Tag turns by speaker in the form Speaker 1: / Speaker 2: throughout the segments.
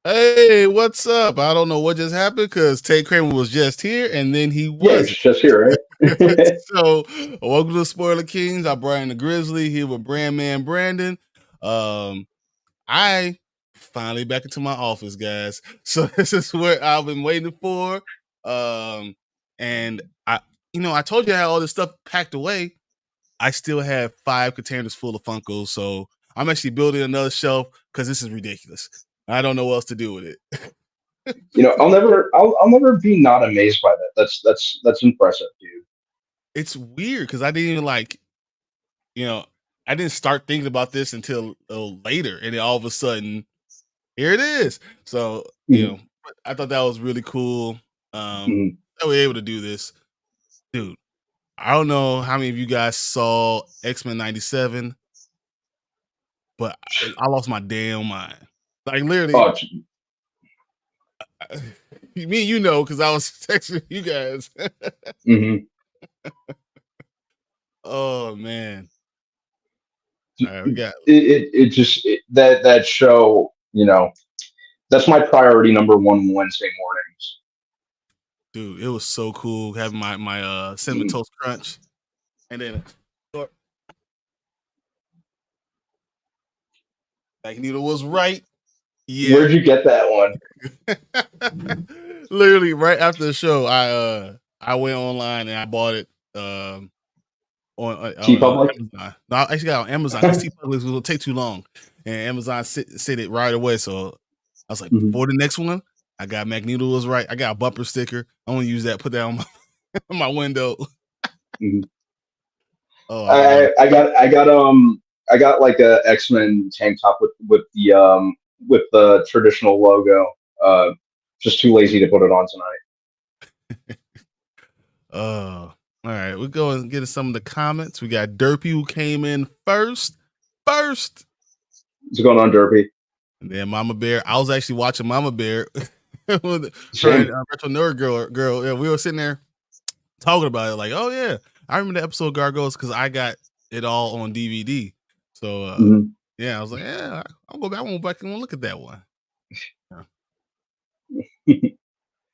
Speaker 1: Hey, what's up? I don't know what just happened because Tate Kramer was just here and then he
Speaker 2: Yeah, it's
Speaker 1: wasn't.
Speaker 2: just here, right?
Speaker 1: So, welcome to Spoiler Kings. I'm Brian the Grizzly here with Brandman Brandon. Um, I finally back into my office, guys. So this is what I've been waiting for. And I told you I had all this stuff packed away. I still have 5 containers full of Funkos, so I'm actually building another shelf because this is ridiculous. I don't know what else to do with it.
Speaker 2: I'll never be not amazed by that. That's impressive, dude.
Speaker 1: It's weird because I didn't even you know, I didn't start thinking about this until later, and then all of a sudden, here it is. So,
Speaker 2: Mhm,
Speaker 1: I thought that was really cool.
Speaker 2: mhm.
Speaker 1: That we're able to do this, dude. I don't know how many of you guys saw X-Men '97, but I lost my damn mind. Like literally,
Speaker 2: Oh,
Speaker 1: me, because I was texting you guys.
Speaker 2: mhm.
Speaker 1: Oh man! All right, we got
Speaker 2: That show, that's my priority number one Wednesday mornings.
Speaker 1: dude. It was so cool having my cinnamon
Speaker 2: Mhm.
Speaker 1: toast crunch, and then like Needle was right. Yeah,
Speaker 2: Where'd you get that one?
Speaker 1: literally right after the show, I went online and I bought it
Speaker 2: T
Speaker 1: on
Speaker 2: Public?
Speaker 1: Amazon. No, I actually got it on Amazon because T Public was gonna take too long, and Amazon said it right away. So I was like,
Speaker 2: Mhm.
Speaker 1: before the next one, I got Magneto was right. I got a bumper sticker. I want to use that. Put that on my on my window.
Speaker 2: Mhm.
Speaker 1: Oh, I thought that was
Speaker 2: I got like a X-Men tank top with the traditional logo. Uh, just too lazy to put it on tonight.
Speaker 1: all right. We're going to get some of the comments. We got Derpy who came in first,
Speaker 2: What's going on, Derby?
Speaker 1: and then Mama Bear. I was actually watching Mama Bear with her and
Speaker 2: Same.
Speaker 1: Retro Nerd girl. Yeah, we were sitting there talking about it, like, oh yeah, I remember the episode of Gargoyles because I got it all on DVD. So
Speaker 2: Mhm.
Speaker 1: yeah, I was like, yeah, I'll go back. I won't back and look at that one. Yeah.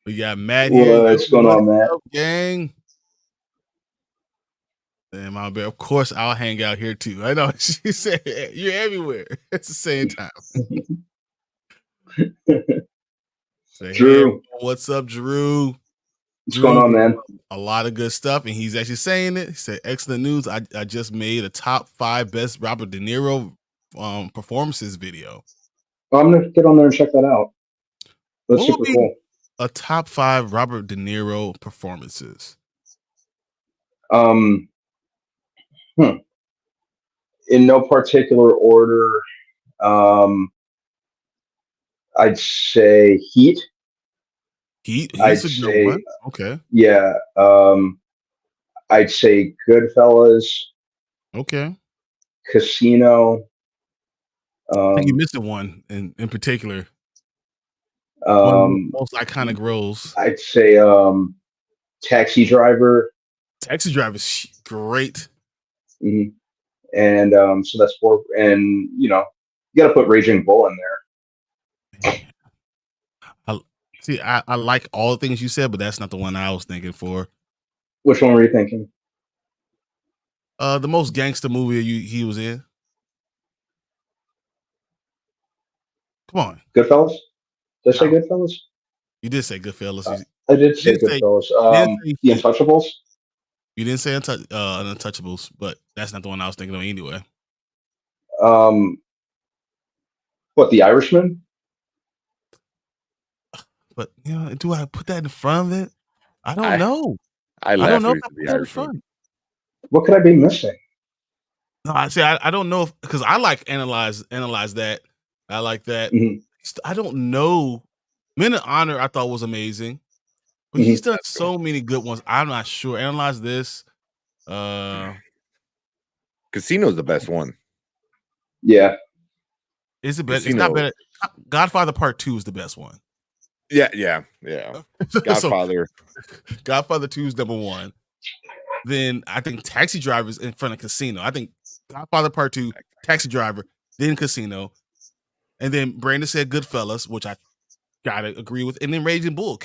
Speaker 1: We got Matt here. Yo,
Speaker 2: What's going
Speaker 1: what's
Speaker 2: on, Matt?
Speaker 1: up, gang? And Mama Bear, of course, I'll hang out here too. I know she said you're everywhere at the same time. Say, hey, everyone,
Speaker 2: Drew,
Speaker 1: what's up, Drew?
Speaker 2: what's going
Speaker 1: Drew,
Speaker 2: on, man?
Speaker 1: a lot of good stuff, and he's actually saying it. He said, "Excellent news! I just made a top 5 best Robert De Niro performances video.
Speaker 2: Well, I'm gonna get on there and check that out. That's
Speaker 1: What would
Speaker 2: super
Speaker 1: be
Speaker 2: cool.
Speaker 1: a top 5 Robert De Niro performances?"
Speaker 2: Um, hmm. In no particular order, um, I'd say Heat.
Speaker 1: He's
Speaker 2: I'd
Speaker 1: a good one.
Speaker 2: say,
Speaker 1: Okay,
Speaker 2: yeah. I'd say Goodfellas,
Speaker 1: okay.
Speaker 2: Casino.
Speaker 1: I think you're
Speaker 2: Um,
Speaker 1: missing one in particular. One of the
Speaker 2: um,
Speaker 1: most iconic roles.
Speaker 2: I'd say Taxi Driver.
Speaker 1: Taxi Driver is great.
Speaker 2: Mhm. And so that's four. And you got to put Raging Bull in there.
Speaker 1: Man. I, see, I like all the things you said, but that's not the one I was thinking for.
Speaker 2: Which one were you thinking?
Speaker 1: The most gangster movie he was in. Come on.
Speaker 2: Goodfellas? Did I say
Speaker 1: No,
Speaker 2: Goodfellas?
Speaker 1: you did say Goodfellas.
Speaker 2: Uh, I did say Goodfellas.
Speaker 1: You didn't say
Speaker 2: The
Speaker 1: Heat.
Speaker 2: Untouchables.
Speaker 1: You didn't say Untouchables, but that's not the one I was thinking of anyway.
Speaker 2: Um, what, The Irishman?
Speaker 1: But do I put that in front of it? I don't
Speaker 3: I
Speaker 1: know.
Speaker 3: I
Speaker 1: I don't
Speaker 3: laughed
Speaker 1: know
Speaker 3: when
Speaker 1: if
Speaker 3: he
Speaker 1: I
Speaker 3: said
Speaker 1: put
Speaker 3: the
Speaker 1: that in
Speaker 3: Irishman.
Speaker 1: front.
Speaker 2: What could I be missing?
Speaker 1: No, I don't know if because I like analyze that. I like that.
Speaker 2: Hmm.
Speaker 1: I don't know. Men of Honor I thought was amazing, but he's
Speaker 2: Hmm.
Speaker 1: done so many good ones. I'm not sure. Analyze this.
Speaker 3: Casino's the best one.
Speaker 2: Yeah.
Speaker 1: Is it better? It's not
Speaker 3: Casino.
Speaker 1: better. Godfather Part 2 is the best one.
Speaker 3: Yeah.
Speaker 1: So
Speaker 3: Godfather.
Speaker 1: Godfather 2 is number 1. Then I think Taxi Driver is in front of Casino. I think Godfather Part 2, Taxi Driver, then Casino. And then Brandon said Goodfellas, which I Gotta agree with. And then Raging Bull.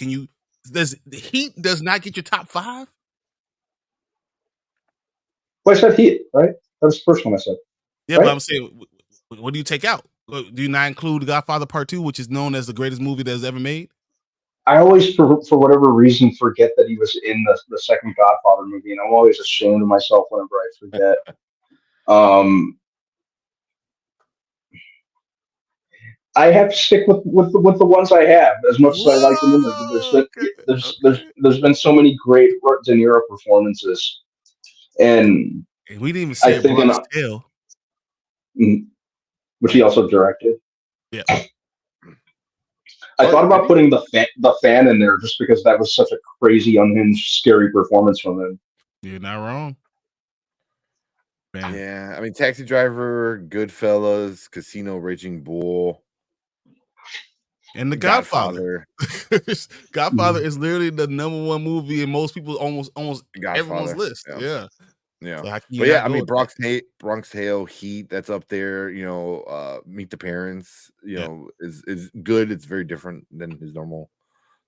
Speaker 1: Does Heat does not get your top 5?
Speaker 2: Well, I said Heat, right? That was the first one I said.
Speaker 1: Yeah,
Speaker 2: right?
Speaker 1: but I'm saying, what do you take out? Do you not include Godfather Part 2, which is known as the greatest movie that's ever made?
Speaker 2: I always, for whatever reason, forget that he was in the second Godfather movie, and I'm always ashamed of myself whenever I forget. I have to stick with the ones I have, as much as I like them. There's been so many great De Niro performances, and
Speaker 1: we didn't even
Speaker 2: I
Speaker 1: say
Speaker 2: think
Speaker 1: Bronx Tale,
Speaker 2: which he also directed.
Speaker 1: Yeah.
Speaker 2: I thought about putting the fan in there just because that was such a crazy, unhinged, scary performance from him.
Speaker 1: You're not wrong.
Speaker 3: Man. Yeah, I mean, Taxi Driver, Goodfellas, Casino, Raging Bull,
Speaker 1: and The Godfather. Godfather is literally the #1 movie in most people, almost everyone's list. Yeah.
Speaker 3: But yeah, I mean, Bronx Tale, Heat, that's up there. Meet the Parents, is good. It's very different than his normal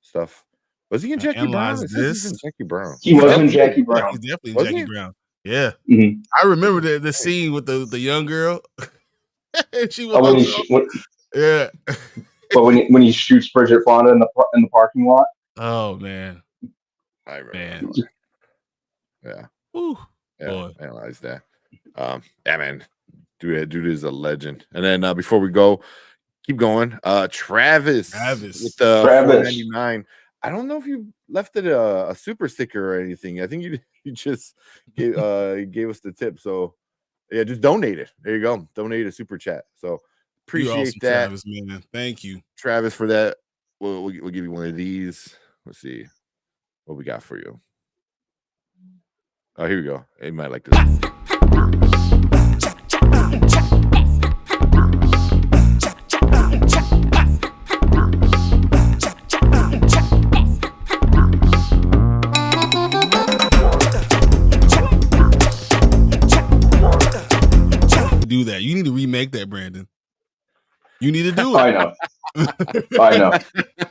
Speaker 3: stuff. Was he in Jackie Brown? It says he's in Jackie Brown.
Speaker 2: He was in Jackie Brown.
Speaker 1: He's definitely in Jackie Brown. Yeah.
Speaker 2: Mm-hmm.
Speaker 1: I remember the scene with the young girl. And she was yeah.
Speaker 2: But when he shoots Bridget Fonda in the parking lot.
Speaker 1: Oh man.
Speaker 3: I remember. Yeah.
Speaker 1: Woo.
Speaker 3: Yeah, analyze that. Yeah, man. Dude is a legend. And then before we go, keep going. Travis with the $4.99. I don't know if you left it a super sticker or anything. I think you just gave us the tip. So yeah, just donate it. There you go. Donate a super chat. So appreciate
Speaker 1: awesome,
Speaker 3: that,
Speaker 1: Travis, man. Thank you,
Speaker 3: Travis, for that. We'll give you one of these. Let's see what we got for you. Oh, here we go. You might like this.
Speaker 1: Do that. You need to remake that, Brandon. You need to do it.
Speaker 2: I know.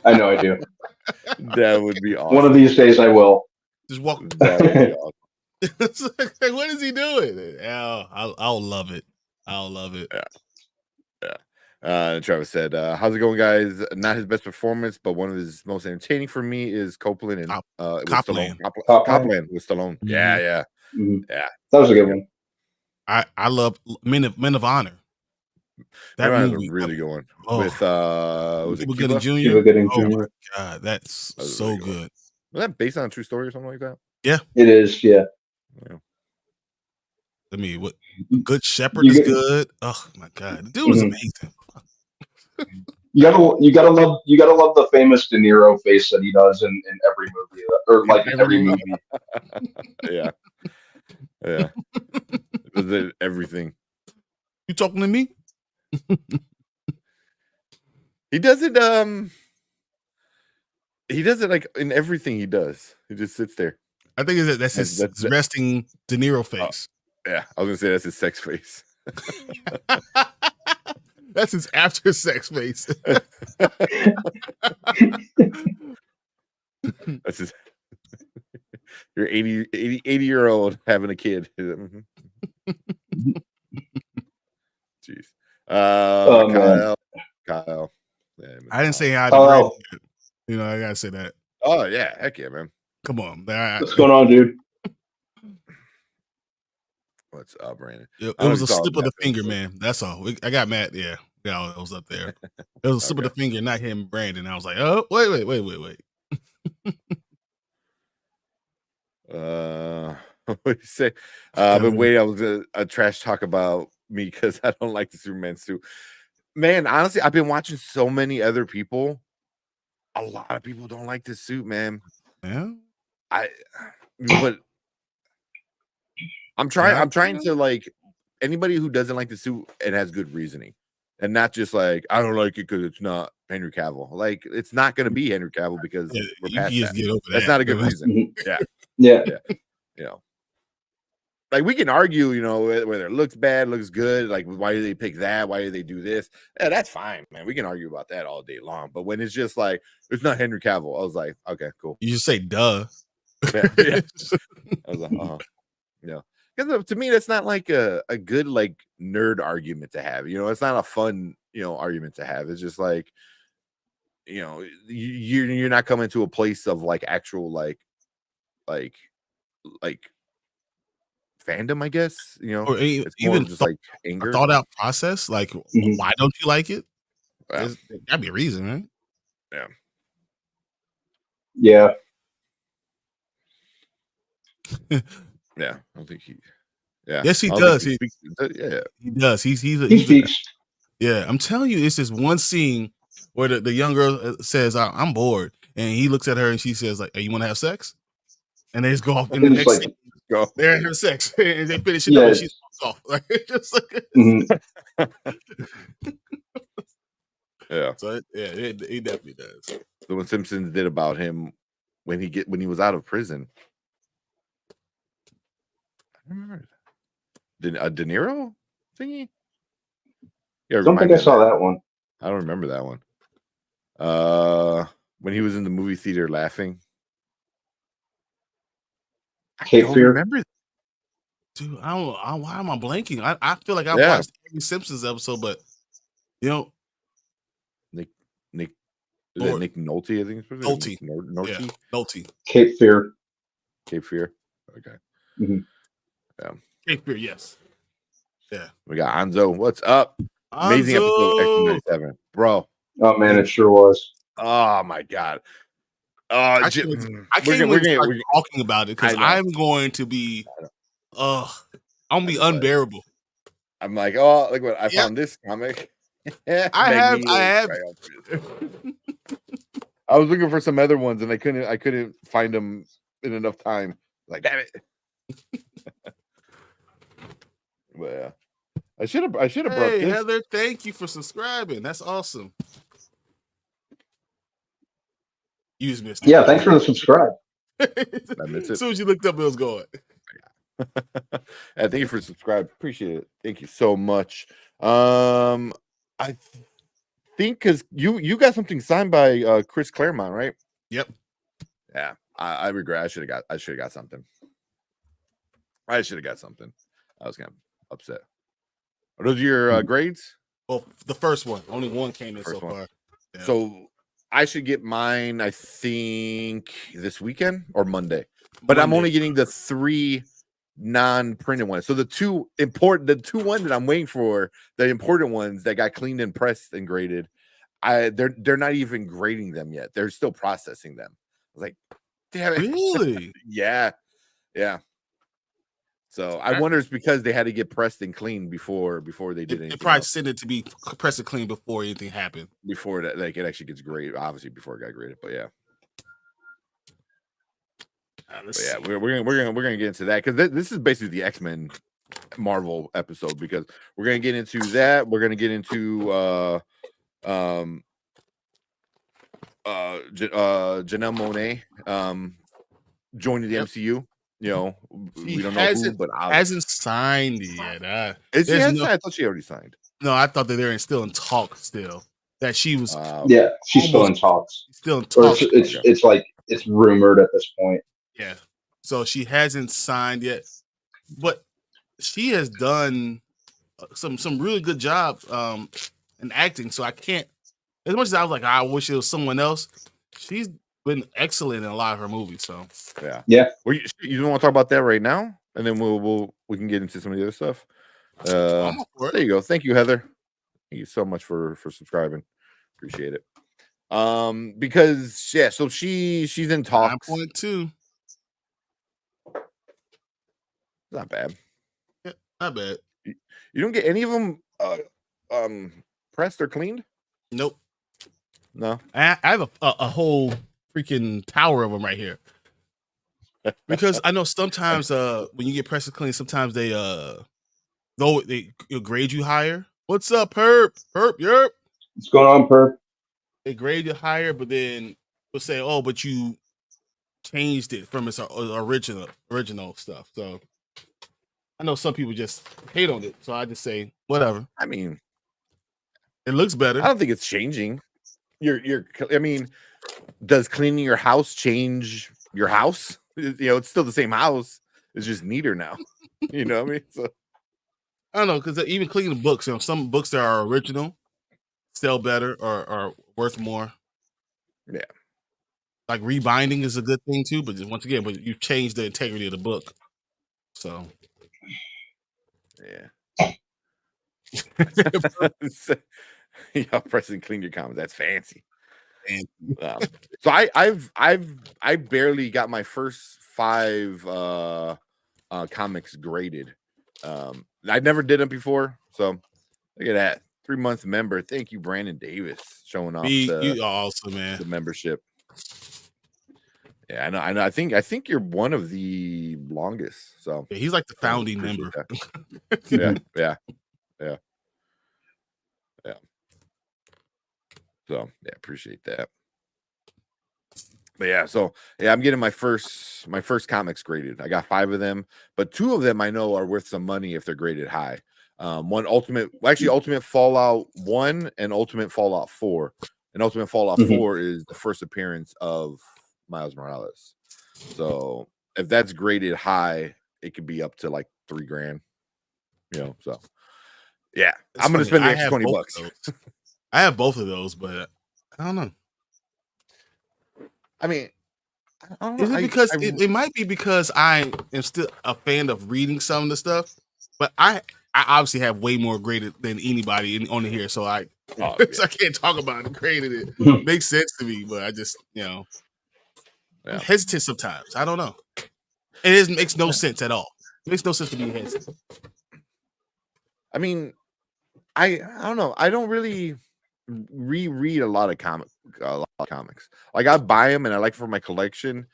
Speaker 2: I do.
Speaker 3: That would be awesome.
Speaker 2: One of these days I will.
Speaker 1: Just walk.
Speaker 3: That would be awesome.
Speaker 1: What is he doing? I'll love it. I'll love it.
Speaker 3: Yeah. Travis said, how's it going, guys? Not his best performance, but one of his most entertaining for me is Copeland and
Speaker 1: Copland.
Speaker 3: Copland with Stallone.
Speaker 1: Mm-hmm.
Speaker 3: Yeah.
Speaker 2: That was a good one.
Speaker 1: I love Men of Honor.
Speaker 3: That movie was really good one. With was it
Speaker 1: Cuba Gooding Jr.?
Speaker 2: Cuba Gooding Jr.
Speaker 1: Oh my God, that's so really good.
Speaker 3: Was that based on a true story or something like that?
Speaker 1: Yeah,
Speaker 2: it is. Yeah.
Speaker 1: I mean, what Good Shepherd is good. Oh my God, the dude was amazing.
Speaker 2: You gotta love the famous De Niro face that he does in every movie, or like every movie.
Speaker 3: Yeah. It was everything.
Speaker 1: You talking to me?
Speaker 3: He does it. He does it like in everything he does. He just sits there.
Speaker 1: I think that's his resting De Niro face.
Speaker 3: Yeah, I was gonna say that's his sex face.
Speaker 1: That's his after sex face.
Speaker 3: That's his. You're 80-year-old having a kid. Jeez. Kyle. Yeah,
Speaker 1: I didn't say hi to Brandon. I gotta say that.
Speaker 3: Oh yeah, heck yeah, man.
Speaker 1: Come on.
Speaker 2: What's going on, dude?
Speaker 3: What's up, Brandon?
Speaker 1: It was a slip of the finger, man. That's all. I got mad. Yeah, it was up there. It was a slip of the finger, not him, Brandon. I was like, oh, wait.
Speaker 3: What do you say? But wait, I was a trash talk about me because I don't like the Superman suit. Man, honestly, I've been watching so many other people. A lot of people don't like this suit, man.
Speaker 1: Yeah.
Speaker 3: But I'm trying to like anybody who doesn't like the suit and has good reasoning, and not just like I don't like it because it's not Henry Cavill. Like it's not going to be Henry Cavill because we're past that. That's not a good reason.
Speaker 2: Yeah.
Speaker 3: like we can argue, you know, whether it looks bad, looks good. Like, why do they pick that? Why do they do this? Yeah, that's fine, man. We can argue about that all day long. But when it's just like it's not Henry Cavill, I was like, okay, cool.
Speaker 1: You just say, duh.
Speaker 3: Yeah. I was like, yeah. Because to me, that's not like a good like nerd argument to have. You know, it's not a fun, you know, argument to have. It's just like, you know, you're not coming to a place of like actual like fandom, I guess. You know,
Speaker 1: or
Speaker 3: it's more
Speaker 1: even
Speaker 3: just like anger,
Speaker 1: thought out process. Like, why don't you like it?
Speaker 3: Yeah.
Speaker 1: There's gotta be a reason, right?
Speaker 3: Yeah.
Speaker 2: Yeah.
Speaker 3: Yeah. I don't think he. Yeah.
Speaker 1: Yes, he
Speaker 3: I don't
Speaker 1: does.
Speaker 3: think yeah.
Speaker 1: He does.
Speaker 2: He speaks.
Speaker 1: Yeah, I'm telling you, it's this one scene where the young girl says, "I'm bored," and he looks at her and she says, "Like, hey, you want to have sex?" And they just go off. And the next
Speaker 2: like,
Speaker 1: scene, they're having sex, and they finish it
Speaker 2: Yeah.
Speaker 1: up, and she's off. Like, just like,
Speaker 3: Yeah.
Speaker 1: so he definitely does.
Speaker 3: So when Simpsons did about him when he was out of prison, I don't remember De Niro thingy. Yeah,
Speaker 2: I don't think I saw that one.
Speaker 3: I don't remember that one. When he was in the movie theater laughing.
Speaker 2: Cape Fear.
Speaker 3: Remember.
Speaker 1: Dude, why am I blanking? I feel like I watched every Simpsons episode, but you know,
Speaker 3: Nick Nolte, I think it's
Speaker 1: Nolte.
Speaker 3: Nolte.
Speaker 1: Nolte.
Speaker 2: Cape Fear.
Speaker 3: Cape Fear. Okay.
Speaker 1: Yeah. Cape Fear, yes. Yeah.
Speaker 3: We got Anzo. What's up? Amazing episode X97. Bro.
Speaker 2: Oh man, it sure was.
Speaker 3: Oh my god.
Speaker 1: I can't even start talking about it because I'm going to be I'm gonna be unbearable.
Speaker 3: I'm like, oh, look what I found this comic.
Speaker 1: I have.
Speaker 3: I was looking for some other ones and I couldn't find them in enough time. Like, damn it. But yeah. I should have brought this.
Speaker 1: Heather, thank you for subscribing. That's awesome. You just missed it.
Speaker 2: Yeah, thanks for the subscribe.
Speaker 3: I missed it.
Speaker 1: As soon as you looked up, it was going.
Speaker 3: Thank you for subscribing. Appreciate it. Thank you so much. I think because you got something signed by Chris Claremont, right?
Speaker 1: Yep.
Speaker 3: Yeah. I regret. I should have got something. I should have got something. I was kind of upset. Are those your grades?
Speaker 1: Well, the first one. Only one came in so far.
Speaker 3: Yeah. So I should get mine, I think, this weekend or Monday. But I'm only getting the 3 non-printed ones. So the two ones that I'm waiting for, the important ones that got cleaned and pressed and graded, they're not even grading them yet. They're still processing them. I was like, damn it.
Speaker 1: Really?
Speaker 3: Yeah. So I wonder it's because they had to get pressed and cleaned before they did anything.
Speaker 1: They probably sent it to be pressed and clean before anything happened.
Speaker 3: Before that, like it actually gets graded, obviously before it got graded. But yeah. We're gonna get into that because this is basically the X-Men Marvel episode because we're gonna get into that. We're gonna get into Janelle Monáe joining the MCU. You know, we don't know who, but
Speaker 1: hasn't signed yet.
Speaker 3: I thought she already signed.
Speaker 1: No, I thought that they're still in talks. Still, that she was.
Speaker 2: Yeah, she's still in talks.
Speaker 1: Still in talks.
Speaker 2: It's like it's rumored at this point.
Speaker 1: Yeah, so she hasn't signed yet, but she has done some really good job in acting. So I can't. As much as I was like, I wish it was someone else. She's been excellent in a lot of her movies. So
Speaker 2: yeah.
Speaker 3: Well, you don't want to talk about that right now, and then we can get into some of the other stuff. There you go. Thank you, Heather. Thank you so much for subscribing. Appreciate it. Because so she's in talks.
Speaker 1: 9.2.
Speaker 3: Not bad.
Speaker 1: Yeah, not bad.
Speaker 3: You don't get any of them pressed or cleaned?
Speaker 1: Nope.
Speaker 3: No.
Speaker 1: I have a whole freaking tower of them right here. Because I know sometimes when you get pressed and clean, sometimes they grade you higher. What's up, Perp? Yerp.
Speaker 2: What's going on, Perp?
Speaker 1: They grade you higher, but then they'll say, "Oh, but you changed it from its original stuff." So I know some people just hate on it, so I just say whatever.
Speaker 3: I mean,
Speaker 1: it looks better.
Speaker 3: I don't think it's changing. I mean, does cleaning your house change your house? It's still the same house. It's just neater now. You know what I mean? So
Speaker 1: I don't know, because even cleaning books, some books that are original sell better or are worth more.
Speaker 3: Yeah.
Speaker 1: Like rebinding is a good thing too, but once again, you change the integrity of the book. So
Speaker 3: yeah. Y'all pressing clean your comments. That's fancy. So I barely got my first 5 comics graded. I never did them before, so look at that. 3-month member. Thank you, Brandon Davis, showing off
Speaker 1: you awesome, man.
Speaker 3: The membership. Yeah, I know. I think you're one of the longest. So
Speaker 1: yeah, he's like the founding member.
Speaker 3: Yeah. So yeah, appreciate that. But yeah, so I'm getting my first comics graded. I got 5 of them, but 2 of them I know are worth some money if they're graded high. One Ultimate Fallout 1 and Ultimate Fallout 4. And Ultimate Fallout 4 is the first appearance of Miles Morales. So if that's graded high, it could be up to like $3,000. So yeah, I'm gonna spend the extra $20.
Speaker 1: I have both of those, but I don't know.
Speaker 3: I mean, I don't
Speaker 1: know. Is it because it might be because I am still a fan of reading some of the stuff, but I obviously have way more graded than anybody on here, so I can't talk about it. Graded it makes sense to me, but I just I'm hesitant sometimes. I don't know. It makes no sense at all. It makes no sense to be hesitant.
Speaker 3: I mean, I don't know. I don't really reread a lot of comics. Like I buy them and I like for my collection.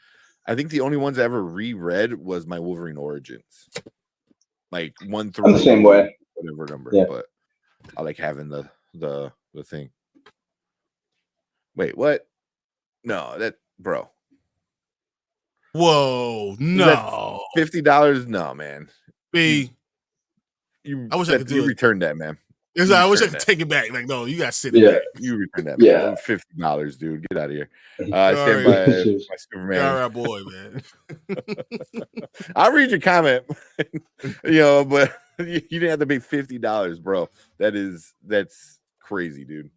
Speaker 3: I think the only ones I ever reread was my Wolverine Origins, like 1 through
Speaker 2: I'm the same way,
Speaker 3: whatever number.
Speaker 2: Yeah.
Speaker 3: But I like having the thing. Wait, what? No, that bro.
Speaker 1: Whoa, no.
Speaker 3: $50? No, man.
Speaker 1: I wish I could do it.
Speaker 3: Return that, man.
Speaker 1: I wish I could take it back. Like, no, you got to sit it back.
Speaker 3: You return that. Yeah, $50, dude. Get out of here. I stand by my Superman.
Speaker 1: All right, boy, man.
Speaker 3: I'll read your comment. But you didn't have to pay $50, bro. That's crazy, dude.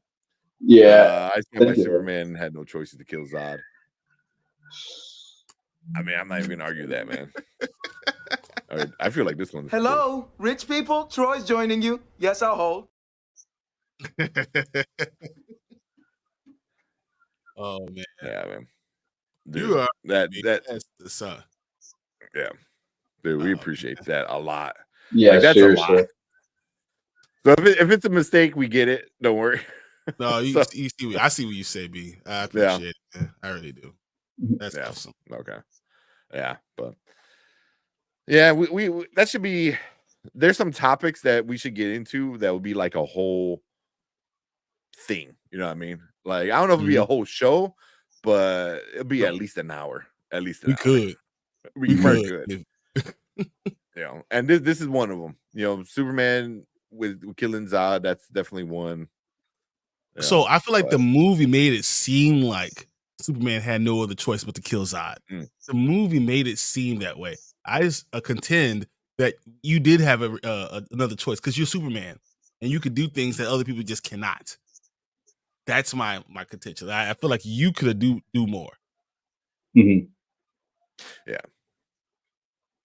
Speaker 2: Yeah,
Speaker 3: I stand by Superman had no choices to kill Zod. I mean, I'm not even gonna argue that, man. I feel like this one's
Speaker 4: hello, rich people. Troy's joining you. Yes, I'll hold.
Speaker 1: Oh man,
Speaker 3: yeah, man.
Speaker 1: Dude, you are
Speaker 3: that's
Speaker 1: the son.
Speaker 3: Yeah, dude, we appreciate that a lot.
Speaker 2: Yeah, that's seriously.
Speaker 3: A lot. So if it's a mistake, we get it. Don't worry.
Speaker 1: No, you see. I see what you say, B. I appreciate it. Man. I really do. That's awesome.
Speaker 3: Okay. Yeah, but yeah, we that should be. There's some topics that we should get into that would be like a whole thing. You know what I mean? Like I don't know if it'd be a whole show, but it'll be at least an hour. At least an hour. We could. And this is one of them. Superman with killing Zod. That's definitely one.
Speaker 1: So I feel like the movie made it seem like Superman had no other choice but to kill Zod. The movie made it seem that way. I just contend that you did have another choice because you're Superman and you could do things that other people just cannot. That's my contention. I feel like you could do more.
Speaker 2: Mm-hmm.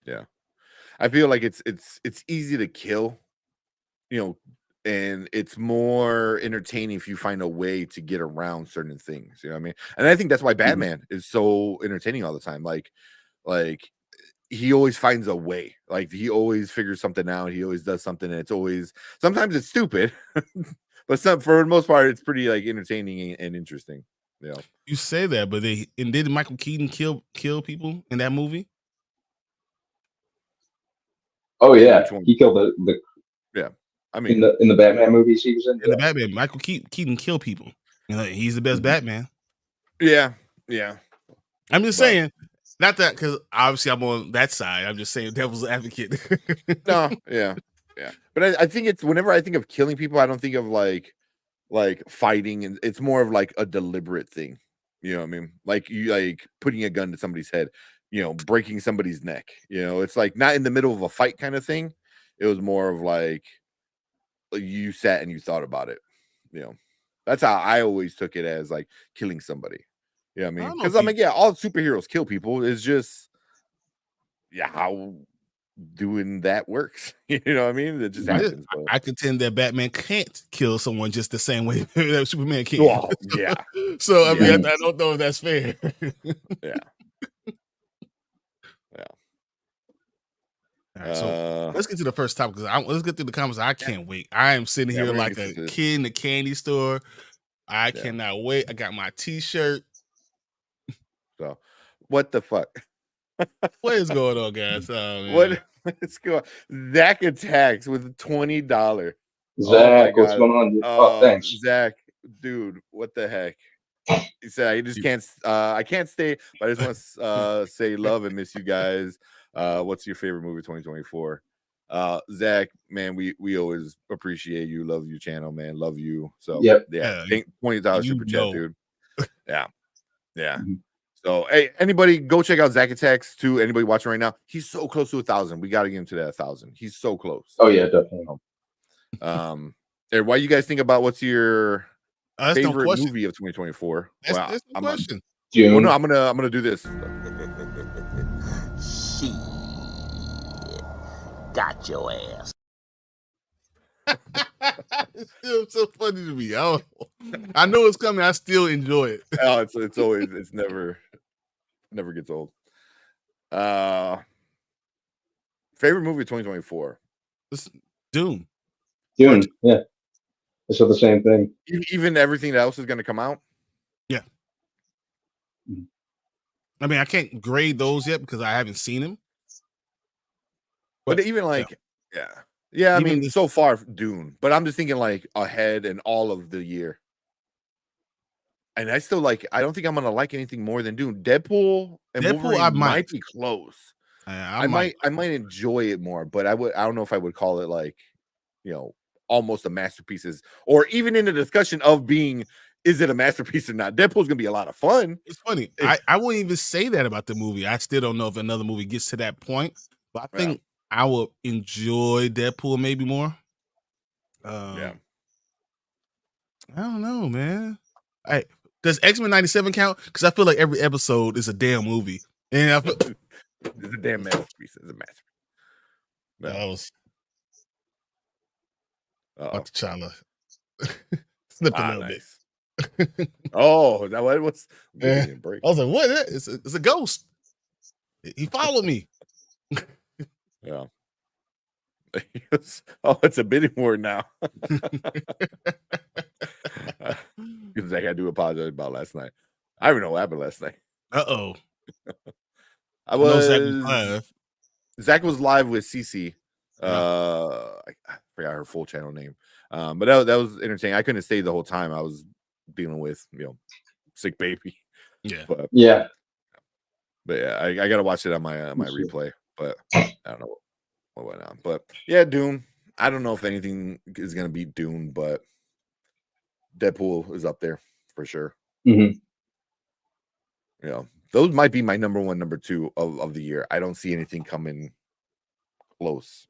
Speaker 3: Yeah. I feel like it's easy to kill, and it's more entertaining if you find a way to get around certain things. You know what I mean? And I think that's why Batman is so entertaining all the time. Like he always finds a way. Like he always figures something out. He always does something, and sometimes it's stupid, but for the most part, it's pretty like entertaining and interesting.
Speaker 1: You say that, but did Michael Keaton kill people in that movie?
Speaker 2: Oh yeah, he killed the.
Speaker 3: Yeah, I mean,
Speaker 2: in the Batman movies he was in.
Speaker 1: In the Batman, Michael Keaton killed people. He's the best Batman.
Speaker 3: Yeah.
Speaker 1: I'm just saying. Not that, because obviously I'm on that side. I'm just saying devil's advocate.
Speaker 3: No, yeah. But I think it's whenever I think of killing people, I don't think of like fighting, and it's more of like a deliberate thing. You know what I mean? Like you like putting a gun to somebody's head, breaking somebody's neck. It's like not in the middle of a fight kind of thing. It was more of like you sat and you thought about it. That's how I always took it, as like killing somebody. You know what I mean? Because all superheroes kill people. It's just how doing that works. You know what I mean? It just happens.
Speaker 1: I contend that Batman can't kill someone just the same way that Superman can.
Speaker 3: Oh, yeah.
Speaker 1: So I mean, I don't know if that's fair.
Speaker 3: Yeah.
Speaker 1: All right, so let's get to the first topic, because let's get through the comments. I can't wait. I am sitting here like a kid in the candy store. I cannot wait. I got my T-shirt.
Speaker 3: So, what the fuck?
Speaker 1: What is going on, guys?
Speaker 3: Let's go. Zach attacks with $20.
Speaker 2: Zach, what's going on? Thanks,
Speaker 3: Zach. Dude, what the heck? He said, "I just can't. I can't stay, but I just want to say love and miss you guys. What's your favorite movie 2024?" Zach, man, we always appreciate you. Love your channel, man. Love you. So $20 super chat, dude. Yeah. Mm-hmm. So hey, anybody go check out Zach Attacks too. Anybody watching right now? He's so close to 1,000. We got to get him to that 1,000. He's so close.
Speaker 2: Oh yeah, definitely.
Speaker 3: What you guys think about what's your favorite movie of 2024?
Speaker 1: That's the question.
Speaker 2: Well,
Speaker 3: no, I'm gonna do this.
Speaker 5: She got your ass.
Speaker 1: It's still so funny to me. I know it's coming. I still enjoy it.
Speaker 3: Oh, it's always never gets old. Favorite movie of 2024?
Speaker 1: It's Dune.
Speaker 2: Yeah. I said the same thing.
Speaker 3: Even everything else is going to come out.
Speaker 1: Yeah. I mean, I can't grade those yet because I haven't seen them.
Speaker 3: But even like, yeah. I mean, so far Dune, but I'm just thinking like ahead and all of the year. And I still I don't think I'm gonna like anything more than Dune. Deadpool and Wolverine might be close. I might enjoy it more, but I don't know if I would call it like, almost a masterpiece, or even in the discussion of being, is it a masterpiece or not? Deadpool's gonna be a lot of fun.
Speaker 1: It's funny. I wouldn't even say that about the movie. I still don't know if another movie gets to that point, but I think I will enjoy Deadpool maybe more. I don't know, man. Does X-Men 97 count? Because I feel like every episode is a damn movie. And I feel
Speaker 3: it's a damn masterpiece. It's a masterpiece.
Speaker 1: That was T'Challa. Slipped a little bit.
Speaker 3: Oh, that was break.
Speaker 1: I was like, what? It's a ghost. He followed me.
Speaker 3: Yeah. It's a bidding war now. Because I do apologize about last night. I don't even know what happened last night.
Speaker 1: Uh-oh.
Speaker 3: Zach was live with Cece. I forgot her full channel name. But that was entertaining. I couldn't stay the whole time. I was dealing with sick baby.
Speaker 1: Yeah.
Speaker 3: But I gotta watch it on my replay. But I don't know what went on. But yeah, Dune. I don't know if anything is gonna beat Dune, but Deadpool is up there for sure.
Speaker 2: Mm-hmm.
Speaker 3: Those might be my number one, number two of the year. I don't see anything coming close.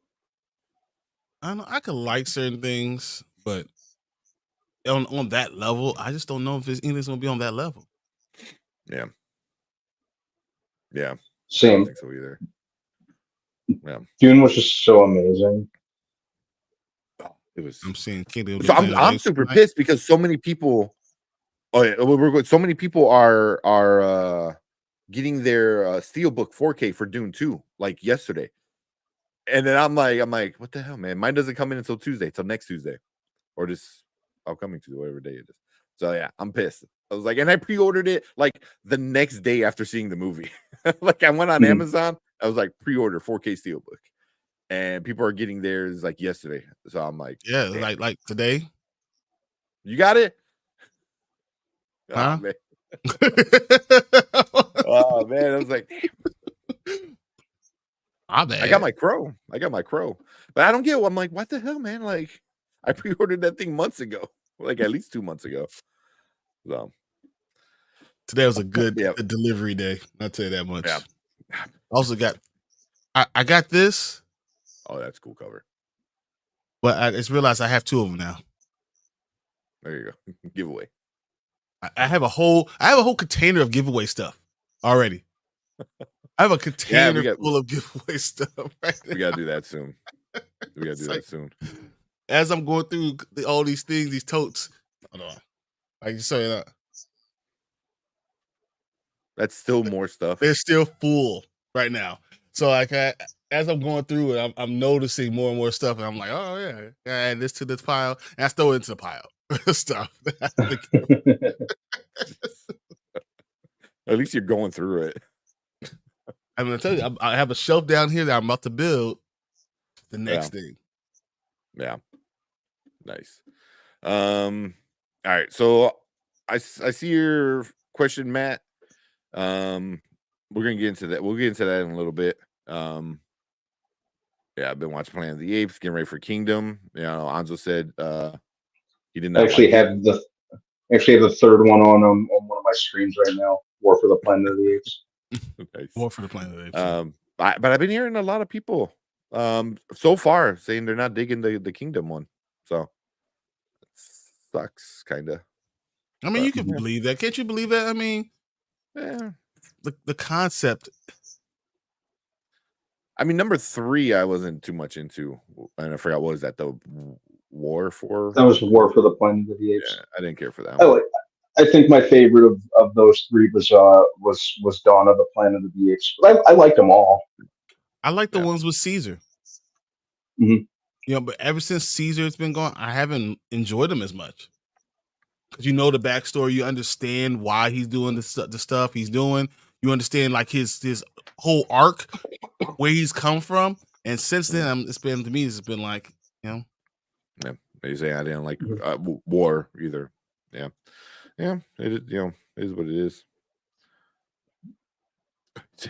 Speaker 1: I don't know. I could like certain things, but on that level, I just don't know if anything's gonna be on that level.
Speaker 3: Yeah.
Speaker 2: Same.
Speaker 3: I don't think so either. Yeah.
Speaker 2: Dune was just so amazing.
Speaker 3: It was.
Speaker 1: I'm seeing Kingdom.
Speaker 3: So I'm super pissed because so many people. Oh yeah, so many people are getting their Steelbook 4K for Dune 2 like yesterday, and then I'm like, what the hell, man? Mine doesn't come in until Tuesday, till next Tuesday, or this upcoming Tuesday, whatever day it is. So yeah, I'm pissed. I was like, and I pre-ordered it like the next day after seeing the movie. Like I went on Amazon, I was like, pre-order 4K Steelbook, and people are getting theirs like yesterday. So I'm like,
Speaker 1: yeah, like today.
Speaker 3: You got it?
Speaker 1: Huh?
Speaker 3: Oh, man, I was like,
Speaker 1: I bet.
Speaker 3: I got my crow, but I don't get. I'm like, what the hell, man? Like, I pre-ordered that thing months ago, like at least 2 months ago. So
Speaker 1: today was a good delivery day. I'll tell you that much.
Speaker 3: Yeah.
Speaker 1: Also got, I got this.
Speaker 3: Oh, that's a cool cover.
Speaker 1: But I just realized I have 2 of them now.
Speaker 3: There you go. Giveaway.
Speaker 1: I have a whole container of giveaway stuff already. I have a container full of giveaway stuff. Right now.
Speaker 3: We gotta do that soon.
Speaker 1: As I'm going through all these things, these totes. Hold on. I can show you that.
Speaker 3: That's still more stuff.
Speaker 1: They're still full right now. So like as I'm going through it, I'm noticing more and more stuff, and I'm like, oh yeah, I add this to this pile, and I throw it into the pile stuff.
Speaker 3: At least you're going through it.
Speaker 1: I'm gonna tell you, I have a shelf down here that I'm about to build the next thing.
Speaker 3: Yeah, nice. All right, so I see your question, Matt. We're gonna get into that. We'll get into that in a little bit. Yeah, I've been watching Planet of the Apes, getting ready for Kingdom. You know, Anzo said he did not
Speaker 2: actually have the third one on one of my screens right now. War for the Planet of the Apes.
Speaker 1: Nice. War for the Planet of the Apes.
Speaker 3: But I've been hearing a lot of people so far saying they're not digging the Kingdom one. So it sucks, kind of.
Speaker 1: I mean, you can believe that. Can't you believe that? I mean, the concept.
Speaker 3: I mean, number 3, I wasn't too much into, and I forgot what was that. The War for
Speaker 2: that was War for the Planet of the Apes.
Speaker 3: Yeah, I didn't care for that.
Speaker 2: I think my favorite of those 3 was Dawn of the Planet of the Apes. But I liked them all.
Speaker 1: I like the ones with Caesar.
Speaker 2: Mm-hmm.
Speaker 1: You know, but ever since Caesar's been gone, I haven't enjoyed them as much. Because you know the backstory, you understand why he's doing the stuff he's doing. You understand like his whole arc, where he's come from, and since then, it's been like, you know.
Speaker 3: Yeah, you say I didn't like War either. Yeah, it is, you know, it is what it is.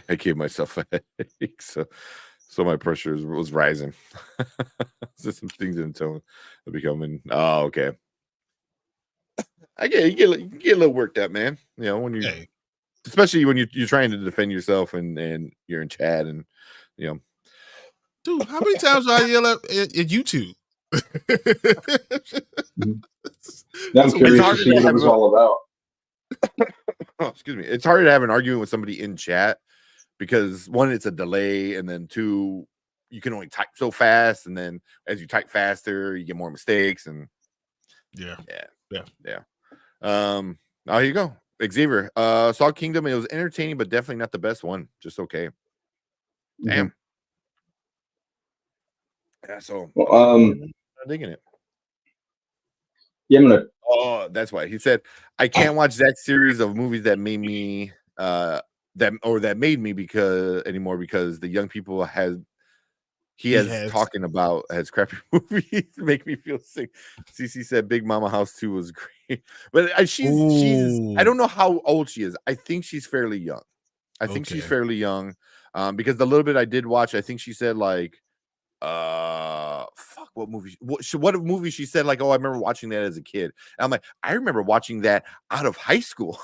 Speaker 3: I gave myself a headache, so my pressure was rising. So some things in tone are becoming. Oh, okay. I get you get a little worked up, man. You know, when you, especially when you're trying to defend yourself and you're in chat, and you know,
Speaker 1: dude, how many times do I yell at YouTube?
Speaker 2: Now I'm curious to see what it was all about.
Speaker 3: Oh, excuse me. It's harder to have an argument with somebody in chat because 1, it's a delay, and then 2, you can only type so fast, and then as you type faster, you get more mistakes, and
Speaker 1: yeah.
Speaker 3: Oh, here you go. Xavier saw Kingdom. It was entertaining, but definitely not the best one. Just okay. Damn. Yeah, so
Speaker 2: I'm
Speaker 3: digging it.
Speaker 2: Yeah, I'm gonna.
Speaker 3: Oh, that's why he said I can't watch that series of movies that made me that made me because the young people has talking about has crappy movies make me feel sick. CC said Big Mama House 2 was great, but she's I don't know how old she is. I think she's fairly young. She's fairly young because the little bit I did watch, I think she said like what movie she said like, oh, I remember watching that as a kid. And I'm like, I remember watching that out of high school.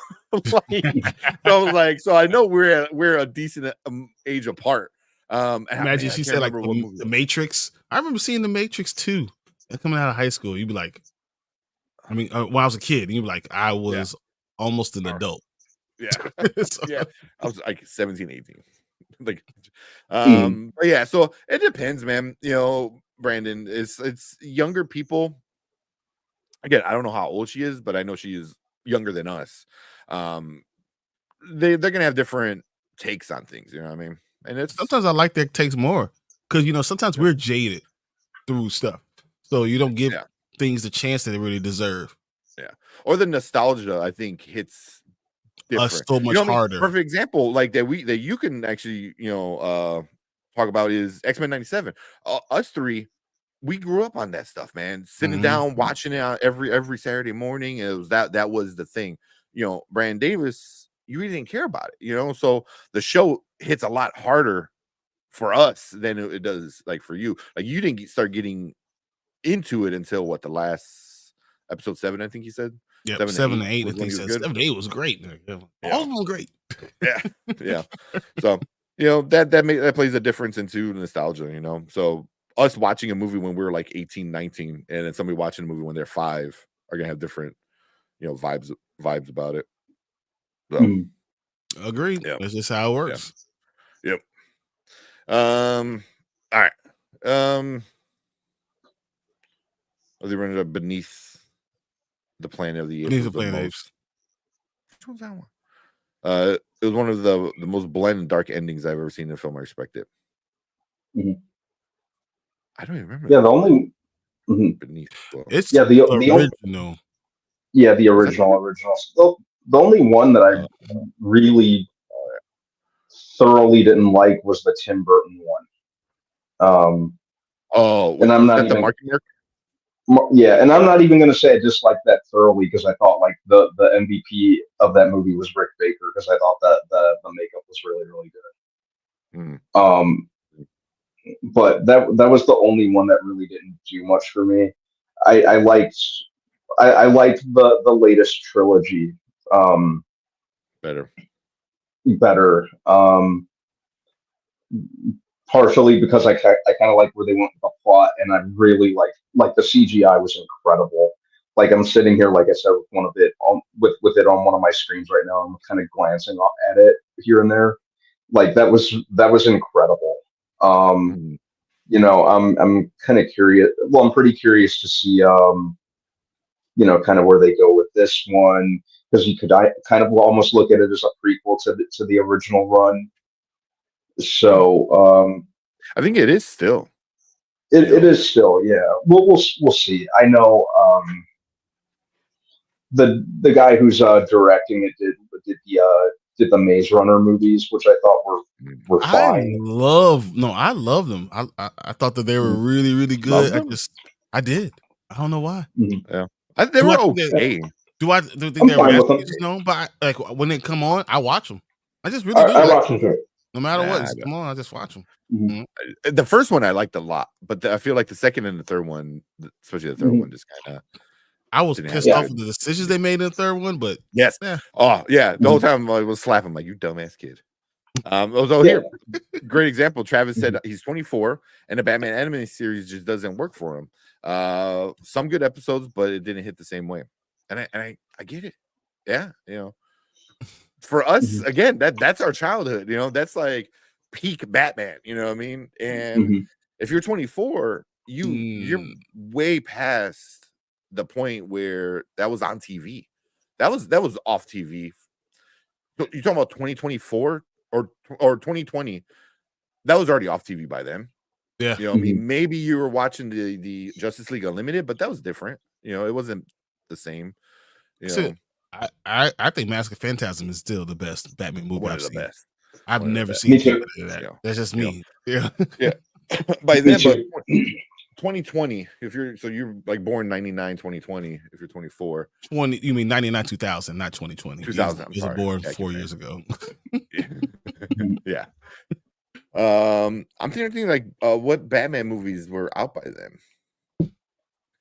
Speaker 3: So I was like, so I know we're a decent age apart.
Speaker 1: Imagine she said like the Matrix. I remember seeing the Matrix 2 coming out of high school. You'd be like, I mean, when I was a kid, you'd be like, I was almost an adult.
Speaker 3: Yeah. Yeah. I was like 17, 18. Like, but yeah, so it depends, man. You know, Brandon, it's younger people. Again, I don't know how old she is, but I know she is younger than us. They're gonna have different takes on things, you know what I mean? And it's
Speaker 1: sometimes I like that takes more because you know sometimes we're jaded through stuff, so you don't give things the chance that they really deserve.
Speaker 3: Yeah, or the nostalgia I think hits different.
Speaker 1: So much harder.
Speaker 3: Perfect example like that you can actually talk about is X-Men 97. Us 3, we grew up on that stuff, man. Sitting down watching it every Saturday morning. It was that was the thing. You know, Brandon Davis, you really didn't care about it, you know. So the show hits a lot harder for us than it does like for you. Like you didn't start getting into it until what, the last episode 7, I think he said.
Speaker 1: Yep, 7 to 8. I
Speaker 3: was when
Speaker 1: think
Speaker 3: he was good.
Speaker 1: 7 to 8 was great. All of them were great.
Speaker 3: Yeah. So you know that plays a difference into nostalgia, you know. So us watching a movie when we were like 18, 19, and then somebody watching a movie when they're 5 are gonna have different, you know, vibes about it. So
Speaker 1: Agreed.
Speaker 3: Yeah.
Speaker 1: That's just how it works.
Speaker 3: Yep. All right. They running up beneath the Planet of the Apes.
Speaker 1: Beneath the Planet of the Apes.
Speaker 3: Which one's that one? It was one of the most bland and dark endings I've ever seen in a film. I respect it. I don't even remember.
Speaker 2: Yeah, the only
Speaker 3: beneath.
Speaker 1: It's
Speaker 2: the
Speaker 1: original.
Speaker 2: Yeah, the original. The only one that I really thoroughly didn't like was the Tim Burton one. And I'm not even and I'm not even going to say I disliked that thoroughly because I thought like the MVP of that movie was Rick Baker because I thought that the makeup was really really good. But that was the only one that really didn't do much for me. I liked the latest trilogy
Speaker 3: better.
Speaker 2: Partially because I kind of like where they went with the plot, and I really like the CGI was incredible. Like I'm sitting here, like I said, with one of it with it on one of my screens right now. I'm kind of glancing at it here and there. Like that was incredible. You know, I'm kind of curious. Well, I'm pretty curious to see you know, kind of where they go with this one, because you could kind of almost look at it as a prequel to the original run. So
Speaker 3: I think it is still.
Speaker 2: It is still, yeah. We'll see. I know the guy who's directing it did the Maze Runner movies, which I thought were fine.
Speaker 1: I love them. I thought that they were really really good. I did. I don't know why.
Speaker 3: Yeah, they were okay.
Speaker 1: Do I think they're masterpieces? No, but like when they come on, I watch them. I just really do.
Speaker 2: I watch them too.
Speaker 1: No matter what, come on, I just watch them.
Speaker 3: The first one I liked a lot, but I feel like the second and the third one, especially the third one, just kind of.
Speaker 1: I was pissed off with the decisions they made in the third one, but
Speaker 3: yes, oh yeah, the whole time I was slapping like, you dumbass kid. Here, great example. Travis said he's 24, and the Batman animated series just doesn't work for him. Some good episodes, but it didn't hit the same way, and I get it. Yeah, you know. For us, again, that's our childhood, you know, that's like peak Batman, you know what I mean? And if you're 24, you're way past the point where that was on TV. That was off TV. So you're talking about 2024 or 2020. That was already off TV by then.
Speaker 1: Yeah.
Speaker 3: You know, I mean, maybe you were watching the Justice League Unlimited, but that was different. You know, it wasn't the same. You know.
Speaker 1: I think Mask of Phantasm is still the best Batman movie I've seen.
Speaker 3: Best.
Speaker 1: I've never seen that.
Speaker 2: Yeah.
Speaker 1: That's just me.
Speaker 3: Yeah. By then, but 2020, if you're like born 99, 2020, if you're 24.
Speaker 1: You mean 99, 2000, not 2020.
Speaker 3: 2000.
Speaker 1: He was born 4 years ago.
Speaker 3: Yeah. I'm thinking like what Batman movies were out by then?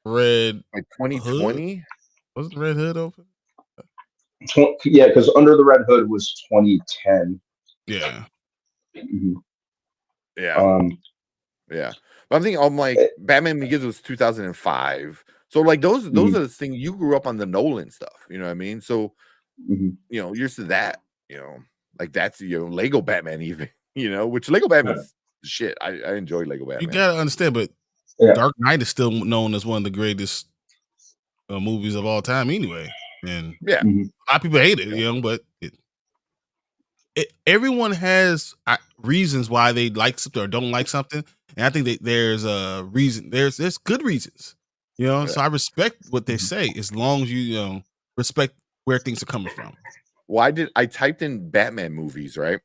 Speaker 1: Red
Speaker 3: like 2020?
Speaker 1: Was the Red Hood open?
Speaker 2: Yeah, because Under the Red Hood was 2010.
Speaker 1: Yeah.
Speaker 3: Yeah. Yeah. But I'm thinking I'm like Batman Begins was 2005. So like those are the things you grew up on the Nolan stuff, you know what I mean? So you know, you're used to that, you know, like that's Lego Batman even, you know, which Lego Batman's shit. I enjoy Lego Batman.
Speaker 1: You gotta understand, but Dark Knight is still known as one of the greatest movies of all time anyway. And a lot of people hate it, you know, but everyone has reasons why they like something or don't like something, and I think that there's a reason. There's good reasons, you know. So I respect what they say as long as you respect where things are coming from.
Speaker 3: Well, I typed in Batman movies, right?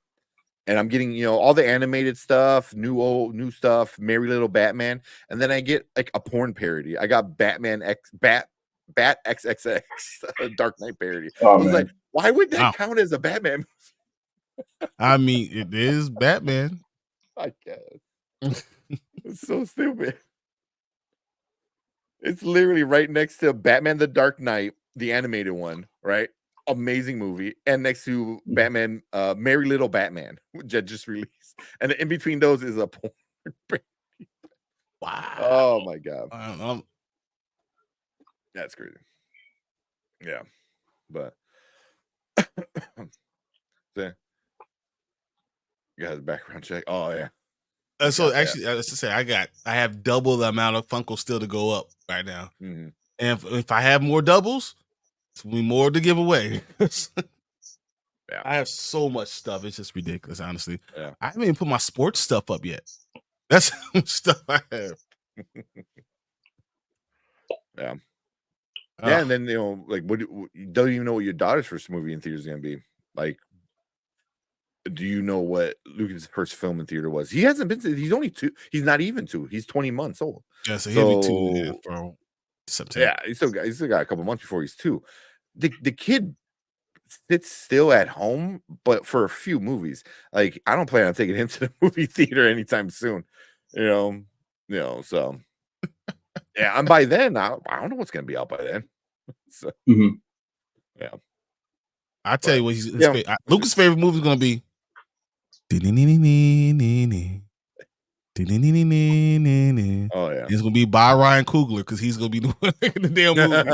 Speaker 3: And I'm getting all the animated stuff, new stuff, Merry Little Batman, and then I get like a porn parody. I got Batman X Bat XXX Dark Knight parody.
Speaker 2: Oh,
Speaker 3: I was like, why would that
Speaker 1: Wow.
Speaker 3: count as a Batman?
Speaker 1: I mean, it is Batman.
Speaker 3: I guess. It's so stupid. It's literally right next to Batman the Dark Knight, the animated one, right? Amazing movie. And next to Batman, Merry Little Batman, which I just released. And in between those is a porn.
Speaker 1: Wow.
Speaker 3: Oh my God. That's crazy. Yeah. But you got a background check. Oh yeah.
Speaker 1: So actually, let's just say I have double the amount of Funko still to go up right now.
Speaker 3: Mm-hmm.
Speaker 1: And if I have more doubles, it's gonna be more to give away.
Speaker 3: Yeah.
Speaker 1: I have so much stuff. It's just ridiculous, honestly.
Speaker 3: Yeah.
Speaker 1: I haven't even put my sports stuff up yet. That's how much stuff I have.
Speaker 3: Yeah. Yeah, and then like, you don't even know what your daughter's first movie in theater is gonna be. Like, do you know what Lucas' first film in theater was? He hasn't been. He's only 2. He's not even 2. He's 20 months old.
Speaker 1: Yeah, so he'll be 2 for September.
Speaker 3: Yeah, he's still got a couple months before he's 2. The kid sits still at home, but for a few movies. Like, I don't plan on taking him to the movie theater anytime soon. So yeah, and by then I don't know what's gonna be out by then. So yeah.
Speaker 1: I tell you what, Lucas' favorite movie is gonna be.
Speaker 3: Oh yeah,
Speaker 1: it's gonna be by Ryan Coogler because he's gonna be doing the damn movie.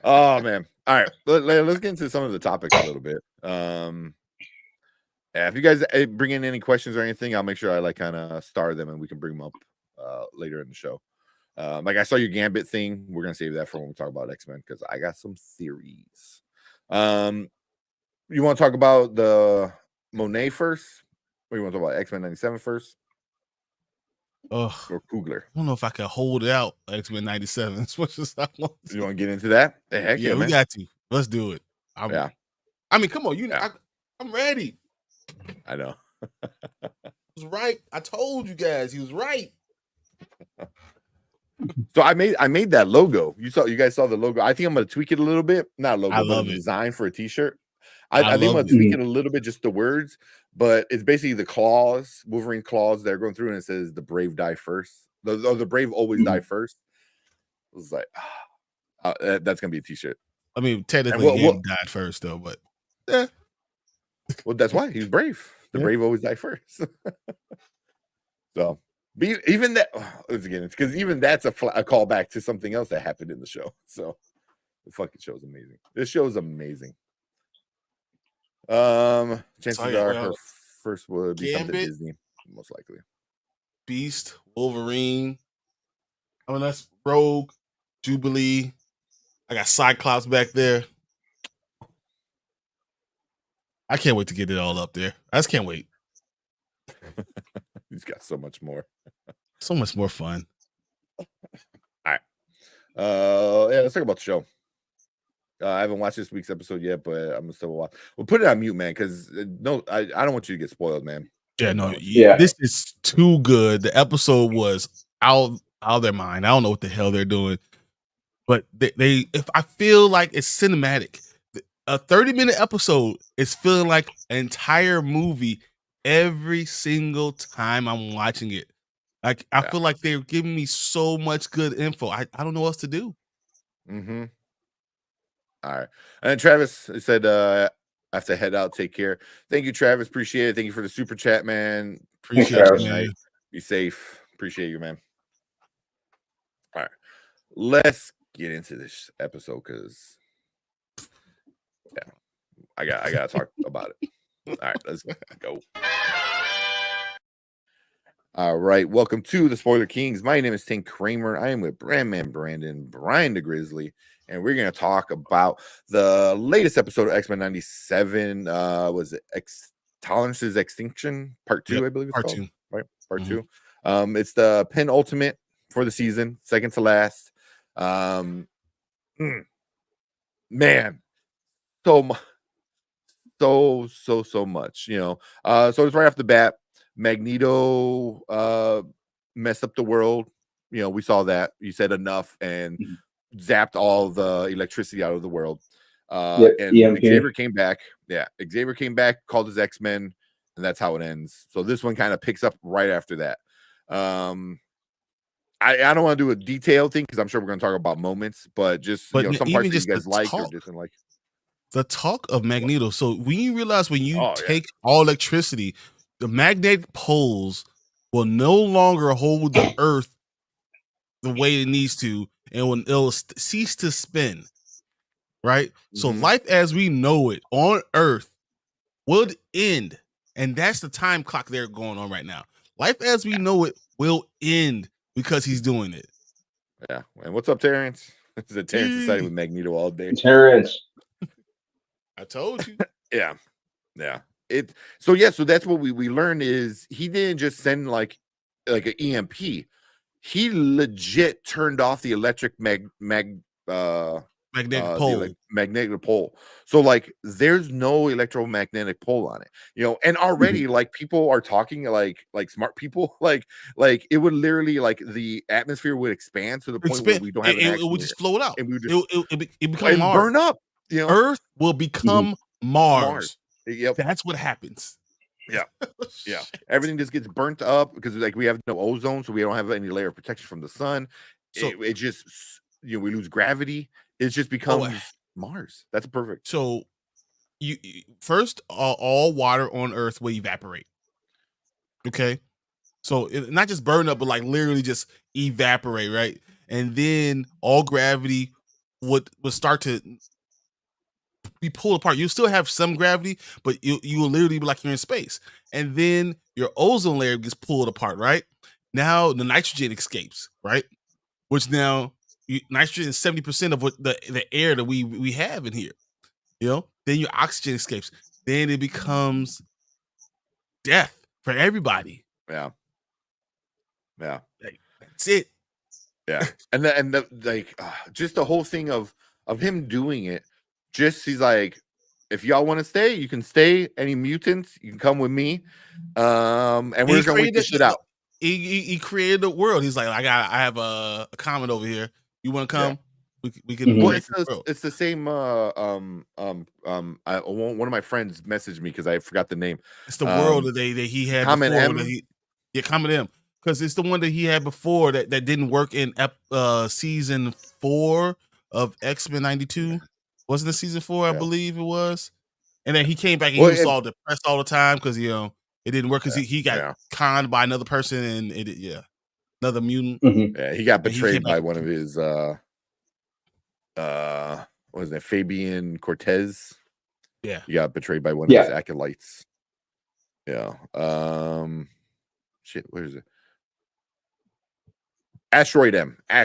Speaker 3: Oh man! All right, let's get into some of the topics a little bit. Yeah, if you guys bring in any questions or anything, I'll make sure I kind of star them and we can bring them up later in the show. Like I saw your Gambit thing. We're gonna save that for when we talk about X-Men because I got some theories. You want to talk about the Monáe first, or you want to talk about X-Men 97 first? Or Coogler?
Speaker 1: I don't know if I can hold it out. X-Men 97 as much as I want.
Speaker 3: You want to get into that? Heck yeah,
Speaker 1: we
Speaker 3: man.
Speaker 1: got to. Let's do it.
Speaker 3: Yeah.
Speaker 1: I mean, come on, I'm ready.
Speaker 3: I know.
Speaker 1: He was right. I told you guys he was right.
Speaker 3: So I made that logo. You guys saw the logo. I think I'm gonna tweak it a little bit. Not a logo,
Speaker 1: I
Speaker 3: but
Speaker 1: love
Speaker 3: a
Speaker 1: it.
Speaker 3: design for a t-shirt. I think I'm gonna tweak it a little bit, just the words, but it's basically the claws, Wolverine claws that are going through, and it says the brave die first. The brave always die first. It was like, that's gonna be a t-shirt.
Speaker 1: I mean, technically he died first though, but yeah.
Speaker 3: Well, that's why he's brave. The brave always die first. So even that, because even that's a callback to something else that happened in the show. So the fucking show's amazing. This show is amazing. Chances are her first would be something Disney, most likely.
Speaker 1: Beast, Wolverine. I mean, that's Rogue, Jubilee. I got Cyclops back there. I can't wait to get it all up there. I just can't wait.
Speaker 3: He's got so much more.
Speaker 1: So much more fun.
Speaker 3: All right. Yeah, let's talk about the show. I haven't watched this week's episode yet, but I'm still watch. We'll put it on mute, man, because I don't want you to get spoiled, man.
Speaker 1: Yeah, no, this is too good. The episode was out of their mind. I don't know what the hell they're doing, but if I feel like it's cinematic, a 30-minute episode is feeling like an entire movie every single time I'm watching it. Like I feel like they're giving me so much good info. I don't know what else to do.
Speaker 3: Mm-hmm. All right. And Travis said, I have to head out. Take care. Thank you, Travis. Appreciate it. Thank you for the super chat, man.
Speaker 1: Appreciate it, man.
Speaker 3: Be safe. Appreciate you, man. All right. Let's get into this episode because I gotta talk about it. All right, let's go. All right, welcome to the Spoiler Kings. My name is Tank Kramer. I am with Brandman Brandon, Brian the Grizzly, and we're gonna talk about the latest episode of X-Men 97. Was it Tolerance's Extinction Part 2? I believe it's
Speaker 1: Part
Speaker 3: called.
Speaker 1: 2.
Speaker 3: Right, Part 2. It's the penultimate for the season, second to last. Man, so much. So much, so it's right off the bat. Magneto messed up the world. We saw that. You said enough, and zapped all the electricity out of the world.
Speaker 2: Yep,
Speaker 3: And
Speaker 2: EMP.
Speaker 3: Xavier came back. Yeah, Xavier came back, called his X-Men, and that's how it ends. So this one kind of picks up right after that. I don't want to do a detailed thing because I'm sure we're going to talk about moments, but just
Speaker 1: But
Speaker 3: some parts that you guys liked or didn't like.
Speaker 1: The talk of Magneto. So when you realize when you
Speaker 3: Oh,
Speaker 1: take all electricity, the magnetic poles will no longer hold the Earth the way it needs to, and when it'll cease to spin. Right. So life as we know it on Earth would end, and that's the time clock they're going on right now. Life as we know it will end because he's doing it.
Speaker 3: Yeah. And what's up, Terrence? This is a Terrence decided with Magneto all day.
Speaker 2: Terrence.
Speaker 1: I told you.
Speaker 3: Yeah. So that's what we learned is he didn't just send like an EMP. He legit turned off the electric magnetic pole. Magnetic pole. So like there's no electromagnetic pole on it. And already like people are talking like smart people, like it would literally like the atmosphere would expand to the point where we don't have
Speaker 1: it would just float out.
Speaker 3: And we would
Speaker 1: just it become Mars.
Speaker 3: Burn up.
Speaker 1: Earth will become Mars.
Speaker 3: Yep.
Speaker 1: That's what happens.
Speaker 3: Yeah. Everything just gets burnt up because like we have no ozone, so we don't have any layer of protection from the sun. So it just we lose gravity. It just becomes Mars. That's perfect.
Speaker 1: So you first all water on Earth will evaporate. Okay. So not just burn up, but like literally just evaporate, right? And then all gravity would start to be pulled apart. You still have some gravity, but you will literally be like you're in space. And then your ozone layer gets pulled apart, right? Now the nitrogen escapes, right? Which now nitrogen is 70% of what the air that we have in here. Then your oxygen escapes. Then it becomes death for everybody.
Speaker 3: Yeah.
Speaker 1: That's it.
Speaker 3: Yeah. and just the whole thing of him doing it. Just he's like, if y'all want to stay, you can stay. Any mutants, you can come with me. And we're just gonna wait this shit out.
Speaker 1: He created the world. He's like, I have a comment over here. You want to come? Yeah. We can.
Speaker 3: Well, it's the same. One of my friends messaged me because I forgot the name.
Speaker 1: It's the world that he had
Speaker 3: Comment
Speaker 1: before. Comment M. Because it's the one that he had before that didn't work in season 4 of X-Men 92. Wasn't it season 4? I believe it was. And then he came back and he was all depressed all the time because it didn't work because he got conned by another person and another mutant.
Speaker 3: Yeah, he got betrayed by one of his what was that, Fabian Cortez?
Speaker 1: Yeah,
Speaker 3: he got betrayed by one of his acolytes. Yeah. Shit, where is it? Asteroid M. Yeah.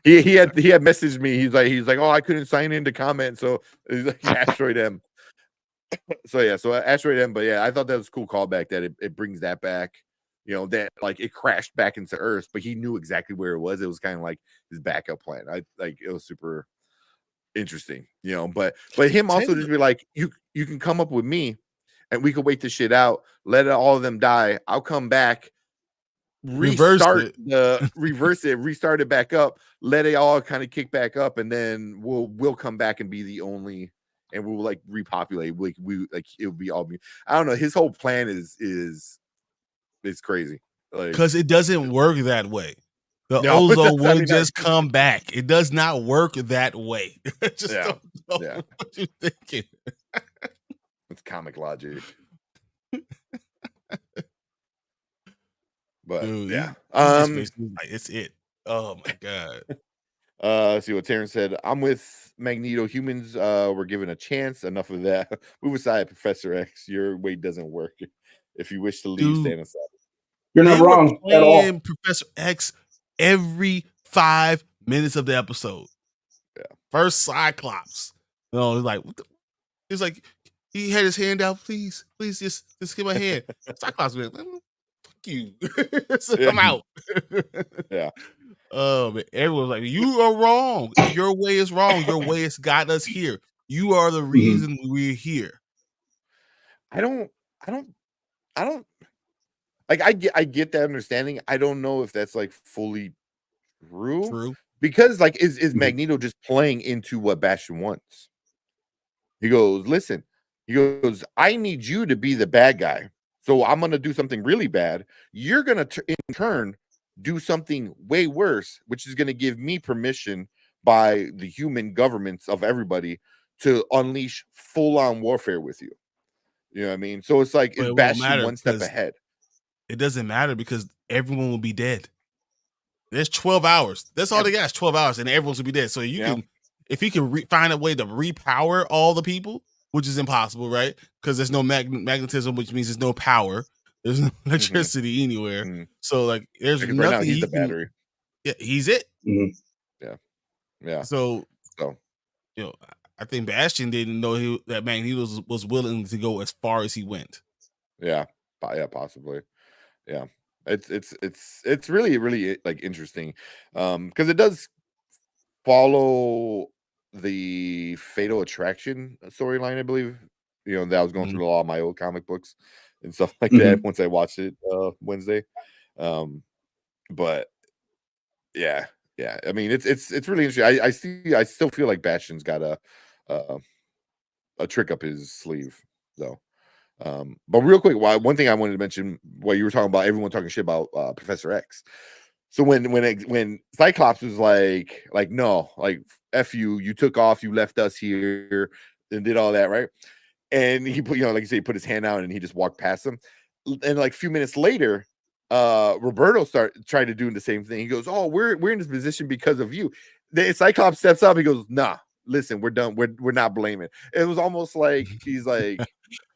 Speaker 3: he had messaged me. He's like, oh, I couldn't sign in to comment, so he's like Asteroid M. So Asteroid M. But yeah, I thought that was a cool callback that it brings that back. That like it crashed back into Earth, but he knew exactly where it was. It was kind of like his backup plan. It was super interesting. But him also just be like, you can come up with me, and we could wait this shit out. Let all of them die. I'll come back. Restart it back up, let it all kind of kick back up, and then we'll come back and be the only, and we'll like repopulate. It'll be all me. I don't know. His whole plan is crazy.
Speaker 1: Because it doesn't work that way. The ozone will just come back. It does not work that way. Just don't know what you're thinking.
Speaker 3: It's comic logic. But
Speaker 1: dude, it's it. Oh my god.
Speaker 3: See what Terrence said. I'm with Magneto. Humans were given a chance. Enough of that. Move aside, Professor X. Your way doesn't work. If you wish to leave, stand aside.
Speaker 2: You're not wrong at all.
Speaker 1: Professor X every 5 minutes of the episode.
Speaker 3: Yeah.
Speaker 1: First Cyclops. It's like it's like he had his hand out. Please, just give my hand. Cyclops went, you. I'm out.
Speaker 3: Yeah.
Speaker 1: But everyone's like, you are wrong. Your way is wrong. Your way has got us here. You are the reason we're here.
Speaker 3: I don't like I get that understanding. I don't know if that's like fully true. because like is Magneto just playing into what Bastion wants? He goes, listen, he goes, I need you to be the bad guy. So I'm going to do something really bad. You're going to, in turn, do something way worse, which is going to give me permission by the human governments of everybody to unleash full-on warfare with you. You know what I mean? So it's like, is Bastion one step ahead?
Speaker 1: It doesn't matter because everyone will be dead. There's 12 hours. That's all they got is 12 hours, and everyone's will be dead. So you can, if you can find a way to repower all the people, which is impossible, right? Because there's no magnetism, which means there's no power. There's no electricity anywhere. So like, there's nothing.
Speaker 3: Right now, he's the battery.
Speaker 1: Yeah, he's it.
Speaker 3: Yeah.
Speaker 1: So you know, I think Bastion didn't know that Magneto was willing to go as far as he went.
Speaker 3: Yeah, possibly. Yeah, it's really like interesting, because it does follow the Fatal Attraction storyline, I believe. You know, that I was going through a lot of my old comic books and stuff like that once I watched it Wednesday. But yeah. I mean, it's really interesting. I still feel like Bastion's got a trick up his sleeve, though. But real quick, one thing I wanted to mention while you were talking about everyone talking shit about Professor X. So when Cyclops was like no, like F you took off, you left us here and did all that, right? And he put, like you say, he put his hand out and he just walked past him. And like a few minutes later, Roberto tried to do the same thing. He goes, "Oh, we're in this position because of you." The Cyclops steps up. He goes, "Nah, listen, we're done. We're not blaming." It was almost like he's like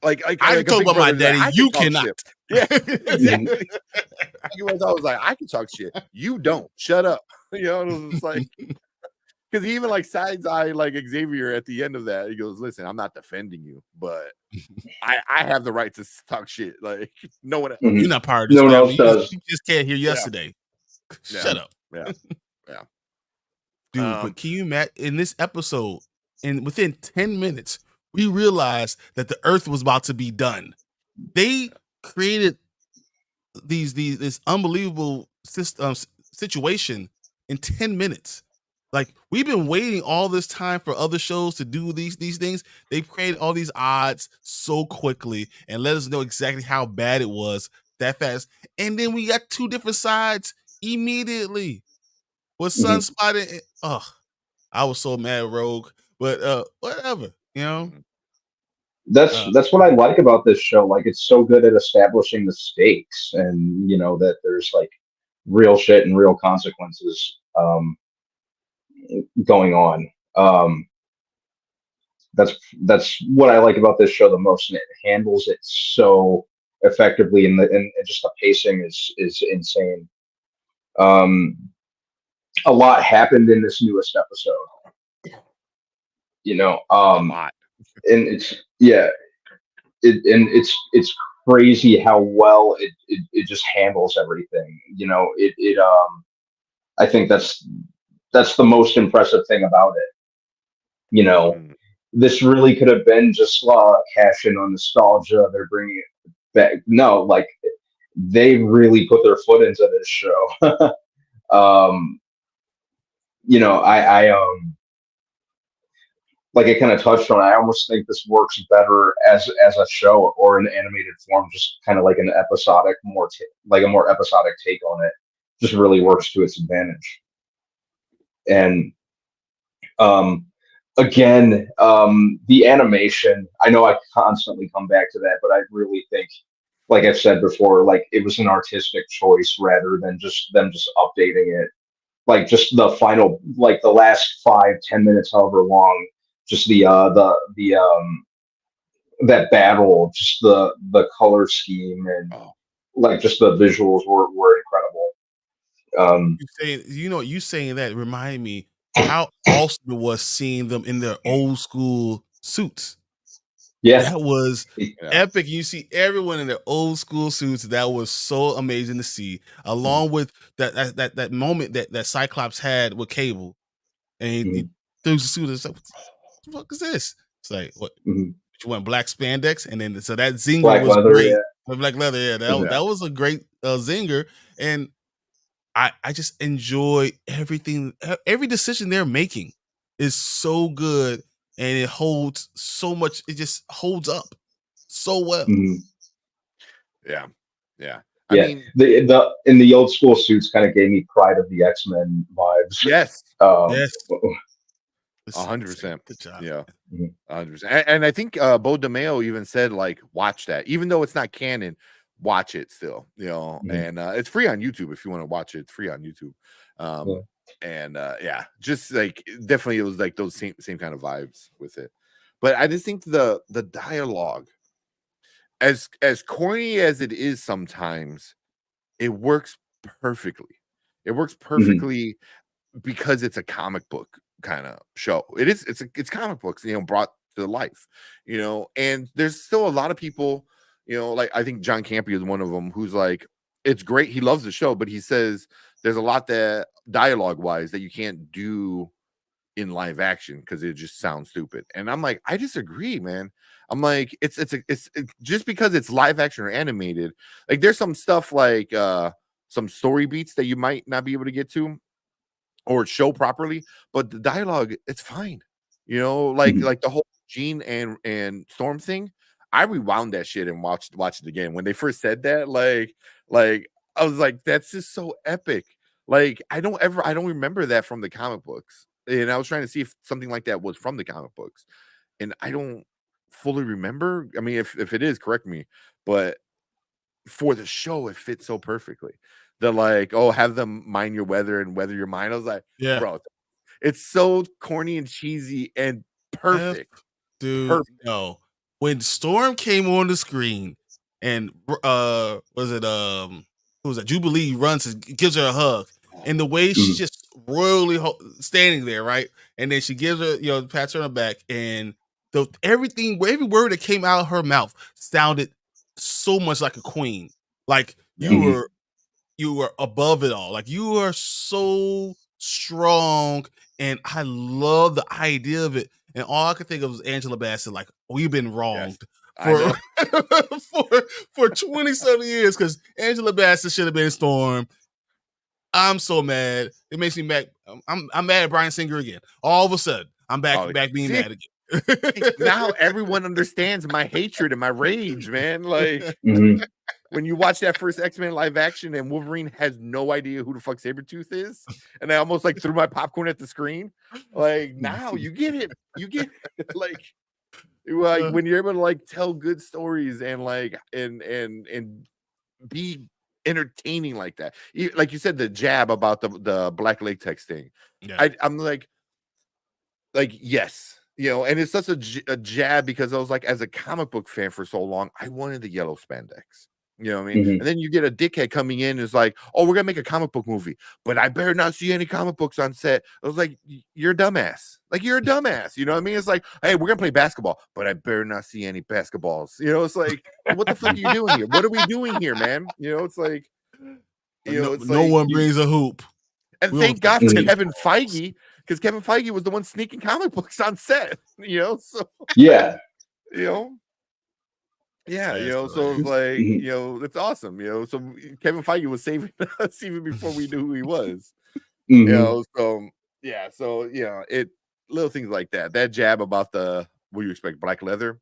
Speaker 1: I can talk about my daddy. You cannot.
Speaker 3: Shit. Yeah, exactly. I was like, I can talk shit. You don't. Shut up. You know, it was like, because he even like sides eye like Xavier at the end of that. He goes, "Listen, I'm not defending you, but I have the right to talk shit. Like no one else.
Speaker 1: You're not part of this.
Speaker 2: No one else does.
Speaker 1: You just can't hear yesterday. Shut up."
Speaker 3: Yeah.
Speaker 1: Dude, but can you imagine in this episode, and within 10 minutes, we realized that the Earth was about to be done. They created this unbelievable situation in 10 minutes. Like, we've been waiting all this time for other shows to do these things. They've created all these odds so quickly and let us know exactly how bad it was that fast. And then we got two different sides immediately. With Sunspot and I was so mad, Rogue. But whatever, you know.
Speaker 2: That's what I like about this show. Like, it's so good at establishing the stakes, and that there's like real shit and real consequences going on. That's what I like about this show the most, and it handles it so effectively, and just the pacing is insane. A lot happened in this newest episode.
Speaker 3: A lot.
Speaker 2: And it's crazy how well it just handles everything. I think that's the most impressive thing about it. This really could have been just cash in on nostalgia. They're bringing it back. No, like, they really put their foot into this show. Like I kind of touched on, I almost think this works better as a show or an animated form, just kind of like an episodic, like a more episodic take on it. Just really works to its advantage. And again, the animation, I know I constantly come back to that, but I really think, like I've said before, like it was an artistic choice rather than just them just updating it. Like just the final, like the last 5-10 minutes, however long, just that battle, just the color scheme and like just the visuals were incredible.
Speaker 1: You saying that reminded me how awesome it was seeing them in their old school suits.
Speaker 2: Yeah,
Speaker 1: that was epic. You see everyone in their old school suits. That was so amazing to see. Along with that moment that Cyclops had with Cable, and he threw the suit. It's like, what the fuck is this? It's like, what? You want black spandex, and then so that zinger was
Speaker 2: leather,
Speaker 1: great.
Speaker 2: Yeah.
Speaker 1: Black leather, that was a great zinger, and I just enjoy everything. Every decision they're making is so good, and it holds so much. It just holds up so well.
Speaker 2: Mm-hmm.
Speaker 3: Yeah.
Speaker 2: I mean, the in the old school suits kind of gave me Pride of the X-Men vibes.
Speaker 3: Yes.
Speaker 1: Yes.
Speaker 3: 100%.
Speaker 1: Good job.
Speaker 3: Yeah. 100%. And I think Bo DeMeo even said, like, watch that. Even though it's not canon, watch it still, and it's free on YouTube if you want to watch it. It's free on YouTube. And just like definitely it was like those same kind of vibes with it. But I just think the dialogue, as corny as it is sometimes, it works perfectly. It works perfectly because it's a comic book kind of show. It's comic books, brought to life, and there's still a lot of people, like I think John Campy is one of them, who's like, it's great, he loves the show, but he says there's a lot that dialogue wise that you can't do in live action because it just sounds stupid. And I'm like, I disagree, man. I'm like, it's just because it's live action or animated, like there's some stuff like some story beats that you might not be able to get to or show properly, but the dialogue, it's fine. Like the whole Jean and Storm thing, I rewound that shit and watched it again. When they first said that, like I was like, that's just so epic. Like I don't remember that from the comic books. And I was trying to see if something like that was from the comic books. And I don't fully remember. I mean, if it is, correct me. But for the show, it fits so perfectly. They're like, oh, have them mind your weather and weather your mind. I was like, bro, it's so corny and cheesy and perfect.
Speaker 1: Dude, perfect. No. When Storm came on the screen and was it who was that? Jubilee runs and gives her a hug. And the way she's just royally standing there, right? And then she gives her, pats her on the back, and every word that came out of her mouth sounded so much like a queen. Like you were above it all. Like you are so strong, and I love the idea of it. And all I could think of was Angela Bassett. Like, we've been wronged for 20-something years because Angela Bassett should have been Storm. I'm so mad. It makes me mad. I'm mad at Bryan Singer again. All of a sudden, I'm back being mad again.
Speaker 3: Now everyone understands my hatred and my rage, man. Like when you watch that first X-Men live action and Wolverine has no idea who the fuck Sabretooth is, and I almost like threw my popcorn at the screen. Like now you get it. You get it. Like when you're able to like tell good stories and like and be entertaining like that. Like you said, the jab about the black latex thing. Yeah. I'm like yes, and it's such a jab because I was like, as a comic book fan for so long, I wanted the yellow spandex. You know what I mean? And then you get a dickhead coming in and is like, oh, we're gonna make a comic book movie, but I better not see any comic books on set. I was like, you're a dumbass. Like, you're a dumbass. You know what I mean? It's like, hey, we're gonna play basketball, but I better not see any basketballs. It's like, what the fuck are you doing here? What are we doing here, man? It's like, it's
Speaker 1: no one brings a hoop.
Speaker 3: And thank God for Kevin Feige, because Kevin Feige was the one sneaking comic books on set. So
Speaker 2: yeah.
Speaker 3: Yeah, so it's like, it's awesome, so Kevin Feige was saving us even before we knew who he was. So it little things like that jab about what you expect, black leather,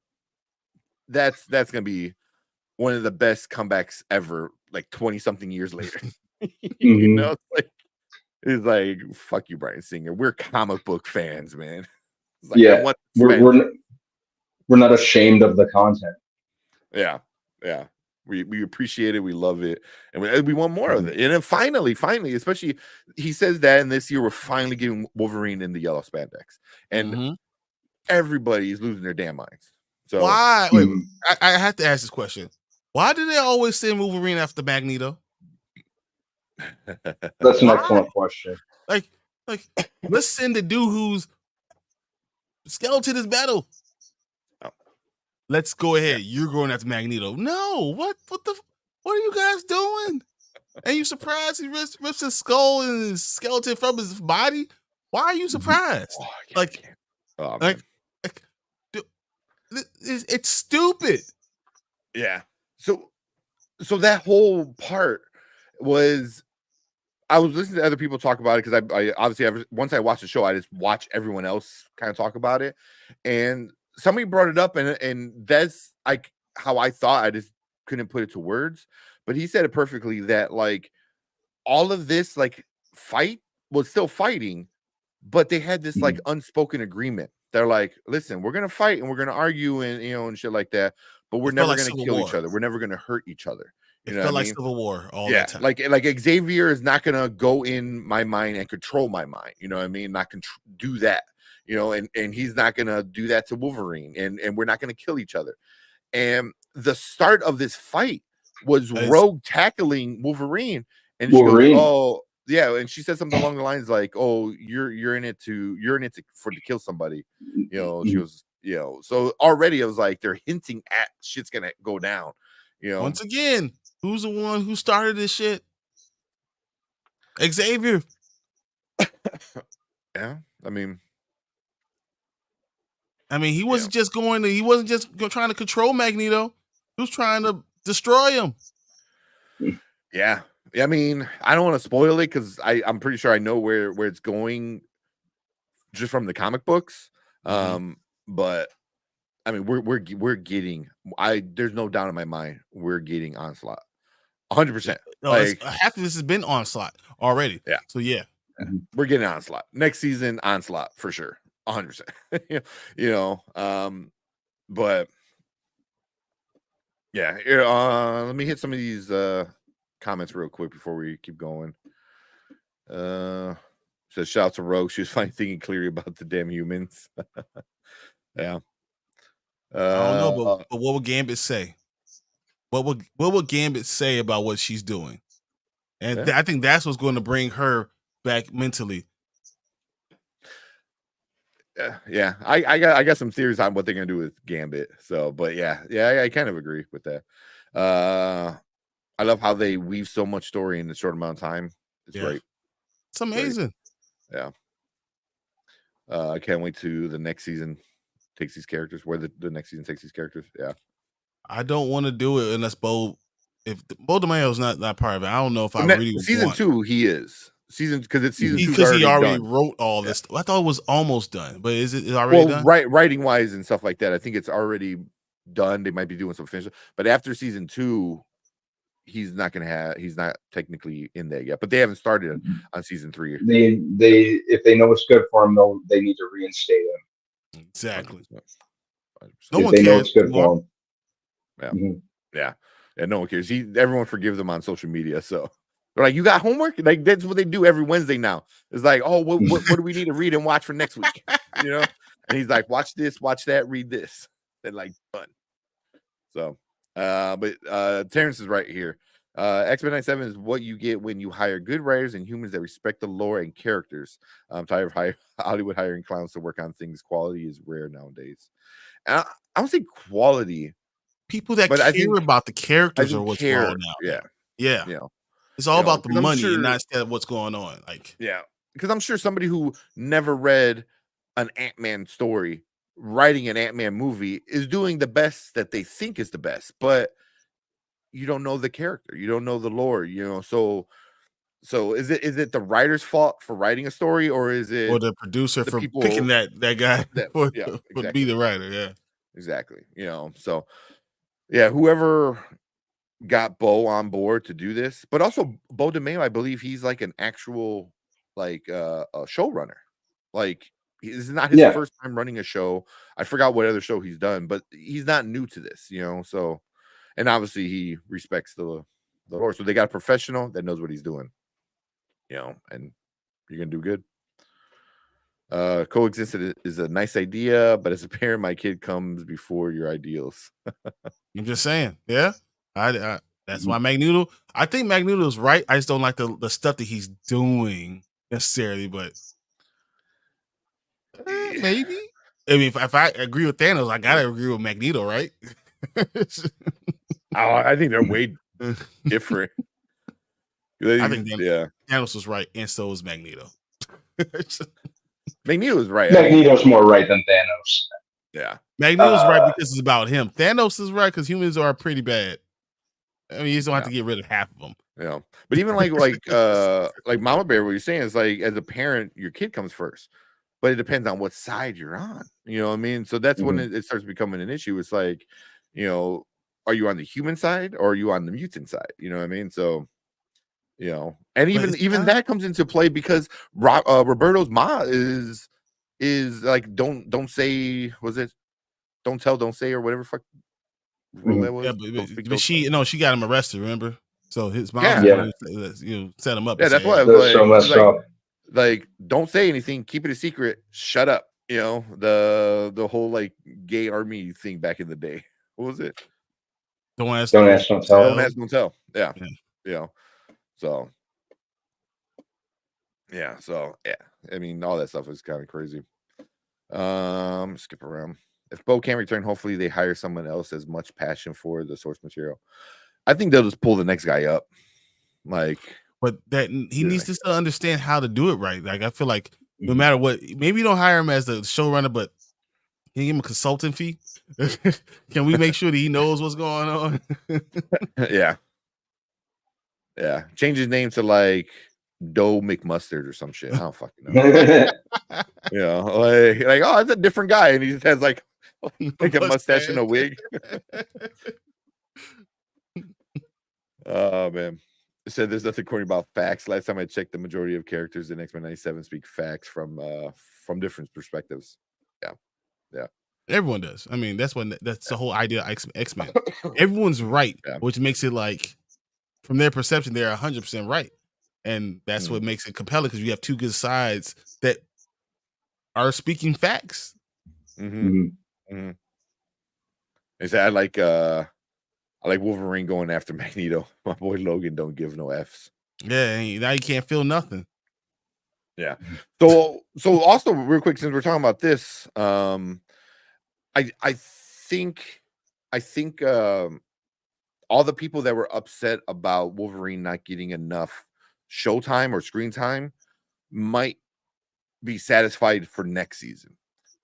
Speaker 3: that's gonna be one of the best comebacks ever, like 20-something years later. It's like fuck you, Bryan Singer, we're comic book fans, man. It's like,
Speaker 2: we're not ashamed of the content.
Speaker 3: Yeah. We appreciate it. We love it. And we want more of it. And then finally, especially, he says that, and this year we're finally getting Wolverine in the yellow spandex. And everybody's losing their damn minds. So
Speaker 1: why? Wait, I have to ask this question. Why do they always send Wolverine after Magneto?
Speaker 2: That's an excellent question.
Speaker 1: Like, let's send the dude whose skeleton is metal. Let's go ahead. Yeah. You're going after Magneto. No, what are you guys doing? And you surprised he rips his skull and his skeleton from his body? Why are you surprised? It's stupid.
Speaker 3: Yeah. So that whole part was, I was listening to other people talk about it because I obviously once I watched the show, I just watch everyone else kind of talk about it, and somebody brought it up, and that's like how I thought. I just couldn't put it to words, but he said it perfectly that like all of this like fight was still fighting, but they had this like unspoken agreement. They're like, listen, we're gonna fight and we're gonna argue and and shit like that, but we're never gonna kill each other. We're never gonna hurt each other.
Speaker 1: It felt like Civil War all
Speaker 3: that
Speaker 1: time.
Speaker 3: Like Xavier is not gonna go in my mind and control my mind. You know what I mean? Not do that. You know, and he's not gonna do that to Wolverine, and we're not gonna kill each other. And the start of this fight was Rogue tackling Wolverine, and she goes, "Oh, yeah," and she said something along the lines like, "Oh, you're in it to kill somebody." You know, she was, you know, so already it was like they're hinting at shit's gonna go down. You know,
Speaker 1: once again, who's the one who started this shit? Xavier.
Speaker 3: Yeah, I mean,
Speaker 1: he wasn't just going to. He wasn't just trying to control Magneto. He was trying to destroy him.
Speaker 3: Yeah, I mean, I don't want to spoil it because I'm pretty sure I know where it's going, just from the comic books. But I mean, we're getting. There's no doubt in my mind we're getting Onslaught, 100%.
Speaker 1: No, like half of this has been Onslaught already.
Speaker 3: Yeah.
Speaker 1: So yeah,
Speaker 3: we're getting Onslaught next season. Onslaught for sure, 100%. You know, but yeah. Let me hit some of these comments real quick before we keep going. Says shout out to Rogue. She was finally thinking clearly about the damn humans. Yeah.
Speaker 1: I don't know, but what would Gambit say? What would Gambit say about what she's doing? And I think that's what's going to bring her back mentally.
Speaker 3: Yeah. I got some theories on what they're gonna do with Gambit. So, but yeah, I kind of agree with that. I love how they weave so much story in a short amount of time. It's great.
Speaker 1: It's amazing.
Speaker 3: Great. Yeah. I can't wait to the next season takes these characters, where the next season takes these characters. Yeah.
Speaker 1: I don't want to do it unless if Bo DeMayo's not part of it. I don't know if I really
Speaker 3: season 2 he is. Because it's season 2
Speaker 1: because he already wrote all this. I thought it was almost done, but is it already done?
Speaker 3: Writing wise and stuff like that, I think it's already done. They might be doing some finish, but after season 2, he's not technically in there yet. But they haven't started on season 3.
Speaker 2: They if they know it's good for him, they need to reinstate him.
Speaker 1: Exactly.
Speaker 2: 100%. No one cares. Know it's good for him.
Speaker 3: Yeah. Yeah. No one cares. Everyone forgives him on social media. So they're like, "You got homework?" Like that's what they do every Wednesday now. It's like, "Oh, what do we need to read and watch for next week?" You know. And he's like, "Watch this, watch that, read this." They're like, "Done." So, but Terrence is right here. X-Men 97 is what you get when you hire good writers and humans that respect the lore and characters. Tired of Hollywood hiring clowns to work on things. Quality is rare nowadays. And I don't say quality.
Speaker 1: People that care about the characters are what's wrong now. Yeah. You know, it's all about the money and not what's going on. Like,
Speaker 3: yeah, because I'm sure somebody who never read an Ant-Man story writing an Ant-Man movie is doing the best that they think is the best, but you don't know the character, you don't know the lore, you know. So is it the writer's fault for writing a story, or is it
Speaker 1: the producer for picking that guy to be the writer? Yeah,
Speaker 3: exactly. You know, so yeah, whoever got Bo on board to do this, but also Bo DeMayo, I believe he's like an actual like a showrunner. Like this is not his first time running a show. I forgot what other show he's done, but he's not new to this, you know. So, and obviously he respects the lore. So they got a professional that knows what he's doing, you know, and you're gonna do good. Coexistence is a nice idea, but as a parent, my kid comes before your ideals.
Speaker 1: I'm just saying, yeah. That's why Magneto. I think Magneto's right. I just don't like the stuff that he's doing necessarily, but maybe. I mean, if I agree with Thanos, I gotta agree with Magneto, right?
Speaker 3: I think they're way different.
Speaker 1: I think Thanos was right, and so was Magneto.
Speaker 3: Magneto is right.
Speaker 2: Magneto's more right than Thanos.
Speaker 3: Yeah.
Speaker 1: Magneto's right because it's about him. Thanos is right because humans are pretty bad. I mean, you just don't have to get rid of half of them.
Speaker 3: You know, but even like Mama Bear, what you're saying is like, as a parent, your kid comes first, but it depends on what side you're on. You know what I mean? So that's when it starts becoming an issue. It's like, you know, are you on the human side or are you on the mutant side? You know what I mean? So, you know, and even that comes into play because Roberto's ma is like, don't say, was it don't tell, don't say, or whatever fuck rule that was.
Speaker 1: Yeah, but she got him arrested, remember? So his mom set him up.
Speaker 3: Yeah, that's why I was like, don't say anything, keep it a secret, shut up. You know, the whole like gay army thing back in the day. What was it?
Speaker 1: Don't ask,
Speaker 2: don't tell.
Speaker 3: Don't ask, don't tell. Yeah. You know, so yeah, I mean, all that stuff is kind of crazy. Skip around. If Bo can't return, hopefully they hire someone else as much passion for the source material. I think they'll just pull the next guy up. Like,
Speaker 1: but that he needs to still understand how to do it right. Like, I feel like no matter what, maybe you don't hire him as the showrunner, but can you give him a consulting fee? Can we make sure that he knows what's going on?
Speaker 3: Yeah. Change his name to like Doe McMustard or some shit. I don't fucking know. You know, like oh, it's a different guy, and he just has like a mustache and a wig. Oh man. It said there's nothing corny about facts. Last time I checked, the majority of characters in X-Men 97 speak facts from different perspectives. Yeah.
Speaker 1: Everyone does. I mean, that's the whole idea of X-Men. Everyone's right, which makes it like, from their perception, they're 100% right. And that's what makes it compelling, because you have two good sides that are speaking facts.
Speaker 3: I said I like Wolverine going after Magneto. My boy Logan don't give no Fs.
Speaker 1: Yeah, now you can't feel nothing.
Speaker 3: Yeah. So also real quick, since we're talking about this, I think all the people that were upset about Wolverine not getting enough showtime or screen time might be satisfied for next season,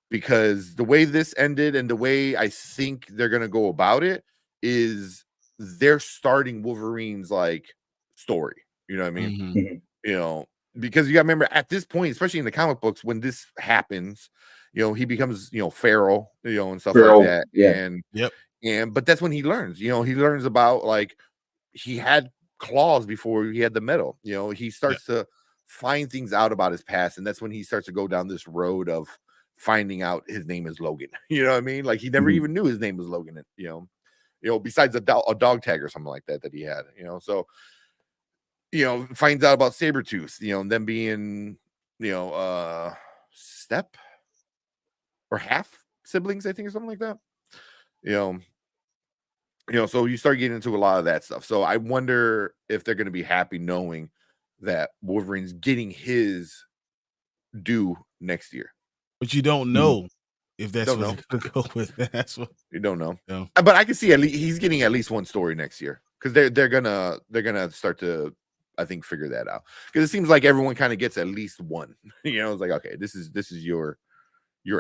Speaker 3: because the way this ended and the way I think they're gonna go about it is they're starting Wolverine's like story. You know what I mean? You know, because you gotta remember, at this point, especially in the comic books, when this happens, you know, he becomes, you know, feral, you know, and stuff like that. And but that's when he learns, you know, he learns about, like, he had claws before he had the metal. You know, he starts to find things out about his past, and that's when he starts to go down this road of finding out his name is Logan. You know what I mean? Like, he never even knew his name was Logan, you know, besides a dog tag or something like that he had, you know. So, you know, finds out about Sabretooth, you know, and them being, you know, step or half siblings, I think, or something like that. You know, so you start getting into a lot of that stuff. So I wonder if they're going to be happy knowing that Wolverine's getting his due next year.
Speaker 1: But you don't know if that's what they're going to go with. That's what
Speaker 3: you don't know. No. But I can see he's getting at least one story next year, because they're gonna start to, I think, figure that out, because it seems like everyone kind of gets at least one. You know, it's like, okay, this is your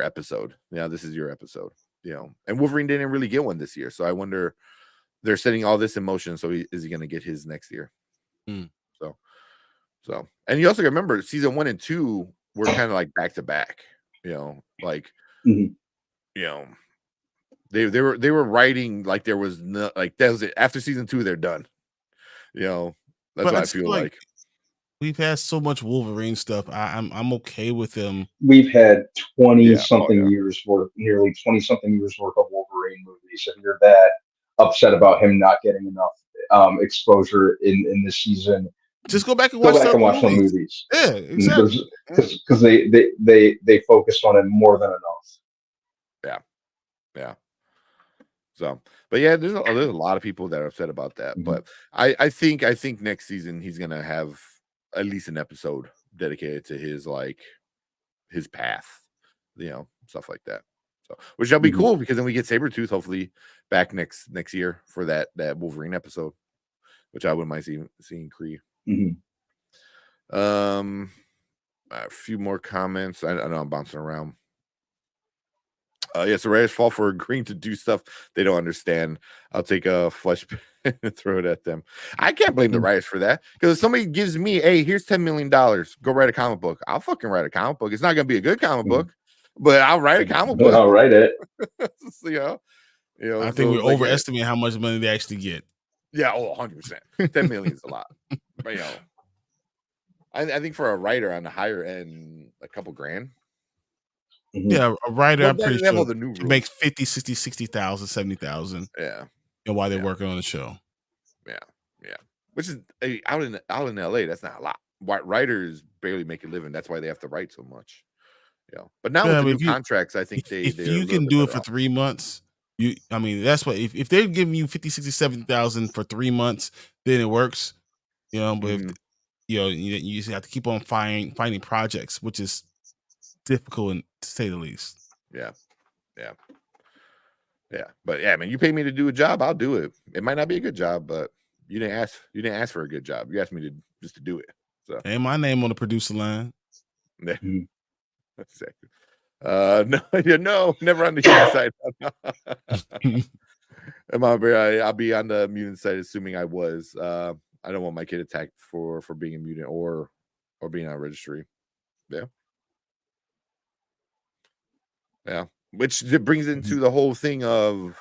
Speaker 3: episode. Yeah, this is your episode. You know, and Wolverine didn't really get one this year, so I wonder, they're setting all this in motion. So is he going to get his next year? So, and you also remember season 1 and 2 were kind of like back to back. You know, like, you know, they were writing like there was no, like, that was it. After season 2, they're done. You know, that's what I feel like.
Speaker 1: We've had so much Wolverine stuff. I'm okay with them.
Speaker 2: We've had 20-something years worth, nearly 20-something years worth of Wolverine movies, and you're that upset about him not getting enough exposure in this season.
Speaker 1: Just go back and watch
Speaker 2: some movies.
Speaker 1: Yeah, exactly.
Speaker 2: Because they focused on it more than enough.
Speaker 3: Yeah. So, but yeah, there's a lot of people that are upset about that. But I think next season he's gonna have at least an episode dedicated to his, like, his path, you know, stuff like that. So, which will be cool, because then we get Sabretooth hopefully back next year for that Wolverine episode, which I wouldn't mind seeing Kree. A few more comments. I know I'm bouncing around. So Reyes fall for agreeing to do stuff they don't understand. I'll take a flesh Throw it at them. I can't blame the writers for that, because if somebody gives me, hey, here's $10 million, go write a comic book, I'll fucking write a comic book. It's not gonna be a good comic book, but I'll write a comic book.
Speaker 2: I'll write it.
Speaker 3: So,
Speaker 1: I think we overestimate how much money they actually get.
Speaker 3: Yeah, 100%. 10 million is a lot. But I think for a writer on the higher end, a couple grand.
Speaker 1: Yeah, a writer, I'm pretty sure
Speaker 3: the new
Speaker 1: makes 50, 60, 60,000, 70,000.
Speaker 3: Yeah.
Speaker 1: And while they're working on the show.
Speaker 3: Yeah. Which is out in LA, that's not a lot. Writers barely make a living. That's why they have to write so much. But now with the new contracts, I think
Speaker 1: if you can do it for 3 months, that's what if they're giving you 50, 60, 70,000 for 3 months, then it works. But if, you just have to keep on finding projects, which is difficult to say the least.
Speaker 3: Yeah. But yeah, man, you pay me to do a job, I'll do it. It might not be a good job, but you didn't ask for a good job. You asked me to do it. So
Speaker 1: and my name on the producer line.
Speaker 3: Yeah. Exactly. No, never on the human side. I'll be on the mutant side, assuming I was. I don't want my kid attacked for being a mutant or being on a registry. Yeah. Which brings into the whole thing of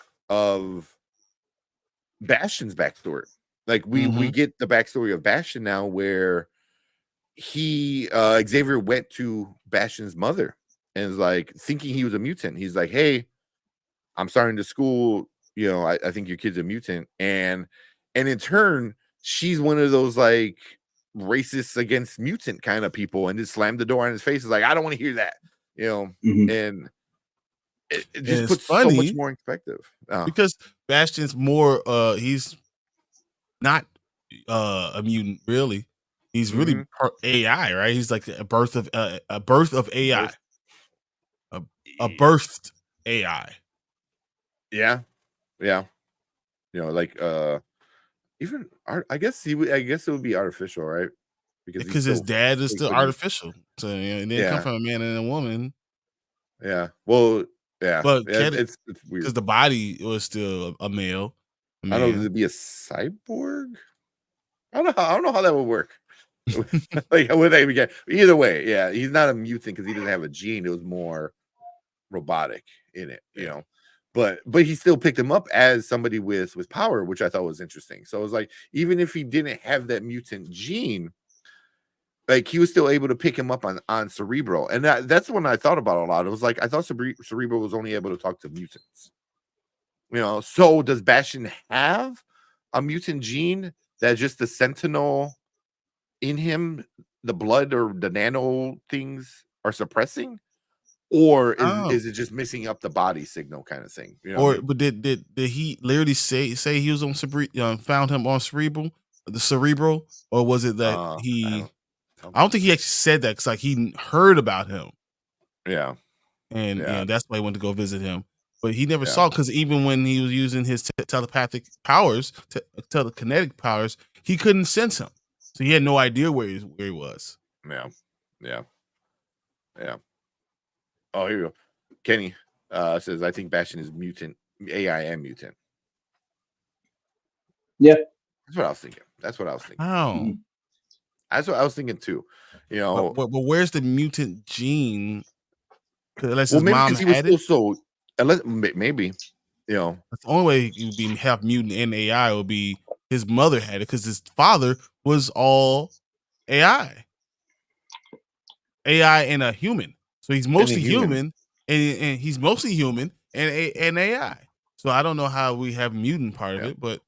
Speaker 3: Bastion's backstory. Like we get the backstory of Bastion now, where he Xavier went to Bastion's mother and is like thinking he was a mutant. He's like, hey, I'm starting to school, I think your kid's a mutant. And in turn, she's one of those like racists against mutant kind of people, and just slammed the door on his face. Is like, I don't want to hear that, and it just puts so much more in perspective.
Speaker 1: Because Bastion's more he's not a mutant, really. He's really AI, right? He's like a birth of AI. A birthed AI.
Speaker 3: Yeah. Like even I guess it would be artificial, right?
Speaker 1: Because his dad is still artificial. So it didn't come from a man and a woman.
Speaker 3: Yeah. Well, yeah.
Speaker 1: But
Speaker 3: it's weird.
Speaker 1: Because the body was still a male.
Speaker 3: I don't know, would it be a cyborg? I don't know how that would work. Like, would they get either way? Yeah, he's not a mutant because he doesn't have a gene. It was more robotic in it, But he still picked him up as somebody with power, which I thought was interesting. So it was like, even if he didn't have that mutant gene, like he was still able to pick him up on Cerebro. And that's when I thought about a lot. It was like, I thought Cerebro was only able to talk to mutants. So does Bastion have a mutant gene that just the Sentinel in him, the blood or the nano things are suppressing? Or is it just missing up the body signal kind of thing?
Speaker 1: But did he literally say he was on found him on the Cerebral, or was it that I don't think he actually said that, because like he heard about him.
Speaker 3: Yeah,
Speaker 1: and that's why he went to go visit him. But he never saw, because even when he was using his telepathic powers, telekinetic powers, he couldn't sense him, so he had no idea where he was.
Speaker 3: Yeah. Oh, here we go. Kenny says, I think Bastion is mutant, AI and mutant.
Speaker 2: Yeah.
Speaker 3: That's what I was thinking.
Speaker 1: Oh.
Speaker 3: That's what I was thinking too.
Speaker 1: But where's the mutant gene? Unless his
Speaker 3: maybe
Speaker 1: mom
Speaker 3: he was
Speaker 1: had it.
Speaker 3: So unless maybe,
Speaker 1: that's the only way he would be half mutant and AI would be his mother had it, because his father was all AI and a human. So he's mostly human, and he's mostly human and AI. So I don't know how we have mutant part of it, but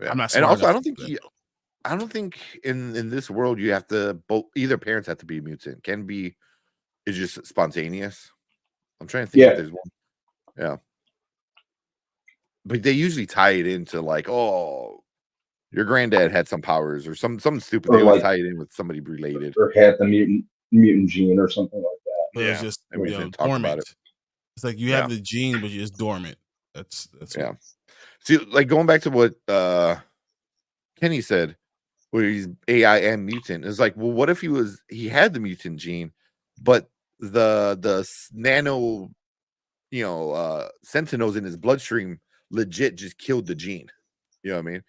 Speaker 1: I'm not.
Speaker 3: And also, I don't think in this world you have to either parents have to be mutant. It's just spontaneous. I'm trying to think if there's one. Yeah, but they usually tie it into like, oh, your granddad had some powers or something stupid. They always tie it in with somebody related,
Speaker 2: or had the mutant gene or something like that.
Speaker 1: But it's just dormant. It's like you have the gene, but it's dormant. That's
Speaker 3: See, like going back to what Kenny said, where he's AI and mutant. It's like, well, what if he had the mutant gene, but the nano, sentinels in his bloodstream legit just killed the gene. You know what I mean?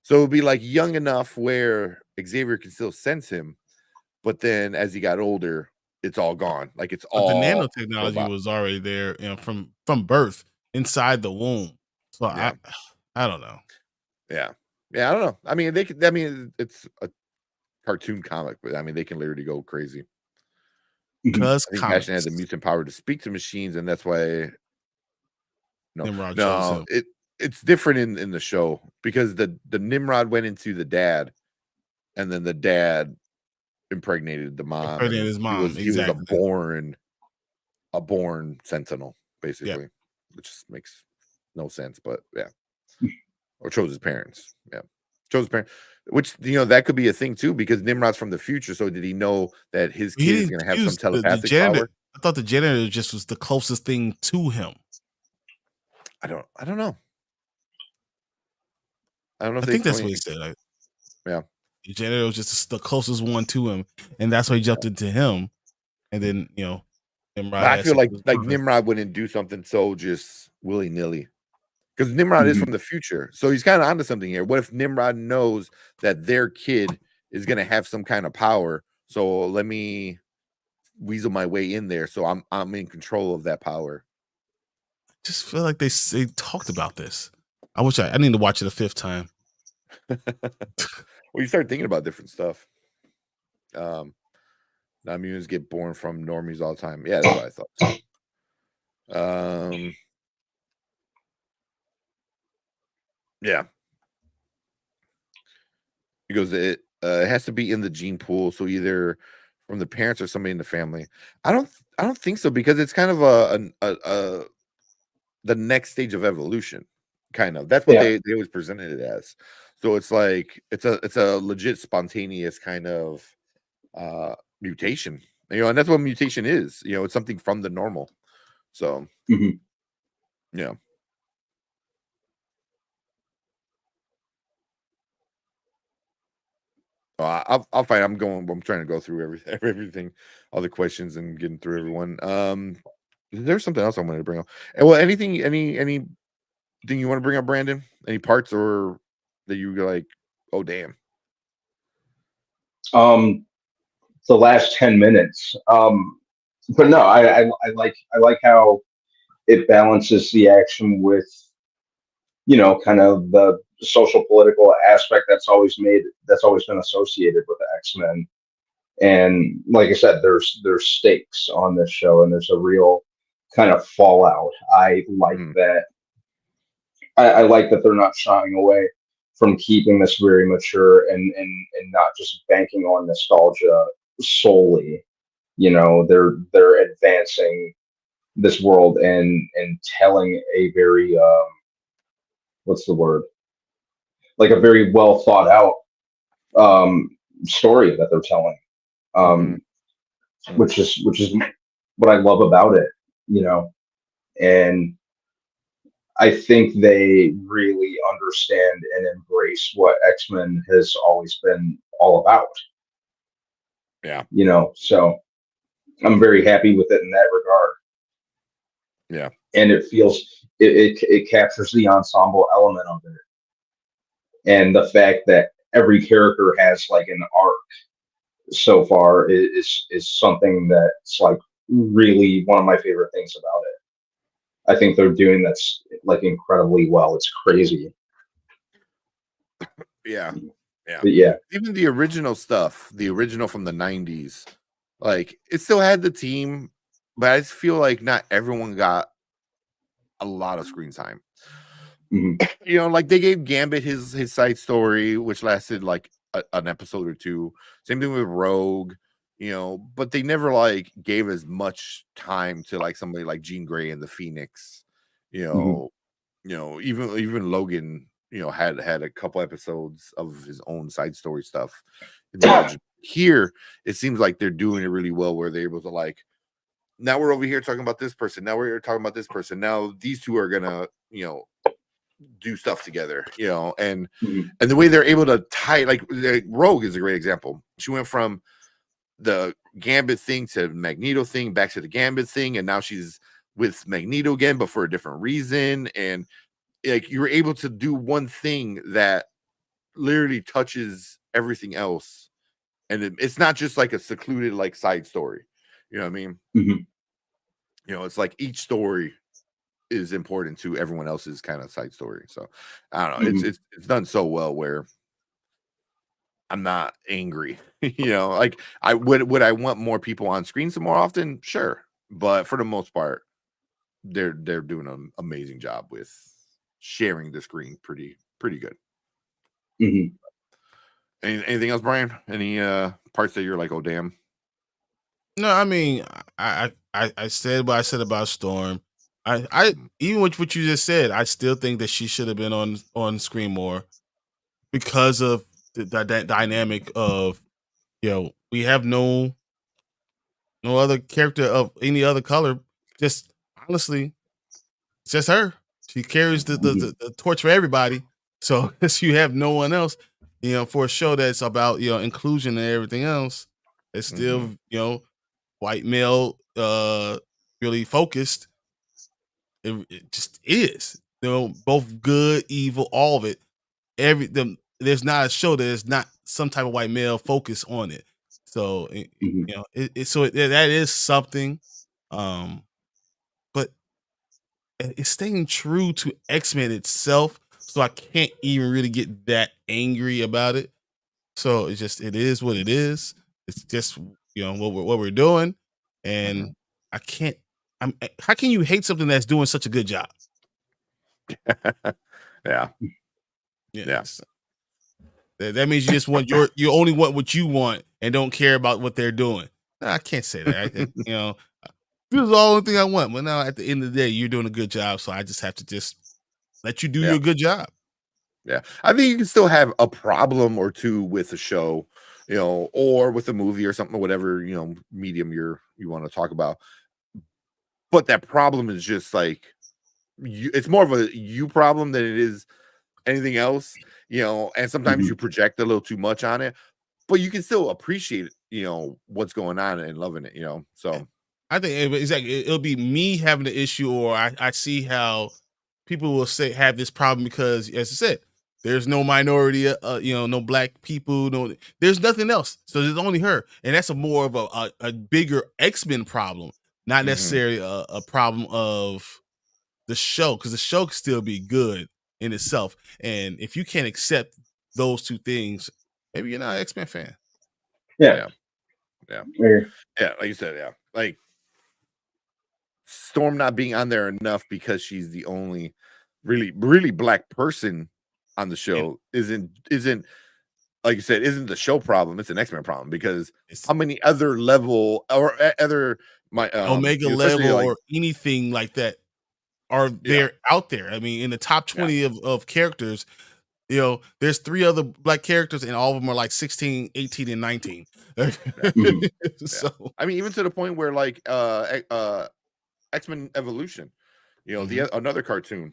Speaker 3: So it would be like young enough where Xavier can still sense him, but then as he got older, it's all gone. Like it's
Speaker 1: But the
Speaker 3: all
Speaker 1: nanotechnology
Speaker 3: robot.
Speaker 1: was already there, from birth inside the womb. So
Speaker 3: Yeah.
Speaker 1: I don't know.
Speaker 3: Yeah. I don't know. I mean, they could. I mean, it's a cartoon comic, but I mean, they can literally go crazy.
Speaker 1: Because
Speaker 3: I think Passion had the mutant power to speak to machines, and that's why.
Speaker 1: Nimrod chose him.
Speaker 3: It's different in the show because the Nimrod went into the dad, and then the dad impregnated the mom.
Speaker 1: Impregnated his mom.
Speaker 3: He was a born sentinel, basically, which makes no sense, but yeah. Or chose his parents. Yeah. Chose his parents. Which that could be a thing too, because Nimrod's from the future. So did he know that his kid is gonna have some telepathic power?
Speaker 1: I thought the janitor just was the closest thing to him.
Speaker 3: I don't know.
Speaker 1: I think that's what he said.
Speaker 3: Yeah.
Speaker 1: The janitor was just the closest one to him, and that's why he jumped into him. And then
Speaker 3: Nimrod. I feel like Nimrod wouldn't do something so just willy-nilly. Because Nimrod is from the future. So he's kind of onto something here. What if Nimrod knows that their kid is going to have some kind of power? So let me weasel my way in there. So I'm in control of that power.
Speaker 1: I just feel like they talked about this. I need to watch it a fifth time.
Speaker 3: Well, you start thinking about different stuff. Non-mutants get born from normies all the time. Yeah, that's what I thought. Yeah. He goes, it has to be in the gene pool, so either from the parents or somebody in the family. I don't think so, because it's kind of the next stage of evolution, kind of. That's what they always presented it as. So it's like it's a legit spontaneous kind of mutation, and that's what mutation is. It's something from the normal. So yeah. I'll find. I'm trying to go through everything, all the questions, and getting through everyone. There's something else I wanted to bring up. And well, anything you want to bring up, Brandon? Any parts or that you go like, oh damn?
Speaker 2: The last 10 minutes. But no, I like how it balances the action with kind of the social political aspect that's always been associated with the X-Men. And like I said, there's stakes on this show, and there's a real kind of fallout. I like that. I like that they're not shying away from keeping this very mature and not just banking on nostalgia solely. They're advancing this world and telling a very what's the word? Like a very well thought out story that they're telling, which is what I love about it, and I think they really understand and embrace what X-Men has always been all about.
Speaker 3: Yeah,
Speaker 2: so I'm very happy with it in that regard.
Speaker 3: Yeah,
Speaker 2: and it captures the ensemble element of it. And the fact that every character has like an arc so far is something that's like really one of my favorite things about it. I think they're doing that's like incredibly well. It's crazy.
Speaker 3: Yeah.
Speaker 2: But yeah.
Speaker 3: Even the original stuff, the original from the 90s, like it still had the team, but I just feel like not everyone got a lot of screen time. Like they gave Gambit his side story, which lasted like an episode or two. Same thing with Rogue, but they never like gave as much time to like somebody like Jean Grey and the Phoenix. Even Logan, had a couple episodes of his own side story stuff. Here, it seems like they're doing it really well, where they're able to like, now we're over here talking about this person. Now we're talking about this person. Now these two are gonna, do stuff together, and the way they're able to tie, like Rogue is a great example. She went from the Gambit thing to Magneto thing, back to the Gambit thing, and now she's with Magneto again, but for a different reason. And like you're able to do one thing that literally touches everything else, and it's not just like a secluded like side story. You know what I mean?
Speaker 2: Mm-hmm.
Speaker 3: You know, it's like each story is important to everyone else's kind of side story. So I don't know.
Speaker 2: Mm-hmm.
Speaker 3: It's done so well where I'm not angry. You know, like I would I want more people on screen some more often? Sure. But for the most part, they're doing an amazing job with sharing the screen pretty good.
Speaker 2: Mm-hmm.
Speaker 3: Anything else, Brian? Any parts that you're like, oh damn?
Speaker 1: No, I mean, I said what I said about Storm. I even with what you just said, I still think that she should have been on screen more because of that dynamic of, you know, we have no other character of any other color. Just honestly, it's just her. She carries the torch for everybody. So you have no one else, you know, for a show that's about, you know, inclusion and everything else. It's still, you know, white male, really focused. It just is, you know, both good, evil, all of it. There's not a show that is not some type of white male focus on it. So you know, that is something. But it's staying true to X-Men itself. So I can't even really get that angry about it. So it is what it is. It's just, you know, what we're doing, and I can't. How can you hate something that's doing such a good job?
Speaker 3: Yeah.
Speaker 1: Yes. That means you just want you only want what you want and don't care about what they're doing. No, I can't say that. You know, this is the only thing I want. But now at the end of the day, you're doing a good job, so I just have to just let you do your good job.
Speaker 3: Yeah, I think you can still have a problem or two with a show, you know, or with a movie or something, or whatever, you know, medium you want to talk about. But that problem is just like it's more of a you problem than it is anything else, you know. And sometimes you project a little too much on it, but you can still appreciate, you know, what's going on and loving it, you know. So
Speaker 1: I think it'll be me having the issue, or I see how people will have this problem because, as I said, there's no minority, you know, no black people, there's nothing else. So there's only her, and that's more of a bigger X-Men problem, not necessarily a problem of the show, because the show can still be good in itself. And if you can't accept those two things, maybe you're not an X-Men fan.
Speaker 3: Yeah. Like you said, like Storm not being on there enough because she's the only really black person on the show isn't like you said, isn't the show problem. It's an X-Men problem, because how many other level or other
Speaker 1: Omega level or anything like that are there out there? I mean, in the top 20 of characters, you know, there's 3 other black characters, and all of them are like 16, 18, and 19. So
Speaker 3: I mean, even to the point where like X-Men Evolution, you know, another cartoon,